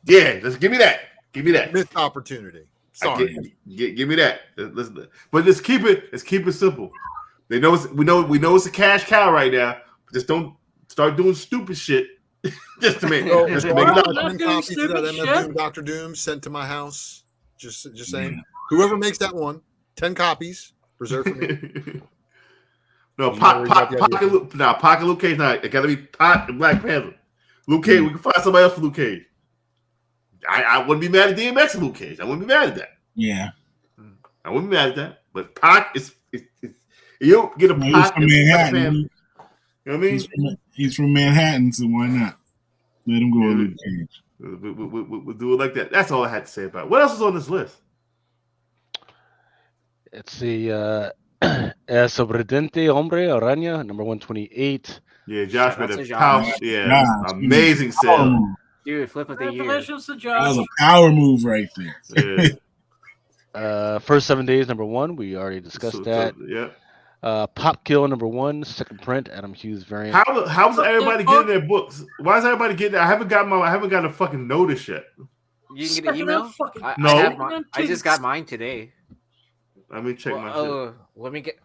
Yeah, just give me that. Missed opportunity. Sorry. Give me that. But let's keep it simple. We know it's a cash cow right now. Just don't start doing stupid shit. just to make it. 10 copies of that MF Doom, Dr. Doom sent to my house. Just saying. Yeah. Whoever makes that one, 10 copies reserved for me. No, Pocket Luke Cage. Now it got to be Pot and Black Panther. Luke Cage. We can find somebody else for Luke Cage. I wouldn't be mad at DMX and Luke Cage. I wouldn't be mad at that. Yeah, I wouldn't be mad at that. But Pac is you don't get a Pac from Manhattan. You know what I mean? He's from Manhattan, so why not let him go with Luke Cage? We'll do it like that. That's all I had to say about it. What else is on this list? Let's see. Sobredente Hombre Araña, number 128. Yeah, Josh made a power. Yeah, amazing sale. Dude, flip of the year. Congratulations to That Josh. was a power move right there. Yeah. First 7 days, number 1. We already discussed that. Yeah. Pop Kill, number 1. Second print, Adam Hughes variant. How's everybody getting their books? Why is everybody getting that? I haven't gotten a fucking notice yet. You can get an email? No. I just got mine today. Let me check my shit. Let me get.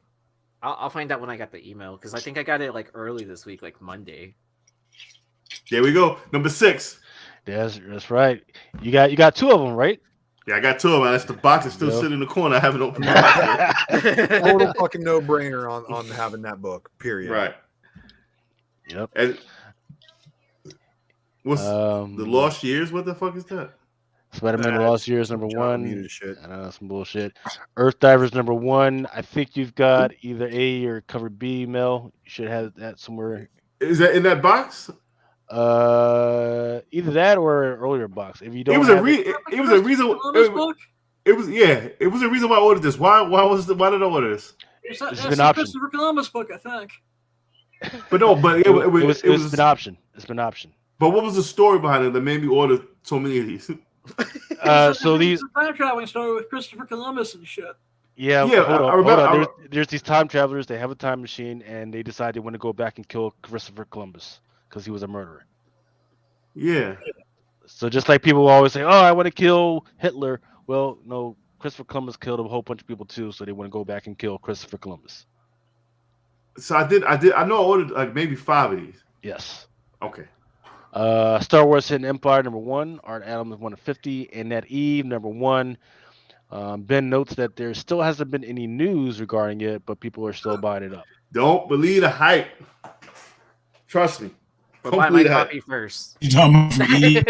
I'll find out when I got the email because I think I got it like early this week, like Monday. There we go. Number 6. That's right. You got 2 of them, right? Yeah, I got 2 of them. That's the box is still sitting in the corner. I haven't opened it. Total fucking no-brainer on having that book. Period. Right. Yep. And what's the Lost Years? What the fuck is that? Spider-Man Lost Years, number 1. I know, some bullshit. Earth Divers, number 1. I think you've got either A or cover B, Mel. You should have that somewhere. Is that in that box? Either that or an earlier box. If you don't, it was a reason. It was a reason why I ordered this. Why did I order this? It's an option. Christopher Columbus book, I think. But no, but it was an option. It's been an option. But what was the story behind it that made me order so many of these? So these time traveling story with Christopher Columbus and shit. Yeah. I remember. There's these time travelers. They have a time machine, and they decide they want to go back and kill Christopher Columbus because he was a murderer. Yeah. So just like people always say, "Oh, I want to kill Hitler." Well, no, Christopher Columbus killed a whole bunch of people too, so they want to go back and kill Christopher Columbus. So I know I ordered like maybe 5 of these. Yes. Okay. Star Wars Hidden Empire #1, Art Adams 150, and Net Eve #1. Ben notes that there still hasn't been any news regarding it, but people are still buying it up. Don't believe the hype. Trust me. But Don't buy my believe the hype. copy first. You talking about for Eve?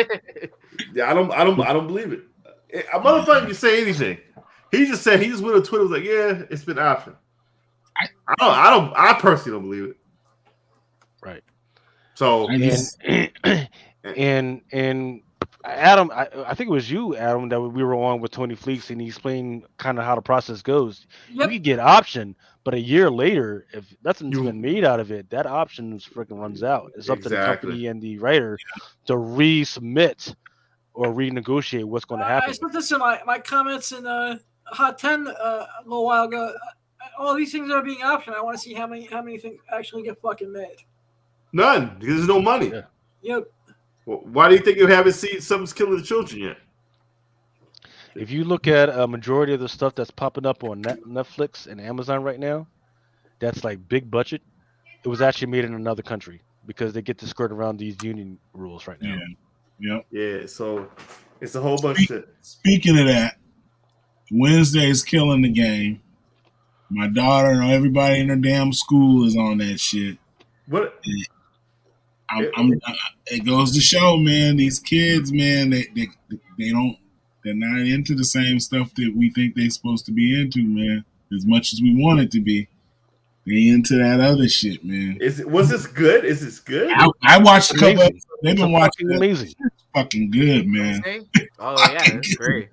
Yeah, I don't believe it. A motherfucker can say anything. He just went on Twitter, was like, yeah, it's been option. I personally don't believe it. Right. So and Adam, I think it was you, Adam, that we were on with Tony Fleeks, and he explained kind of how the process goes. Yep. You could get option, but a year later, if nothing's been made out of it, that option freaking runs out. It's up to the company and the writer to resubmit or renegotiate what's going to happen. I put this in my comments in Hot 10 a little while ago. All these things are being optioned. I want to see how many things actually get fucking made. None, because there's no money. Yeah. Yep. Well, why do you think you haven't seen Something's Killing the Children yet? If you look at a majority of the stuff that's popping up on Netflix and Amazon right now, that's like big budget. It was actually made in another country because they get to skirt around these union rules right now. Yeah. So it's a whole bunch of shit. Speaking of that, Wednesday is killing the game. My daughter and everybody in her damn school is on that shit. What? It goes to show, man. These kids, man, they're not into the same stuff that we think they're supposed to be into, man. As much as we want it to be, they into that other shit, man. Was this good? Is this good? I watched a couple. They've been watching. Amazing. It's fucking good, man. Oh yeah, that's great.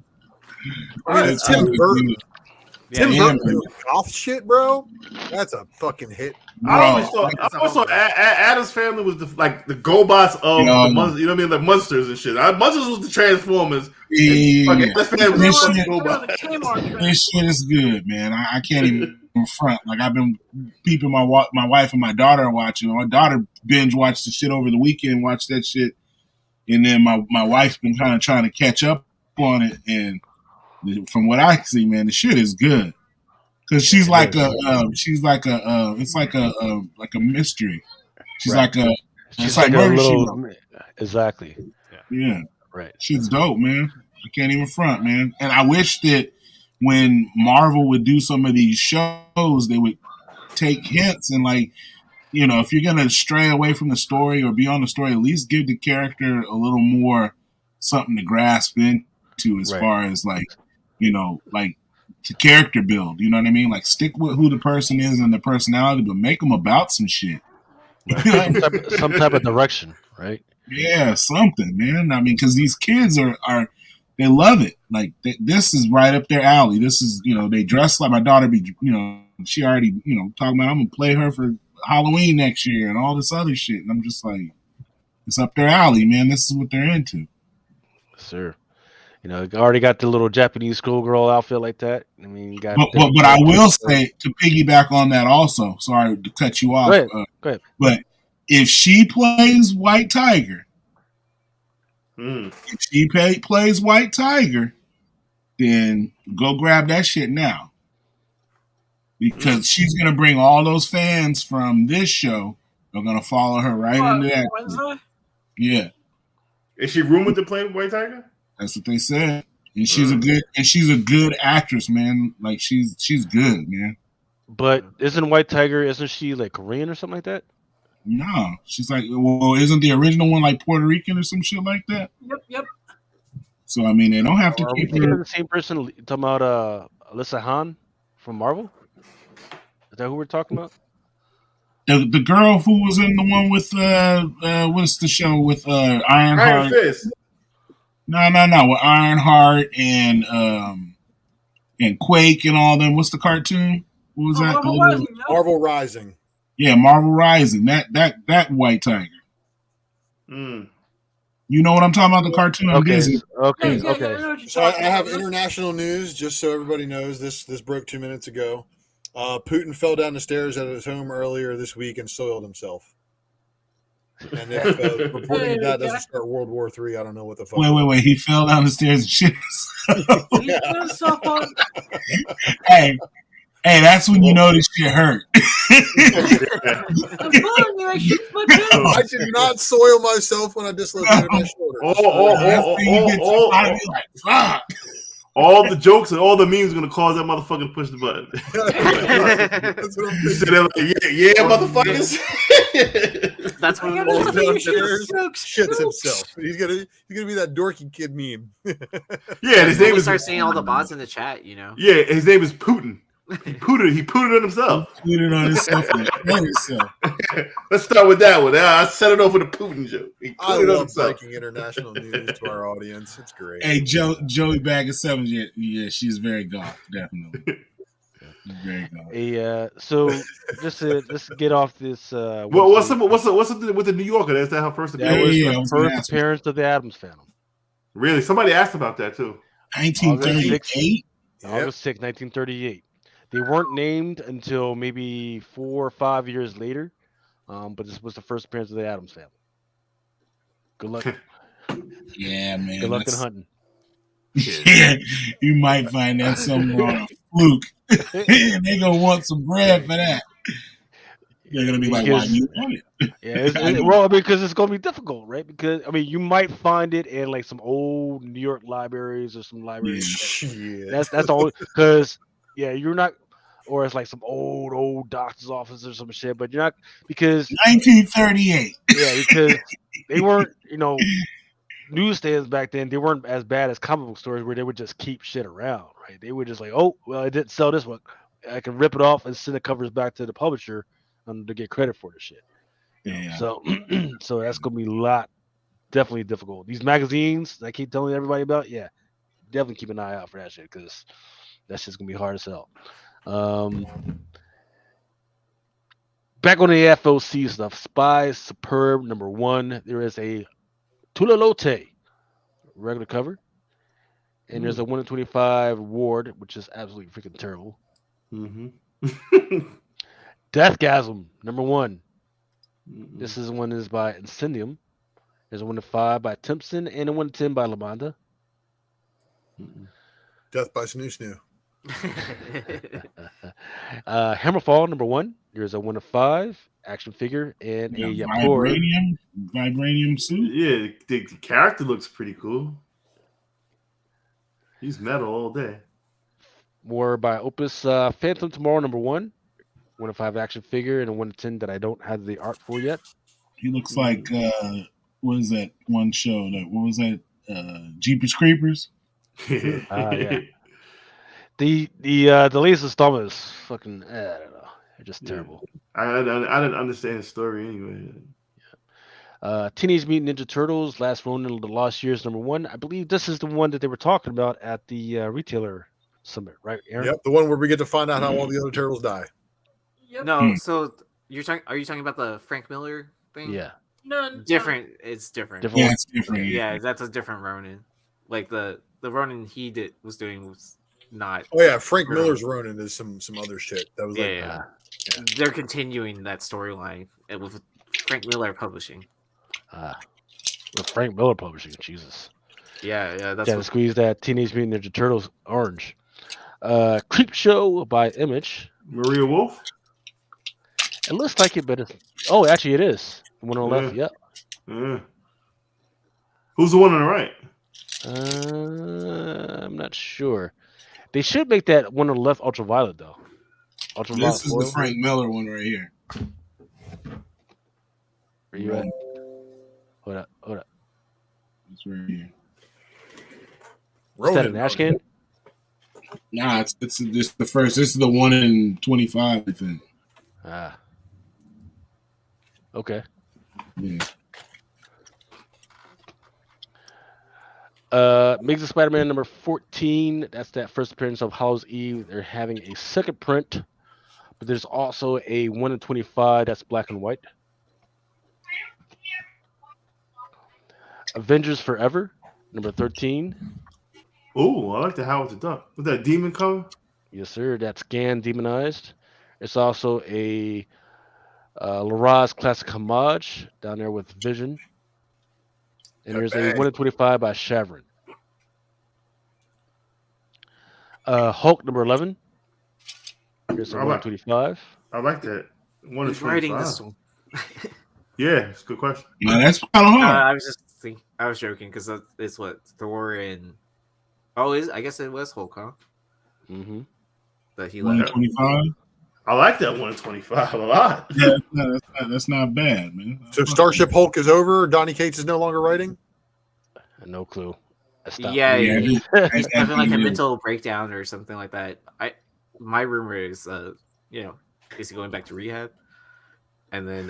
I mean, it's Tim Burton. Yeah, Tim Burton doing goth shit, bro. That's a fucking hit. I always thought Adam's Family was the GoBots of the Monsters, you know what I mean, like Monsters and shit. Monsters was the Transformers. This shit is good, man. I can't even front. Like I've been peeping my wife and my daughter are watching. My daughter binge watched the shit over the weekend, watched that shit, and then my wife's been kind of trying to catch up on it. And from what I see, man, the shit is good. Cause she's like it's like a mystery. She's like it's like Murder She Wrote. Exactly. Yeah. Right. She's dope, man. I can't even front, man. And I wish that when Marvel would do some of these shows, they would take hints and if you're gonna stray away from the story or be on the story, at least give the character a little more something to grasp into as far as the character build. You know what I mean? Like stick with who the person is and the personality, but make them about some shit. Some type of direction, right? Yeah, something, man. I mean, because these kids are they love it. Like this is right up their alley. This is they dress like my daughter. She already talking about I'm gonna play her for Halloween next year and all this other shit. And I'm just like, it's up their alley, man. This is what they're into. Sir. Already got the little Japanese schoolgirl outfit like that. I mean, but I will say to piggyback on that also. Sorry to cut you off. Go ahead. But if she plays White Tiger, plays White Tiger, then go grab that shit now. Because she's gonna bring all those fans from this show. They're gonna follow her right into that. Wednesday? Yeah. Is she rumored to play White Tiger? That's what they said. And she's a good actress, man. Like she's good, man. But isn't she like Korean or something like that? No. She's like, well, isn't the original one like Puerto Rican or some shit like that? Yep. So I mean they don't have to keep her the same person talking about Alyssa Han from Marvel? Is that who we're talking about? The girl who was in the one with what's the show with Ironheart? Fist. No, with Ironheart and Quake and all them. What's the cartoon? What was that? Marvel Rising. Yeah, Marvel Rising. That White Tiger. Mm. You know what I'm talking about? The cartoon on Disney. Okay. So I have international news, just so everybody knows. This broke 2 minutes ago. Putin fell down the stairs at his home earlier this week and soiled himself. And if reporting that doesn't start World War III, I don't know what the fuck. Wait. He fell down the stairs and shit. He put himself on. Hey, that's when you know this shit hurt. I'm telling you, I shit my pants. I did not soil myself when I dislocated my shoulder. All the jokes and all the memes are gonna cause that motherfucker to push the button. That's what I'm thinking. Like, yeah, motherfuckers. That's when shits himself. He's gonna be that dorky kid meme. Yeah, his name is. Start seeing all the bots in the chat. You know. Yeah, his name is Putin. He pooted on himself. He pooted on himself. Let's start with that one. I set it off with a Putin joke. I love breaking international news to our audience. It's great. Hey, Joey Bag of Seven. Yeah, she's very goth, definitely. Very goth. Yeah. So just to get off this. What's up with the New Yorker? Is that her first appearance? That was the first appearance of the Addams Family. Really? Somebody asked about that too. 1938. August 6, 1938. They weren't named until maybe 4 or 5 years later, but this was the first appearance of the Addams Family. Good luck. Yeah, man. Good luck in hunting. Yeah, you might find that somewhere on a fluke. They're gonna want some bread for that. They're gonna be like, "Why you want it?" Yeah, because it's gonna be difficult, right? Because you might find it in like some old New York libraries or some libraries. Yeah. That's all. Because you're not, or it's like some old doctor's office or some shit. But you're not, because 1938. Yeah, because they weren't, newsstands back then. They weren't as bad as comic book stores where they would just keep shit around, right? They were just like, oh, well, I didn't sell this one. I can rip it off and send the covers back to the publisher to get credit for the shit. Yeah. So, so that's gonna be definitely difficult. These magazines I keep telling everybody about, definitely keep an eye out for that shit because that shit's gonna be hard to sell. Back on the FOC stuff, Spy Superb #1. There is a Tulalote regular cover, and there's a 1 in 25 Ward, which is absolutely freaking terrible. Deathgasm #1. This is one is by Incendium. There's a 1 in 5 by Timpson and a 1 in 10 by Lamanda. Death by Snoo Snoo. Hammerfall #1. There's a 1 in 5 action figure and a vibranium suit. Yeah, the character looks pretty cool. He's metal all day. More by Opus Phantom Tomorrow #1. 1 in 5 action figure and a 1 in 10 that I don't have the art for yet. He looks like what is that one show? What was that? Jeepers Creepers. Yeah. The latest installment is fucking. I don't know. They're just terrible. I didn't understand the story anyway. Teenage Mutant Ninja Turtles: Last Ronin of the Lost Years #1. I believe this is the one that they were talking about at the retailer summit, right, Aaron? Yep, the one where we get to find out how all the other turtles die. Yep. No, so are you talking about the Frank Miller thing? Yeah. No, different. It's different. Yeah, it's different. Yeah, that's a different Ronin. Like the Ronin he was doing not. Oh yeah, Frank Miller's Ronin is some other shit. That was They're continuing that storyline with Frank Miller publishing. With Frank Miller publishing, Jesus. Yeah, that's to squeeze that Teenage Mutant Ninja Turtles orange. Creep Show by Image. Maria Wolf. It looks like it, but actually it is. The one on the left, yep. Yeah. Who's the one on the right? I'm not sure. They should make that one on the left ultraviolet though. Ultraviolet. This is the Frank Miller one right here. Where you at? Hold up. It's right here. Is that an ash can? Nah, it's the first. This is the 1 in 25, I think. Okay. Yeah. Amazing Spider-Man #14. That's that first appearance of Halloween's Eve. They're having a second print, but there's also a 1 in 25 that's black and white. Avengers Forever #13. Oh, I like the Howard the Duck. With that demon cover? Yes, sir. That's Gan Demonized. It's also a Laraz Classic Homage down there with Vision. And there's a 1 in 25 by Chevron. Hulk number 11. Here's a 1 in 25. I like that. 1 in 25. writing this one? Yeah, it's a good question. Yeah, that's kind of hard. I was just thinking. I was joking because it's what Thor and I guess it was Hulk, huh? Mm-hmm. That he 1 in left. 25. I like that 1 in 25 a lot. Yeah, that's not bad, man. So Starship Hulk is over. Donnie Cates is no longer writing. No clue. Yeah, Yeah, he's having like a mental breakdown or something like that. My rumor is, is he going back to rehab? And then,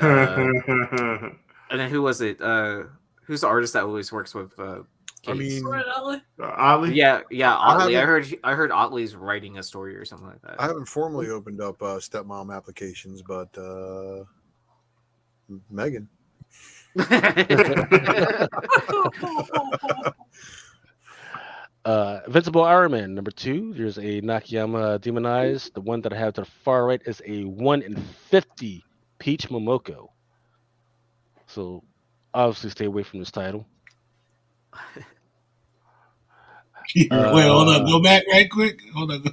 who was it? Who's the artist that always works with? I mean, Otley. Yeah, Otley. I heard Otley's writing a story or something like that. I haven't formally opened up stepmom applications, but Megan. Invincible Iron Man number 2. There's a Nakayama Demonized. The one that I have to the far right is a 1 in 50 Peach Momoko. So obviously stay away from this title. Wait, hold on. Go back right quick. Hold on.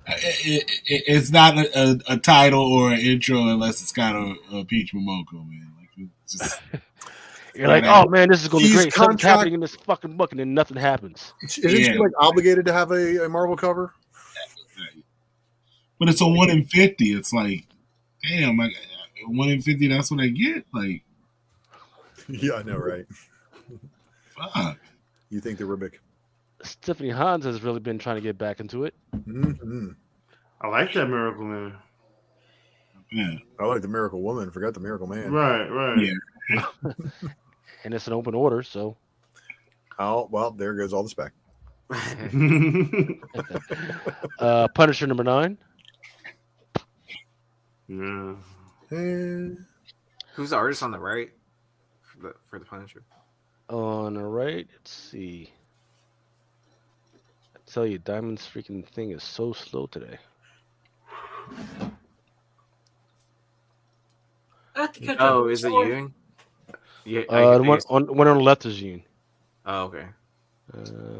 It's not a title or an intro unless it's got a Peach Momoko, man. Like, it's just, you're like, oh man, this is going to be great. Something's happening in this fucking book, and then nothing happens. Isn't she like obligated to have a Marvel cover? But it's a 1 in 50. It's like, damn, 1 in 50. That's what I get. Like, yeah, I know, right? Fuck. You think the Rubik? Stephanie Hans has really been trying to get back into it. Mm-hmm. I like that Miracle Man. Yeah, I like the Miracle Woman. Forgot the Miracle Man. Right. Yeah. And it's an open order, so. Oh well, there goes all the spec. Punisher number 9. Yeah. Who's the artist on the right for the Punisher? On the right, let's see. I tell you, Diamond's freaking thing is so slow today. Oh, is it Ewing? Yeah. The one on the left is Yoon. Oh, okay.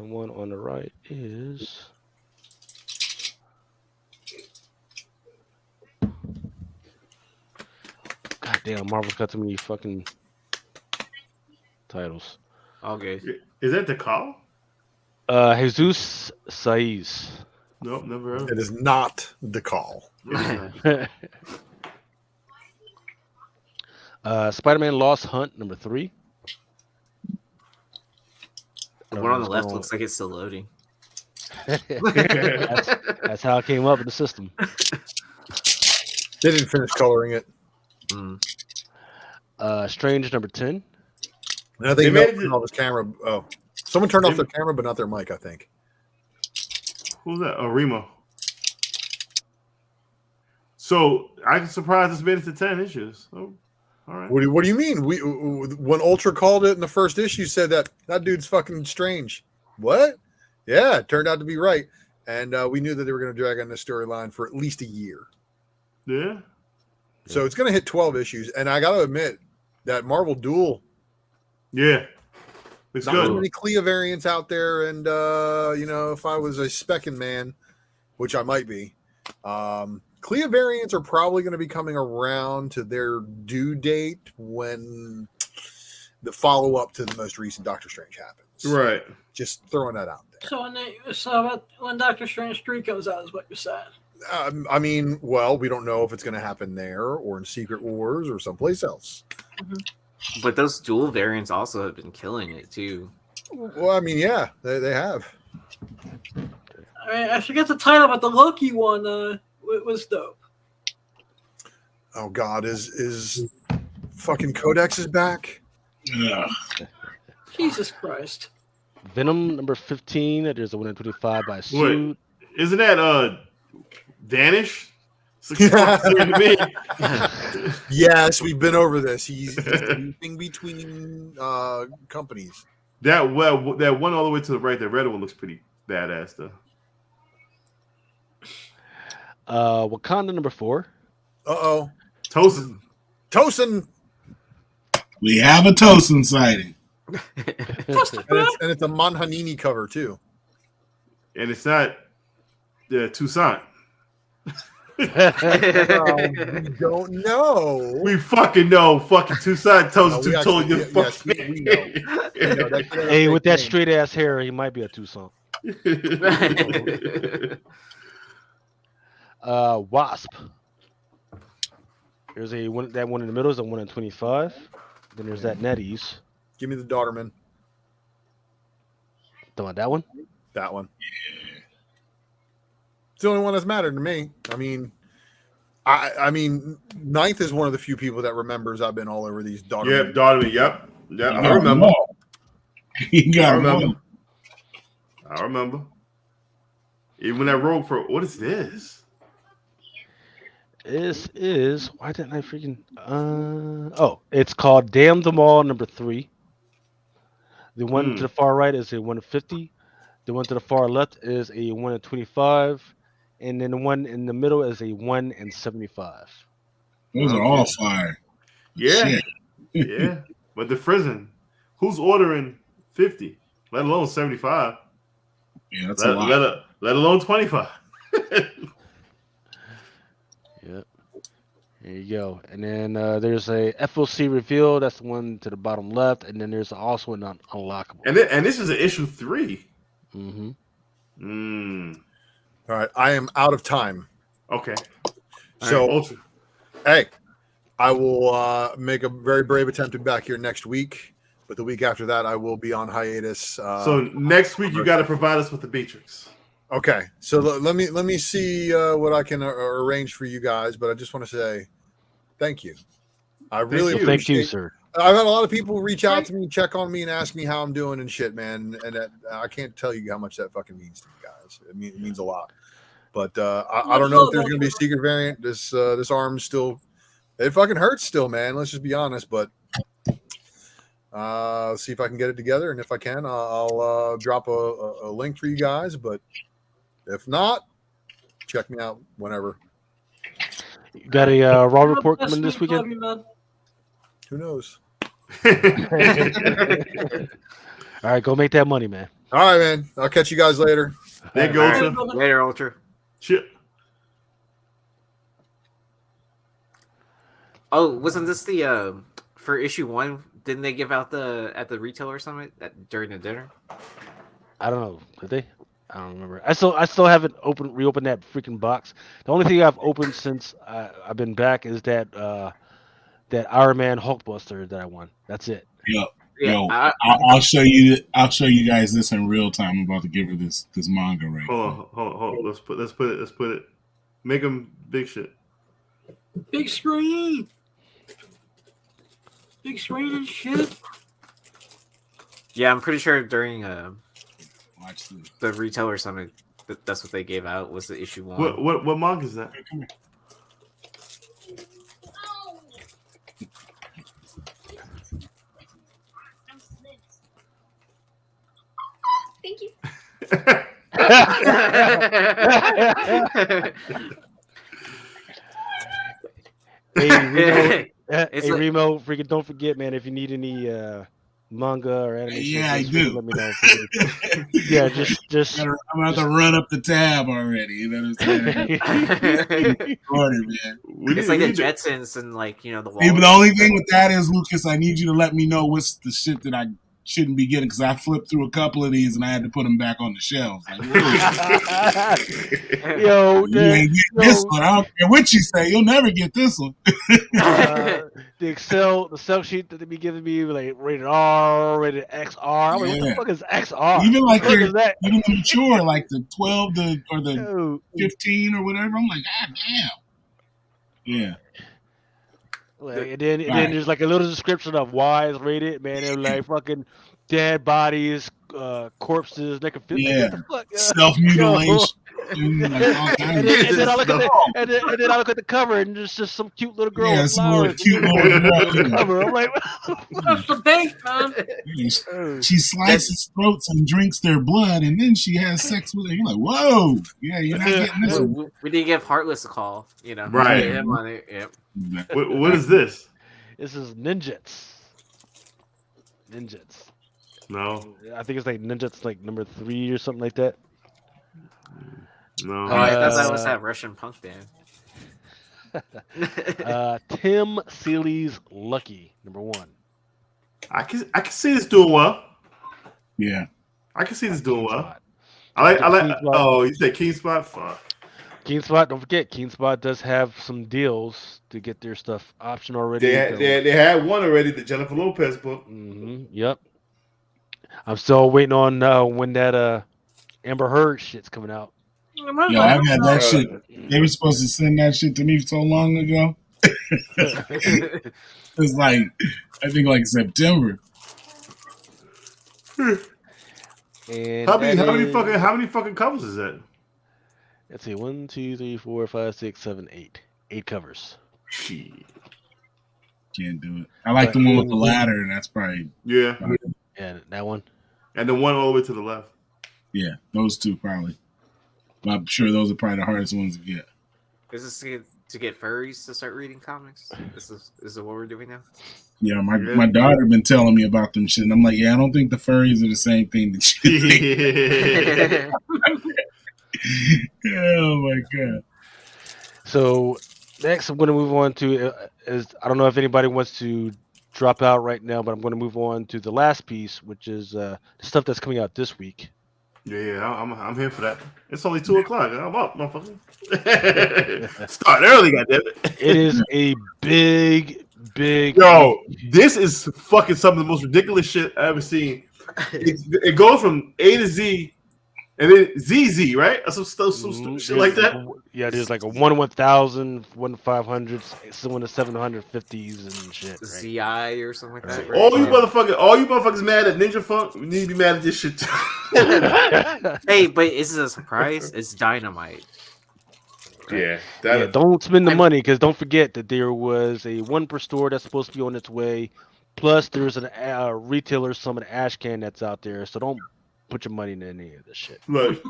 One on the right is. God damn, Marvel's got too many fucking titles. Okay. Is that the call? Jesus Saiz. Nope, never heard. It is not the call. Spider-Man Lost Hunt number 3. The one on the left looks like it's still loading. that's how it came up in the system. They didn't finish coloring it. Strange number 10. And I think Mel turned off his camera. Oh, someone turned off their camera, but not their mic. I think. Who's that? Oh, Remo. So I'm surprised it's made it to 10 issues. Oh, all right. What do you mean? When Ultra called it in the first issue, said that dude's fucking strange. What? Yeah, it turned out to be right, and we knew that they were going to drag on this storyline for at least a year. Yeah. So it's going to hit 12 issues, and I got to admit that Marvel Duel. Yeah. It's not good. many Clea variants out there, and if I was a specking man, which I might be, Clea variants are probably going to be coming around to their due date when the follow up to the most recent Doctor Strange happens. Right. Just throwing that out there. So when Doctor Strange 3 comes out is what you're saying. I mean, well, we don't know if it's going to happen there or in Secret Wars or someplace else. Mm-hmm. But those dual variants also have been killing it too. Well, I mean, yeah, they have. I mean, I forget the title, but the Loki one was dope. Oh God, is fucking Codex is back? Yeah. Jesus Christ. Venom number 15. There's a 125 by Suit. Isn't that Vanish? Yes, we've been over this. He's moving between companies. That one all the way to the right, the red one looks pretty badass though. Wakanda number 4. Uh-oh. Tosin. We have a Tosin sighting. And it's a Manhanini cover too. And it's not Toussaint. We don't know. We fucking know. Fucking Toussaint Tosin two totally good. Yes, we know. Hey, with that straight ass hair, he might be a Toussaint. Wasp. There's that one in the middle is a 1 in 25. Then there's that Netties. Give me the Daughterman. Don't want that one? That one. It's the only one that's mattered to me. I mean, Ninth is one of the few people that remembers I've been all over these Daughterman. Yeah, Daughterman. Yep. Yeah, I remember. I remember. Even when that rogue for what is this? This is why didn't I freaking it's called Damn Them All number 3. The one to the far right is a 1 in 50. The one to the far left is a 1 in 25, and then the one in the middle is a 1 in 75. Those are all fire. Yeah, yeah. But the Frizzin, who's ordering 50, let alone 75? Yeah, that's a lot. Let alone 25. Yep. There you go. And then there's a FOC reveal. That's the one to the bottom left. And then there's also an unlockable. And this is an issue 3. Mm-hmm. All right. I am out of time. Okay. So, hey, I will make a very brave attempt to be back here next week. But the week after that, I will be on hiatus. So next week, you got to provide us with the Beatrix. Okay, so let me see what I can arrange for you guys. But I just want to say thank you. I really appreciate. Thank you, sir. I've had a lot of people reach out to me, check on me, and ask me how I'm doing and shit, man. And I can't tell you how much that fucking means to you guys. It means a lot. But I don't know if there's gonna be a secret variant. This arm still, it fucking hurts still, man. Let's just be honest. But see if I can get it together, and if I can, I'll drop a link for you guys. But if not, check me out whenever. You got a Raw report coming this weekend? Who knows? All right, go make that money, man. All right, man. I'll catch you guys later. Thank you, Ultra. Later, Ultra. Shit. Oh, wasn't this the for issue 1? Didn't they give out at the retailer summit during the dinner? I don't know. Did they? I don't remember. I still haven't reopened that freaking box. The only thing I've opened since I've been back is that Iron Man Hulkbuster that I won. That's it. Yep. Yo, I'll show you. I'll show you guys this in real time. I'm about to give her this manga right. Hold on. Let's put it. Make them big shit. Big screen. Big screen and shit. Yeah, I'm pretty sure during Watch this. the retailer summit, that's what they gave out was the issue 1. What manga is that? Come here. Thank you. Hey, Remo, freaking don't forget, man, if you need any manga or anime, I do. Let me know. Yeah, just I'm about to run up the tab already. You know what I'm saying? It's like the Jetsons and the wall. But the only thing with that is, Lucas, I need you to let me know what's the shit that I shouldn't be getting, because I flipped through a couple of these and I had to put them back on the shelves. Like, yo, you ain't getting this one. I don't care what you say. You'll never get this one. The Excel sheet that they be giving me, like rated R, rated XR. I'm like, what the fuck is XR? Even like even the mature, like the 12 or the 15 or whatever. I'm like, God damn. Yeah. Like, and then there's like a little description of why it's rated, man. They're like fucking dead bodies, corpses, necrophilia. Yeah. What the fuck? Self-mutilation. And then I look at the cover, and there's just some cute little girl with some little flowers. cute little girl on the cover. I'm like, That's the bait, man. She slices throats and drinks their blood, and then she has sex with it. You're like, whoa, yeah, you're not getting this. We didn't give Heartless a call, you know. Right. Get him on it. Yep. What is this? This is Ninjets. Ninjets. No. I think it's like Ninjets, like number 3 or something like that. No. Oh, I thought that was that Russian punk band. Tim Seeley's Lucky, number 1. I can see this doing well. Yeah. I can see this doing well. I like. Oh, you said King Spot? Fuck. King Spot, don't forget, King Spot does have some deals to get their stuff option already. They had one already, the Jennifer Lopez book. Mm-hmm, yep. I'm still waiting on when that Amber Heard shit's coming out. Yo, I've had that shit. They were supposed to send that shit to me so long ago. It was like, I think like September. And how many fucking covers is that? Let's see, 1, 2, 3, 4, 5, 6, 7, 8. 8 covers. Shit. Can't do it. I like the one with the ladder, and that's probably yeah, that one, and the one all the way to the left. Yeah, those two probably. But I'm sure those are probably the hardest ones to get. Is this to get furries to start reading comics? Is what we're doing now? Yeah, my daughter been telling me about them shit, and I'm like, yeah, I don't think the furries are the same thing that you think. Oh my god! So next, I'm going to move on to is I don't know if anybody wants to drop out right now, but I'm going to move on to the last piece, which is the stuff that's coming out this week. Yeah, I'm here for that. It's only 2:00. I'm up, motherfucker. Start early, goddammit. It is a big. Yo, this is fucking some of the most ridiculous shit I've ever seen. It goes from A to Z. And then ZZ, right? Some shit like that. Yeah, there's like a 1/1000, 1/500, someone to 750s and shit. Right? ZI or something like that. Right? All you motherfuckers mad at Ninja Funk. We need to be mad at this shit too. Hey, but is it a surprise? It's Dynamite. Yeah, don't spend the money because don't forget that there was a 1 per store that's supposed to be on its way. Plus, there's a retailer, some of the Ashcan that's out there. So don't put your money in any of this shit. Look,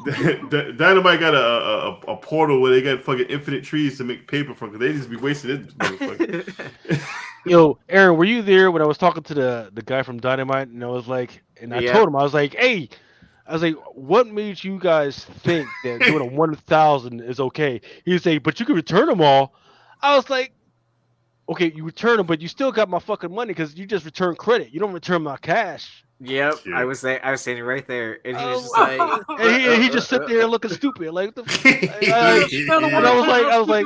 Dynamite got a portal where they got fucking infinite trees to make paper from because they just be wasting it. Yo, Aaron, were you there when I was talking to the guy from Dynamite? And I was like, I told him, I was like, hey, what made you guys think that doing a 1,000 is okay? He was saying, but you can return them all. I was like, okay, you return them, but you still got my fucking money because you just return credit. You don't return my cash. Yep, yeah. I was standing right there, and he was just like, and he just sit there looking stupid, like. And I was like,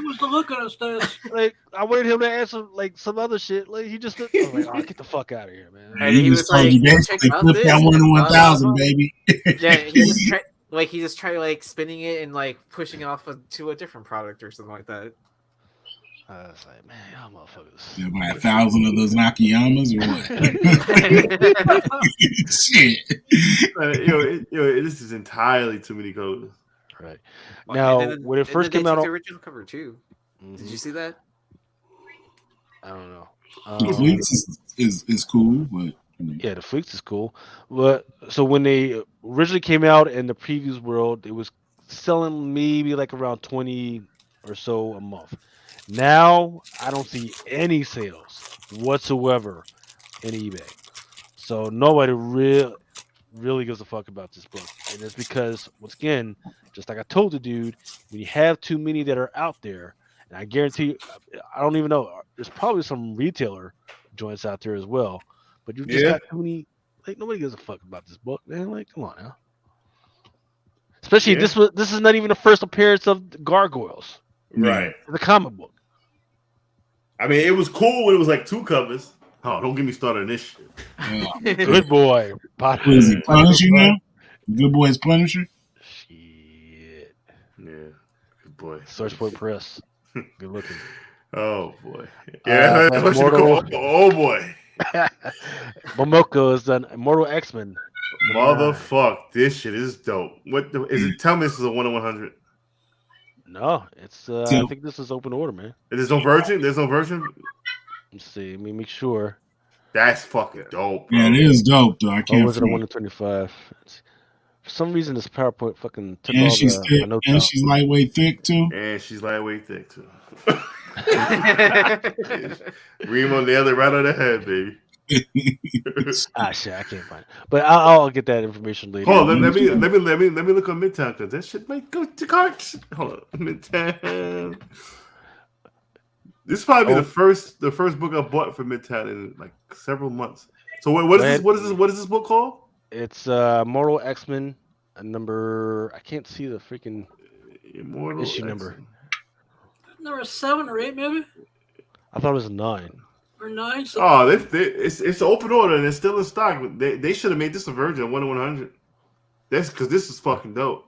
like I wanted him to answer like some other shit. Like he just, I was like, oh, get the fuck out of here, man. And he was like, basically flip that 1,000, baby. Yeah, he just tried like spinning it and like pushing off to a different product or something like that. I was like, man, y'all motherfuckers. You buy 1,000 of those Nakayamas or what? Shit. This is entirely too many codes. Right. Now, when it first came out, the original cover too. Mm-hmm. Did you see that? I don't know. The Fleets is cool, but yeah, the Fleets is cool. But so when they originally came out in the previews world, it was selling maybe like around 20 or so a month. Now I don't see any sales whatsoever in eBay, so nobody really gives a fuck about this book, and it's because once again, just like I told the dude, when you have too many that are out there, and I guarantee you, I don't even know, there's probably some retailer joints out there as well, but you just got too many. Like nobody gives a fuck about this book, man. Like come on now. Especially this is not even the first appearance of the Gargoyles, right? The comic book. I mean, it was cool when it was like 2 covers. Oh, don't get me started on this shit. Good boy. Is he Punisher now? Good boy is Punisher? Shit. Yeah. Good boy. Searchpoint Press. Good looking. Oh, boy. Yeah. Oh, boy. Momoko is done. Immortal X-Men. Motherfuck. This shit is dope. Tell me this is a 1 in 100. No, it's. I think this is open order, man. There's no version. There's no version. Let's see. Let me make sure. That's fucking dope, bro. Yeah, it is dope though. I Or can't. was it a 1 to 25? For some reason, this PowerPoint fucking took And all she's my thick, notes and out. she's lightweight thick too. And she's lightweight thick too. Remo nailed it right on the head, baby. Shit, I can't find it. But I'll get that information later. Hold on, let me look on Midtown because that shit might go to carts. Hold on, Midtown. This is probably the first book I bought for Midtown in like several months. So what is this book called? It's Mortal X-Men number. I can't see the freaking Immortal issue X-Men. number. Number 7 or 8, maybe, I thought it was 9. or 9. So Oh, it's open order and it's still in stock. They should have made this a version of 1/100. That's because this is fucking dope.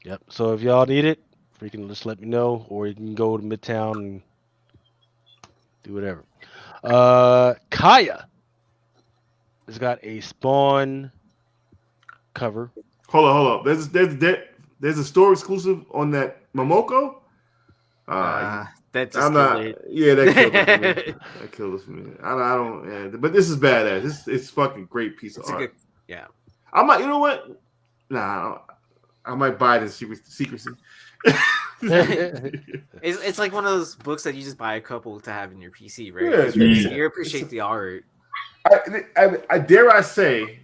Yep. So if y'all need it, you can just let me know, or you can go to Midtown and do whatever. Kaya has got a Spawn cover. Hold on. There's a store exclusive on that Momoko. That just I'm killed not. it. Yeah, that killed it for me. That killed it for me. I don't. Yeah, but this is badass. It's fucking great piece of It's a art. good, yeah. I might. You know what? Nah, I might buy it in secrecy. It's like one of those books that you just buy a couple to have in your PC, right? Yeah, 'Cause you appreciate the art. I dare I say,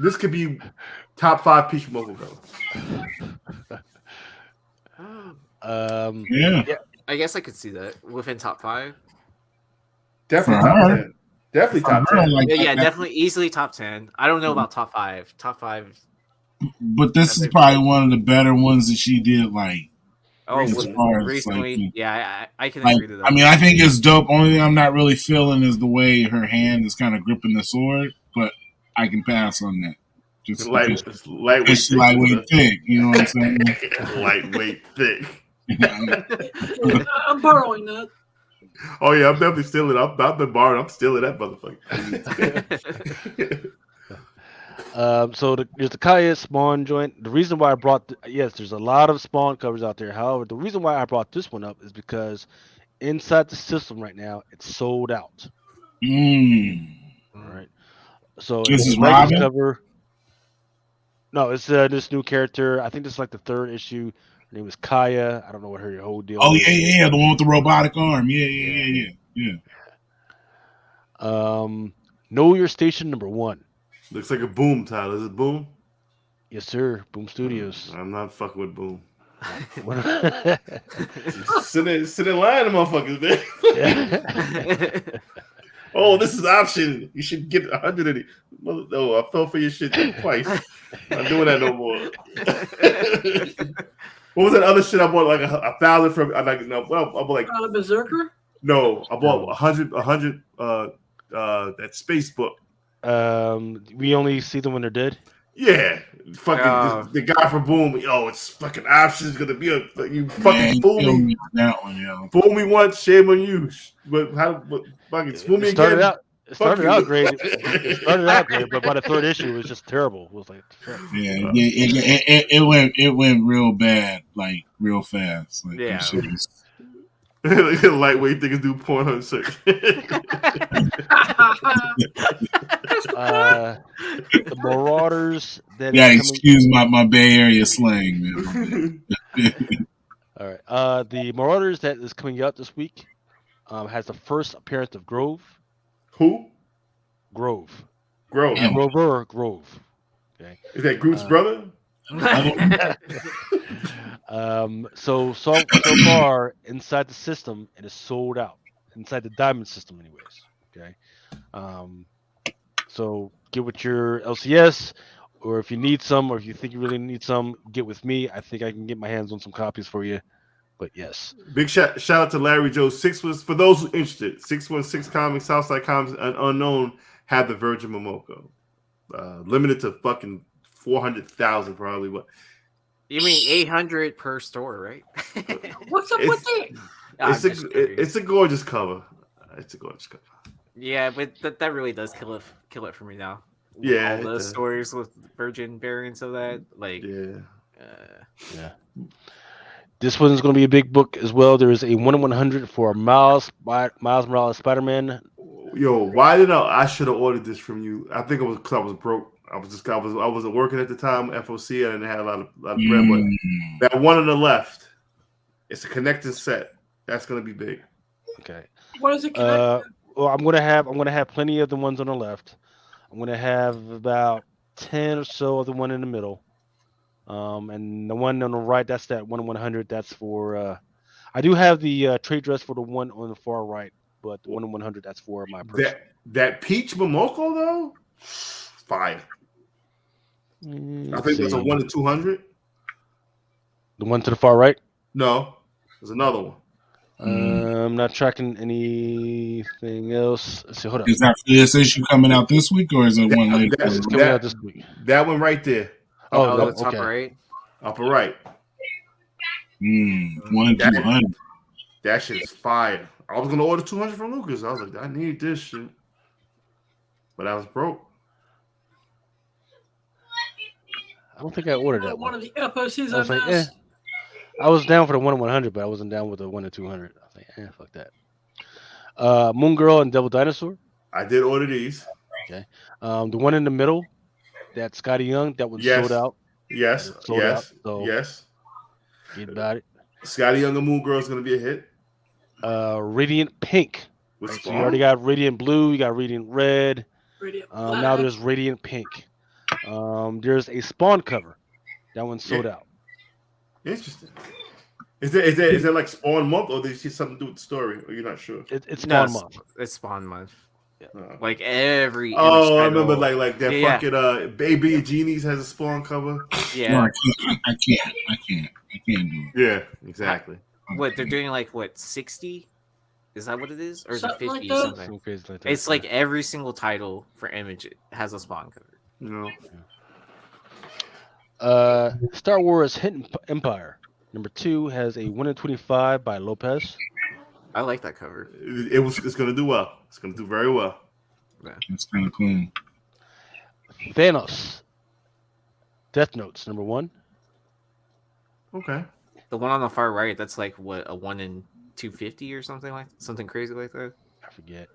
this could be top 5 Peach Momoko cover. Yeah. I guess I could see that within top 5. Definitely top 10. Definitely top 10. Yeah, definitely easily top 10. I don't know about top 5. Top 5. But this is probably one of the better ones that she did. Like, recently, yeah, I can agree to that. I mean, I think it's dope. Only thing I'm not really feeling is the way her hand is kind of gripping the sword, but I can pass on that. Just lightweight thick. You know what I'm saying? Lightweight thick. I'm borrowing that. Oh yeah, I'm definitely stealing. I've been borrowing. I'm stealing that motherfucker. So there's the Kaya Spawn joint. The reason why I brought yes, there's a lot of Spawn covers out there. However, the reason why I brought this one up is because inside the system right now, it's sold out. All right. So this is Robin Robin cover. No, it's this new character. I think this is like the 3rd issue. Her name is Kaya. I don't know what her whole deal. Oh yeah, the one with the robotic arm. Yeah. Know Your Station number 1. Looks like a Boom title. Is it Boom? Yes, sir. Boom Studios. I'm not fucking with Boom. sit in line, motherfuckers, man. Oh, this is option. You should get 100 of these. No, I fell for your shit twice. I'm not doing that no more. What was that other shit I bought? Like 1,000 from. I bought like Berserker. No, I bought 100. That space book. We only see them when they're dead. Yeah, fucking the guy from Boom. Oh, it's fucking options gonna be you fucking fool me. That one, yeah. Fool me once, shame on you. But fucking fool me again. It started out great. It started out great, but by the 3rd issue, it was just terrible. It was like, it went real bad, like real fast. Like, yeah. Lightweight niggas do porn on search. The Marauders. Excuse my Bay Area slang, man. All right. The Marauders that is coming out this week has the first appearance of Grove. Who? Grove. Grover Grove. Okay. Is that Groot's brother? So far inside the system, it is sold out. Inside the Diamond system, anyways. Okay. So get with your LCS, or if you need some, or if you think you really need some, get with me. I think I can get my hands on some copies for you. But yes. Big shout out to Larry Joe. For those who are interested, 616 Comics, Southside Comics, and Unknown have the Virgin Momoko. Limited to fucking 400,000 probably. What? You mean 800 per store, right? What's up with it? It's a gorgeous cover. It's a gorgeous cover. Yeah, but that really does kill it for me now. Yeah, all those stories with Virgin variants of that, like yeah. This one's going to be a big book as well. There is a 1/100 for Miles Morales Spider-Man. Yo, why did I should have ordered this from you? I think it was because I was broke. I wasn't working at the time. FOC, I didn't have a lot of bread, but that one on the left, it's a connected set. That's gonna be big. Okay. What is it connected? Well, I'm gonna have plenty of the ones on the left. I'm gonna have about 10 or so of the one in the middle. And the one on the right, that's that 1/100. That's for I do have the trade dress for the one on the far right, but the 1/100, that's for my person. That peach Momoko though, fire. I think there's a 1/200. The one to the far right? No, there's another one. I'm not tracking anything else. Let's see, hold up. Is that for this issue coming out this week, or is it one later? It's coming out this week. That one right there. Oh, the top right. Upper right. 1/200. That shit is fire. I was gonna order 200 from Lucas. I was like, I need this shit, but I was broke. I don't think I ordered that one of the FOCs I was I like, missed. I was down for the 1/100, but I wasn't down with the 1/200. I was like, fuck that. Moon Girl and Devil Dinosaur. I did order these. Okay. The one in the middle, that Scotty Young, that was sold out. Yes. Sold out, so yes. Get about it. Scotty Young and Moon Girl is gonna be a hit. Radiant Pink. Right, so you already got Radiant Blue, you got Radiant Red. Radiant now there's Radiant Pink. There's a Spawn cover. That one's sold out. Interesting. Is that like Spawn month, or did you see something to do with the story? Or you're not sure? It's Spawn month. It's Spawn month. Yeah. Like every. I remember like that fucking Baby Genies has a Spawn cover. Yeah. No, I can't do it. Yeah, exactly. What they're doing, like 60? Is that what it is, or is it 50 like or something? Like it's like every single title for Image has a Spawn cover. No. Star Wars Hidden Empire #2 has a 1/25 by Lopez. I like that cover. It's gonna do well. It's gonna do very well. Yeah. It's kind of clean. Thanos Death Notes #1. Okay. The one on the far right, that's like what, a 1/250 or something crazy like that. I forget.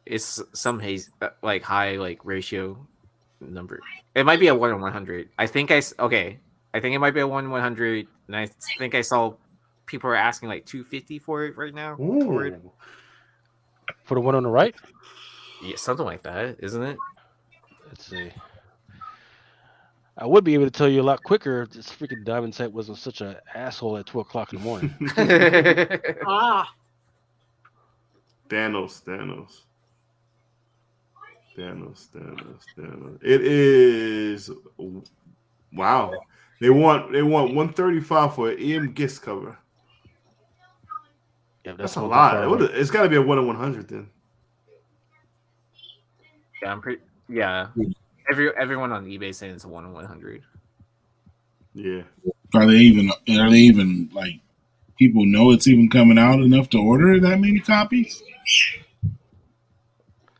It's some like high ratio number. It might be a 1/100. I think it might be a 1/100, and I think I saw people are asking like 250 for it right now. For the one on the right? Yeah, something like that, isn't it? Let's see. I would be able to tell you a lot quicker if this freaking Diamond Set wasn't such an asshole at 12 o'clock in the morning. Thanos. It is wow. They want 135 for an EM Gist cover. Yeah, that's a lot. It's got to be a 1/100 then. Yeah, I'm pretty. Yeah, everyone on eBay saying it's a 1/100. Yeah. Are they even like people know it's even coming out enough to order that many copies?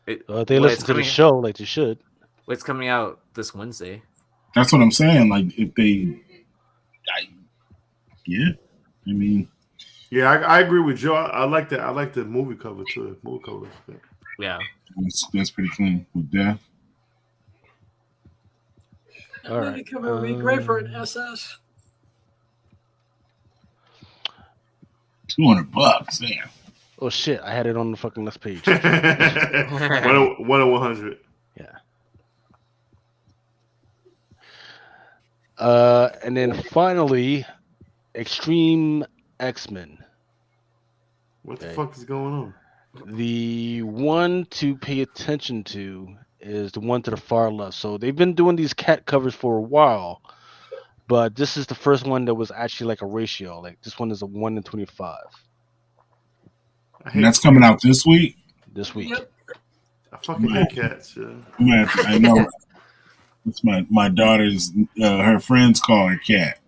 If they listen to the show like they should. It's coming out this Wednesday. That's what I'm saying. Like if they, Yeah, I agree with Joe. I like that. I like the movie cover too. Movie cover. Yeah, that's pretty clean with Death. All right. Movie cover would be great for an SS. $200, damn. Oh shit! I had it on the fucking last page. 1/100. Yeah. And then finally, Extreme X-Men. What the fuck is going on? The one to pay attention to is the one to the far left. So they've been doing these cat covers for a while, but this is the first one that was actually like a ratio. Like this one is a 1/25. And that's coming out this week? This week. Yep. I fucking hate cats, yeah. I know. It's my daughter's, her friends call her cat.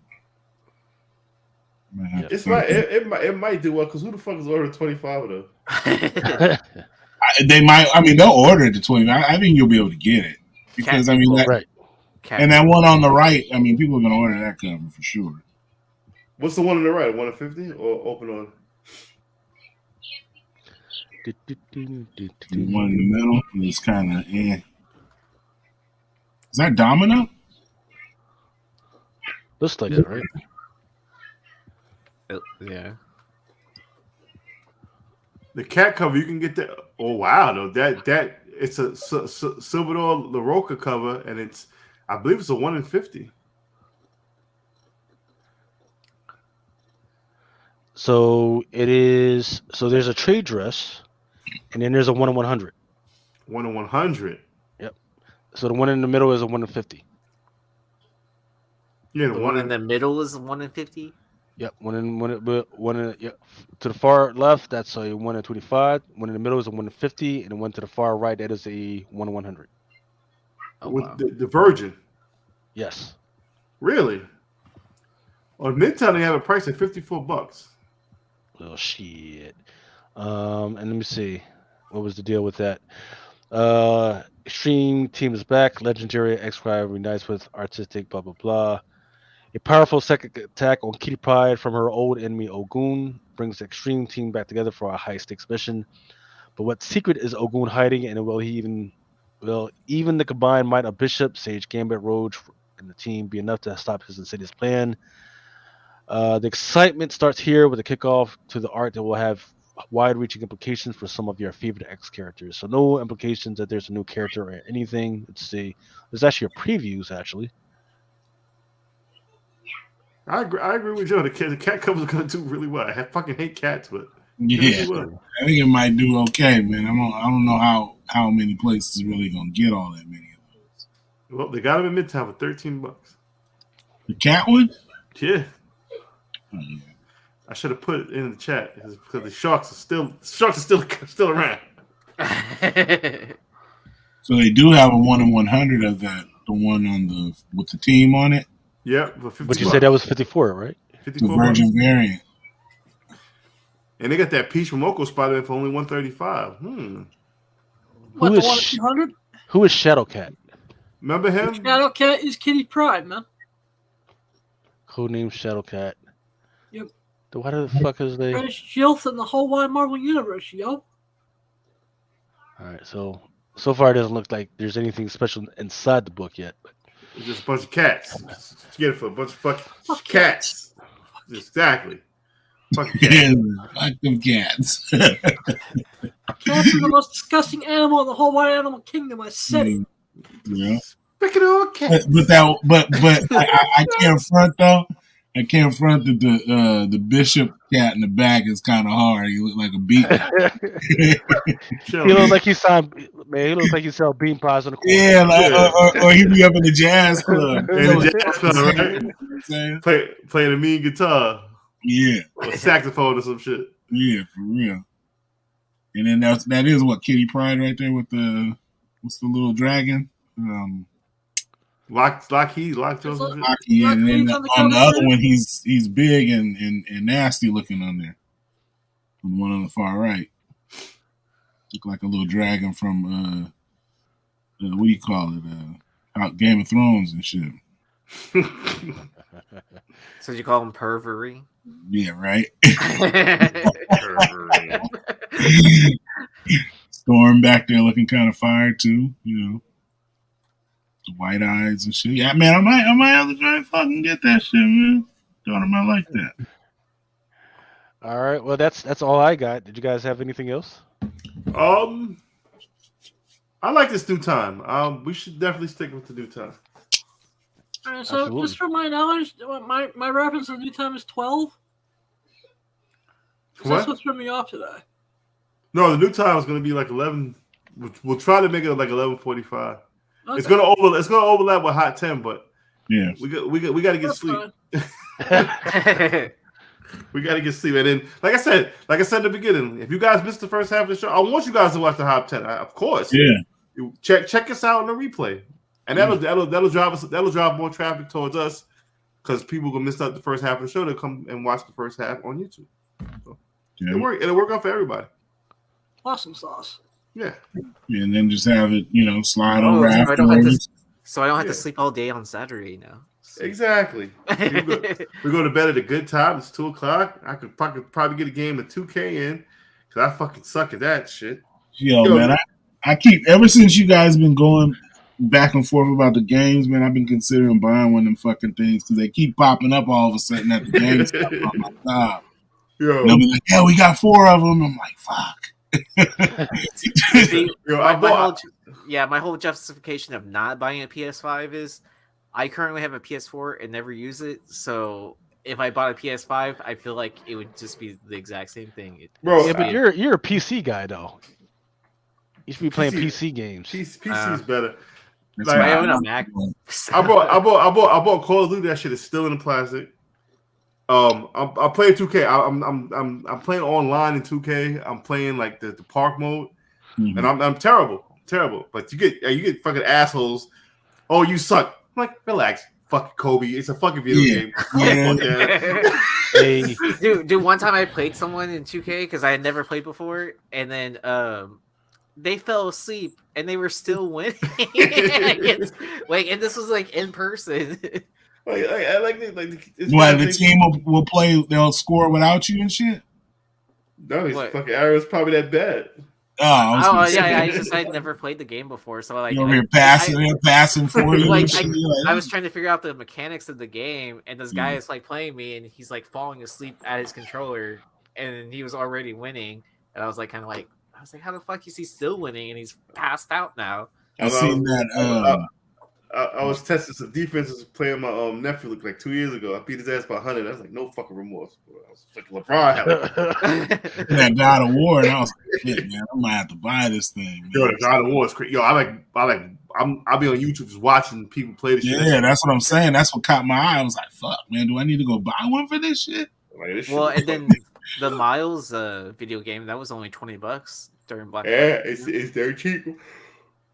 It might do well because who the fuck is ordering 25 of them? They might. I mean, they'll order the 20. I think you'll be able to get it because right. And that one on the right. I mean, people are gonna order that cover for sure. What's the one on the right? 150 or open on? The one in the middle is kind of Is that Domino? Looks like it, right? Yeah. The cat cover you can get that. Oh wow, though that it's a Salvador LaRocca cover, and it's I believe it's a 1 in 50. So it is. So there's a trade dress, and then there's a 1 in 100. 1 in 100. Yep. So the one in the middle is a 1 in 50. Yeah, The one in the middle is 1 in 50. Yep. One in yep. To the far left, that's a 1 in 25. One in the middle is a 1 in 50, and the one to the far right, that is a 1 in 100. Oh, with wow. the Virgin. Yes. Really? On Midtown, they have a price of $54. Little shit. And let me see. What was the deal with that? Extreme team is back. Legendary X-Cry reunites with artistic blah blah blah. A powerful second attack on Kitty Pryde from her old enemy Ogun brings the Extreme team back together for a high stakes mission. But what secret is Ogun hiding, and will even the combined might of Bishop, Sage Gambit, Roach, and the team be enough to stop his insidious plan? The excitement starts here with a kickoff to the art that will have wide-reaching implications for some of your favorite X characters. So no implications that there's a new character or anything. Let's see. There's actually a previews actually. I agree with Joe. The cat cover is going to do really well. I fucking hate cats, but yeah, I think it might do okay, man. I don't know how many places are really going to get all that many of those. Well, they got them in Midtown for $13. The cat one? Yeah. Oh, yeah. I should have put it in the chat because the sharks are still around. So they do have a 1 in 100 of that. The one on with the team on it. Yep, but you said that was 54, right? 54 the Virgin variant. And they got that Peach Momoko Spider-Man for only $135. What, the 1 in 200? Who is Shadowcat? Remember him? Shadowcat is Kitty Pryde, man. Codename Shadowcat. Yep. Why the fuck is they? British Jilth in the whole wide Marvel universe, yo. All right, so far it doesn't look like there's anything special inside the book yet. But it's just a bunch of cats. Just get it for a bunch of fucking cats. Exactly. Fucking cats. Fuck them cats. Cats are the most disgusting animal in the whole wide animal kingdom. I said it. Yeah. Speaking of cats. But I can't front though. I can't front that the Bishop cat in the back is kind of hard. He look like a beat. He looks like he's selling bean pies on the corner. Yeah, like, or he be up in the jazz club. In the jazz club, right? Playing a mean guitar. Yeah. Or saxophone or some shit. Yeah, for real. And then that is what Kitty Pryde right there with what's the little dragon? Lockheed. Yeah, and then on the other one, he's big and nasty looking on there. The one on the far right, look like a little dragon from what do you call it? Game of Thrones and shit. So you call him Pervery? Yeah, right. Storm back there looking kind of fire too, you know. The white eyes and shit. Yeah, man, I might have to try and fucking get that shit, man. Thought I might like that. All right, well that's all I got. Did you guys have anything else? I like this new time. We should definitely stick with the new time. All right, so Absolutely. just for my knowledge, my reference to new time is 12. That's what threw me off today. No, the new time is going to be like 11. We'll try to make it like 11:45. Okay. It's gonna overlap with Hot 10, but yeah, we got to get sleep. We got to get sleep, and then like I said in the beginning, if you guys missed the first half of the show, I want you guys to watch the Hot 10. Of course, yeah. You check us out on the replay, and that'll drive more traffic towards us because people gonna miss out the first half of the show to come and watch the first half on YouTube. So it'll work out for everybody. Awesome sauce. Yeah. And then just have it, slide over afterwards. So I don't have to sleep all day on Saturday now. Exactly. we go to bed at a good time. It's 2:00. I could probably get a game of 2K in because I fucking suck at that shit. Yo, man, I keep ever since you guys been going back and forth about the games, man. I've been considering buying one of them fucking things because they keep popping up all of a sudden at the games. Oh my god! Yo, and they'll be like, "Yeah, we got 4 of them." I'm like, "Fuck." See, Yo, my whole justification of not buying a PS5 is I currently have a PS4 and never use it. So if I bought a PS5, I feel like it would just be the exact same thing. Bro, Yeah, but you're a PC guy though. You should be playing PC games. PC's better. Like, I own a Mac. I bought Call of Duty. That shit is still in the plastic. I'm playing 2K. I'm playing online in 2K. I'm playing like the park mode, and I'm terrible. But you get fucking assholes. Oh, you suck. I'm like, relax, fuck Kobe. It's a fucking video game. Hey. Dude, one time I played someone in 2K because I had never played before, and then they fell asleep and they were still winning. And this was like in person. I like the team will play. They'll score without you and shit. No, his fucking arrow is probably that bad. I'd never played the game before, so like you're passing for you. I was trying to figure out the mechanics of the game, and this guy is like playing me, and he's like falling asleep at his controller, and he was already winning, and I was like, how the fuck is he still winning, and he's passed out now? I've seen that. I was testing some defenses playing my nephew like 2 years ago. I beat his ass by 100. I was like, no fucking remorse. Bro. I was fucking LeBron. Yeah, God of War, and I was like, shit, man, I might have to buy this thing. Man. Yo, the God of War is crazy. Yo, I'll be on YouTube just watching people play this shit. Yeah, that's what I'm saying. That's what caught my eye. I was like, fuck, man, do I need to go buy one for this shit? And then the Miles video game, that was only $20 during Black Friday. Yeah, it's very cheap.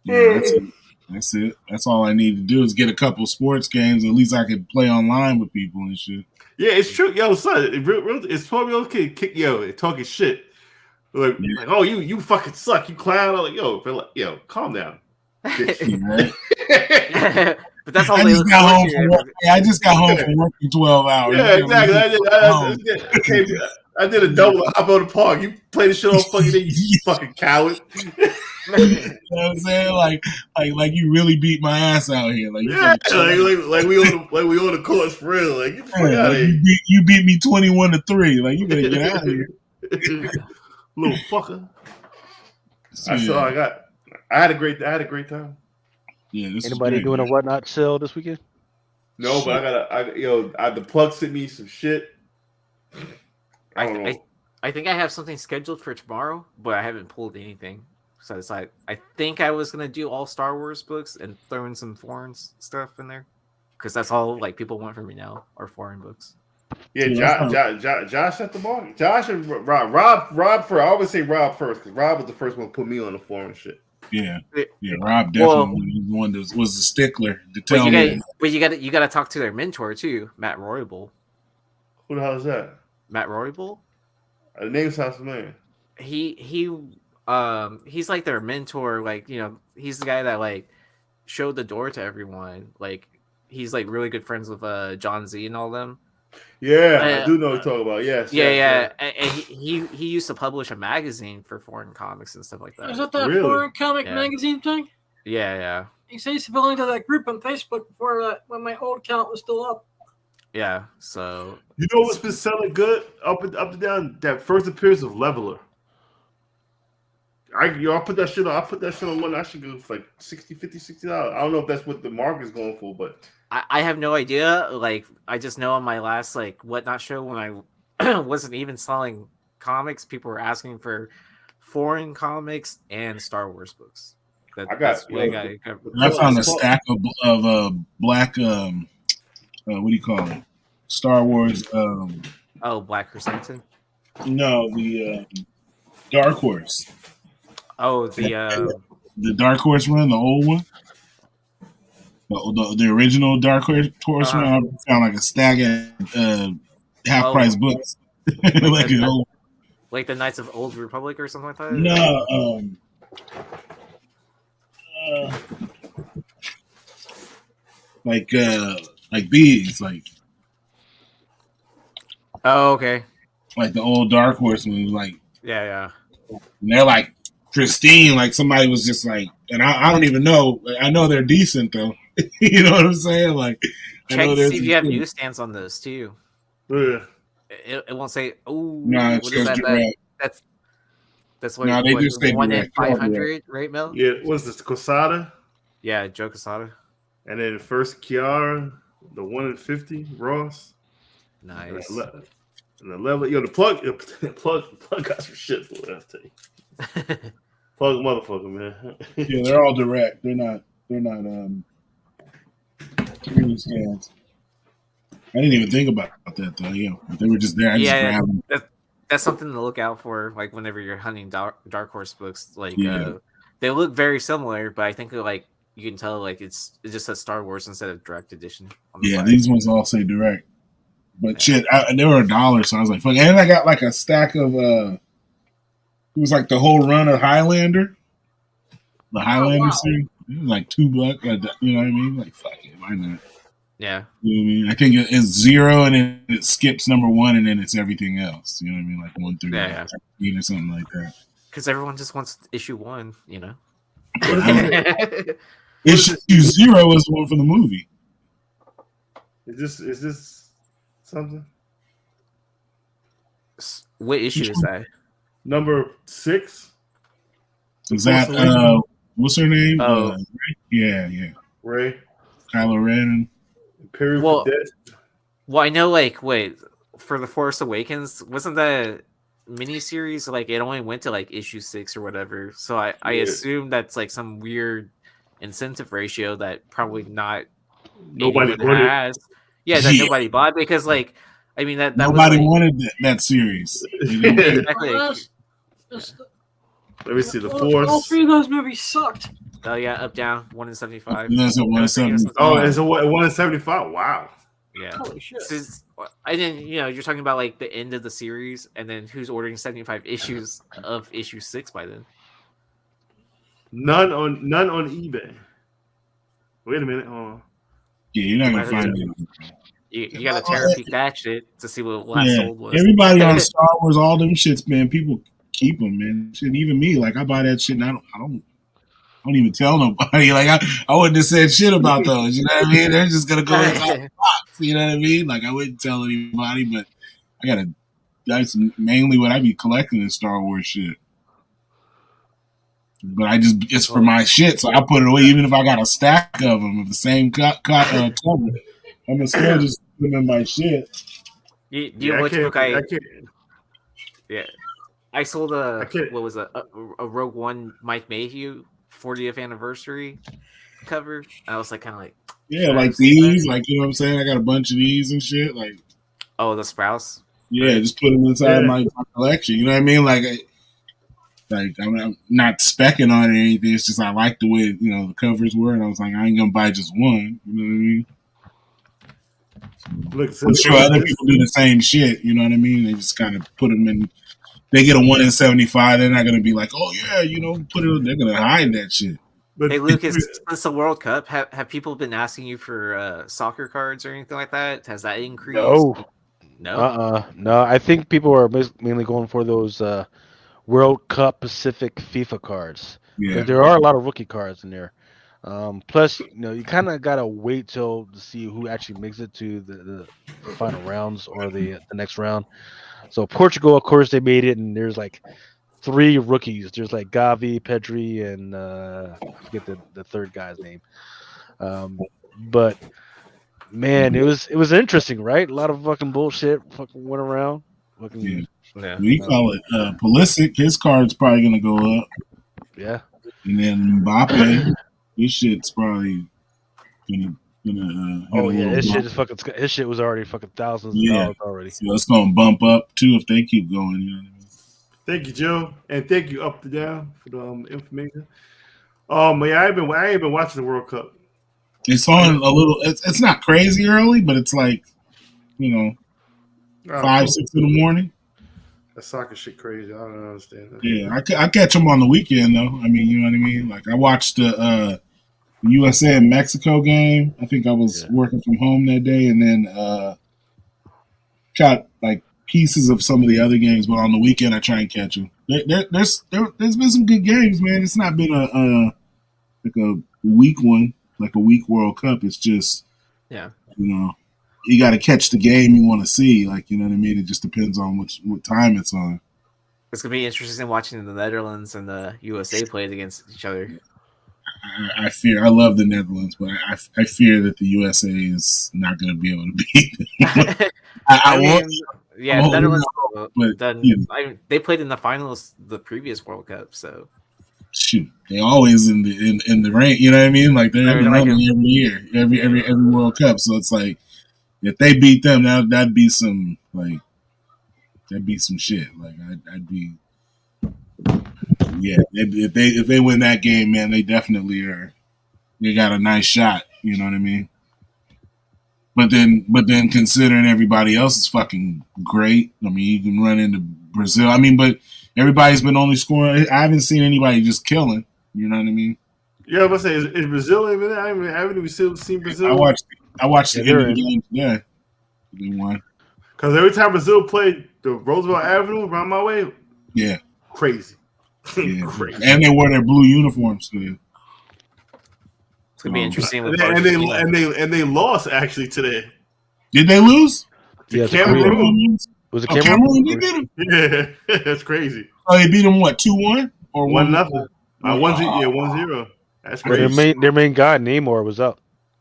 Yeah, that's it. That's all I need to do is get a couple sports games. At least I could play online with people and shit. Yeah, it's true. Yo, son, it's 12-year-old kid talking shit. Like, oh, you fucking suck, you clown. I'm like, yo, calm down. But that's all I just got home from work in 12 hours. Yeah, exactly. I did a double hop on the park. You play the shit on fucking day, you fucking coward. You know what I'm saying? Like you really beat my ass out here. Like, like we on the course for real. Like, get the fuck out of here. You beat me 21-3. Like, you better get out of here. Little fucker. I had a great time. Yeah, anybody doing a whatnot sale this weekend? No, but the plug sent me some shit. I think I have something scheduled for tomorrow, but I haven't pulled anything. So it's like, I think I was gonna do all Star Wars books and throw in some foreign stuff in there, because that's all like people want from me now are foreign books. Yeah, Josh at the bar. Josh and Rob first. I always say Rob first because Rob was the first one to put me on the foreign shit. Yeah. Rob definitely was the one that was the stickler to tell me. But you got to talk to their mentor too, Matt Royable. Who the hell is that? Matt Royable. The name sounds familiar. He's like their mentor. Like, he's the guy that like showed the door to everyone. Like, he's like really good friends with John Z and all them. Yeah, I do know what you're talking about. Yes. Yeah. And he used to publish a magazine for foreign comics and stuff like that. Is that foreign comic magazine thing? Yeah. He used to belong to that group on Facebook before when my old account was still up. Yeah, so you know what's been selling good up and down? That first appearance of Leveler. I'll put that shit on. I put that shit on one. I should go for like $60. I don't know if that's what the market is going for, but I have no idea. Like, I just know on my last like Whatnot show when I wasn't even selling comics, people were asking for foreign comics and Star Wars books. I found a stack of black. What do you call it? Star Wars. Black Chrysanthemum? No, the Dark Horse. Oh, the Dark Horse run, the old one. The original Dark Horse run. I found like a stack at half price books. Like the Knights of Old Republic or something like that? No. like these, like Oh, okay. Like the old Dark Horse movies, like Yeah. And they're like pristine, like somebody was just like, and I don't even know. I know they're decent though. You know what I'm saying? Like, I Check know to there's see if you have newsstands on those too. Yeah. It won't say. Oh, No, it what says is that? direct. That's what. No, they what, just say 1 in direct. They're all 500, right, Mel? Yeah, what's this? Quesada? Yeah, Joe Quesada. And then first Kiara, the 1 in 50, Ross. Nice. And the level, the plug got some shit for it, I'll tell you. Plug motherfucker, man. Yeah, they're all direct. They're not newsstands. I didn't even think about that though. Yeah, they were just there. I just grabbed them. That's something to look out for. Like whenever you're hunting Dark Horse books, like Yeah. they look very similar, but I think like you can tell like it just says Star Wars instead of Direct Edition. On the Yeah, side. these ones all say direct. But shit, they were $1, so I was like, fuck. And I got like a stack of it was like the whole run of Highlander. The Highlander series. It was like $2, you know what I mean? Like, fuck it, why not? Yeah. You know what I mean? I think it's 0 and then it skips number 1 and then it's everything else. You know what I mean? Like 1 through 13 or something like that. Because everyone just wants issue 1, you know. Issue 0 is one for the movie. Is this something? What issue is that? Number 6. Is that what's her name? Oh, yeah. Ray. Kylo Ren. Imperial Cadet. Well, I know. Like, wait, for the Force Awakens, wasn't that a miniseries? Like, it only went to like issue 6 or whatever. So I assume that's like some weird incentive ratio that probably not nobody has. Yeah, that nobody bought because like. I mean that nobody was, like, wanted that series. Exactly. Let me see the Force. All 3 of those movies sucked. Oh yeah, Up Down 1 in 75. That's a 1 in 75. Oh, it's a 1 in 75. Wow. Yeah. Holy shit. I didn't. You're talking about like the end of the series, and then who's ordering 75 issues of issue 6 by then? None on eBay. Wait a minute. Yeah, you're not gonna find it. You gotta tear peek that shit to see what last sold was. Everybody on Star Wars, all them shits, man. People keep them, man. Shit, even me, like I buy that shit, and I don't even tell nobody. Like I wouldn't have said shit about those. You know what I mean? They're just gonna go inside the box. You know what I mean? Like I wouldn't tell anybody, but that's mainly what I be collecting is Star Wars shit. But it's for my shit, so I put it away. Even if I got a stack of them of the same cover, I'm gonna still just put them in my shit. Do you know which book Yeah, I sold a Rogue One Mike Mayhew 40th anniversary cover. I was like, kind of like, yeah, like these, like you know what I'm saying. I got a bunch of these and shit. Like, oh, the Sprouse. Yeah, just put them inside my collection. You know what I mean? Like I'm not specking on it or anything. It's just I like the way the covers were, and I was like, I ain't gonna buy just one. You know what I mean? I'm sure other people do the same shit. You know what I mean? They just kind of put them in. They get a 1 in 75. They're not gonna be like, oh yeah, put it. They're gonna hide that shit. Hey Lucas, since the World Cup, have people been asking you for soccer cards or anything like that? Has that increased? No. I think people are mainly going for those World Cup Pacific FIFA cards. Yeah, there are a lot of rookie cards in there. Plus, you kind of gotta wait to see who actually makes it to the final rounds or the next round. So Portugal, of course, they made it, and there's like 3 rookies. There's like Gavi, Pedri, and I forget the third guy's name. But man, it was interesting, right? A lot of fucking bullshit fucking went around. We call it Pulisic. His card's probably gonna go up. Yeah. And then Mbappe, his shit's probably gonna his shit was already fucking thousands of dollars already. So it's gonna bump up too if they keep going. You know what I mean? Thank you, Joe, and thank you Up to Down for the information. I ain't been watching the World Cup. It's on a little. It's not crazy early, but it's like 5, 6 in the morning. That soccer shit crazy. I don't understand that. Yeah, I catch them on the weekend though. I mean, you know what I mean. Like I watched the USA and Mexico game. I think I was working from home that day, and then caught like pieces of some of the other games. But on the weekend, I try and catch them. There's been some good games, man. It's not been a weak one, like a weak World Cup. It's just you got to catch the game you want to see. Like, you know what I mean? It just depends on what time it's on. It's gonna be interesting watching the Netherlands and the USA play against each other. I love the Netherlands, but I fear that the USA is not going to be able to beat them. The Netherlands, but they played in the finals the previous World Cup, so shoot, they always in the rank. You know what I mean? Like they're in the running every year, every World Cup. So it's like if they beat them, that'd be some shit. Like I'd be. Yeah, if they win that game, man, they definitely are. They got a nice shot. You know what I mean? But then considering everybody else is fucking great. I mean, you can run into Brazil. I mean, but everybody's been only scoring. I haven't seen anybody just killing. You know what I mean? Yeah, I was gonna say, is Brazil even there? I haven't even seen Brazil. I watched the game today. They won. Because every time Brazil played the Roosevelt Avenue around my way, crazy. Yeah. Crazy. And they wore their blue uniforms too. It's gonna be interesting. And they lost actually today. Did they lose? Cameroon. Was it Cameroon? They beat them? Yeah, that's crazy. Oh, they beat them what, 2-1 or 1-0? 1-0. That's crazy. Their main guy Neymar was out.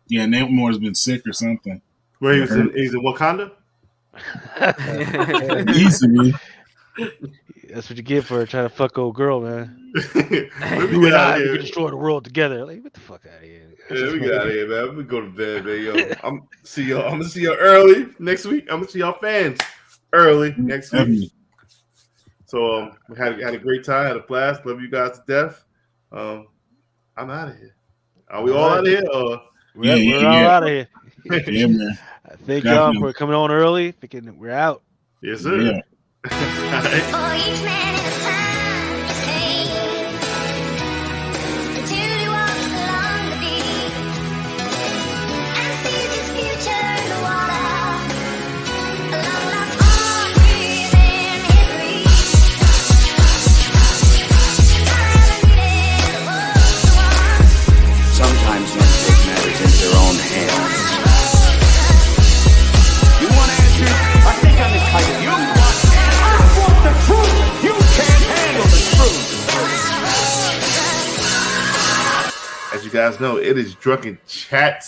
Yeah, Neymar's been sick or something. Where he's in Wakanda. Easily. That's what you get for trying to fuck old girl, man. We can destroy the world together. Like, get the fuck out of here. Yeah, we got out of here, man. We go to bed, man. Yo, I'm gonna see y'all early next week. I'm gonna see y'all fans early next week. So we had a great time, had a blast. Love you guys to death. I'm out of here. Are we all out of here? We're all out of here. Yeah, man. Thank y'all for coming on early. Thinking we're out. Yes, sir. Yeah. For each man in his time is pain, until he walks along the beach and sees his future in the water, along the arm within his reach. I needed the world to want. Sometimes men take matters into their own hands. You want answers? I think I'm entitled. You want the truth? You can't handle the truth. As you guys know, it is Drunken Chat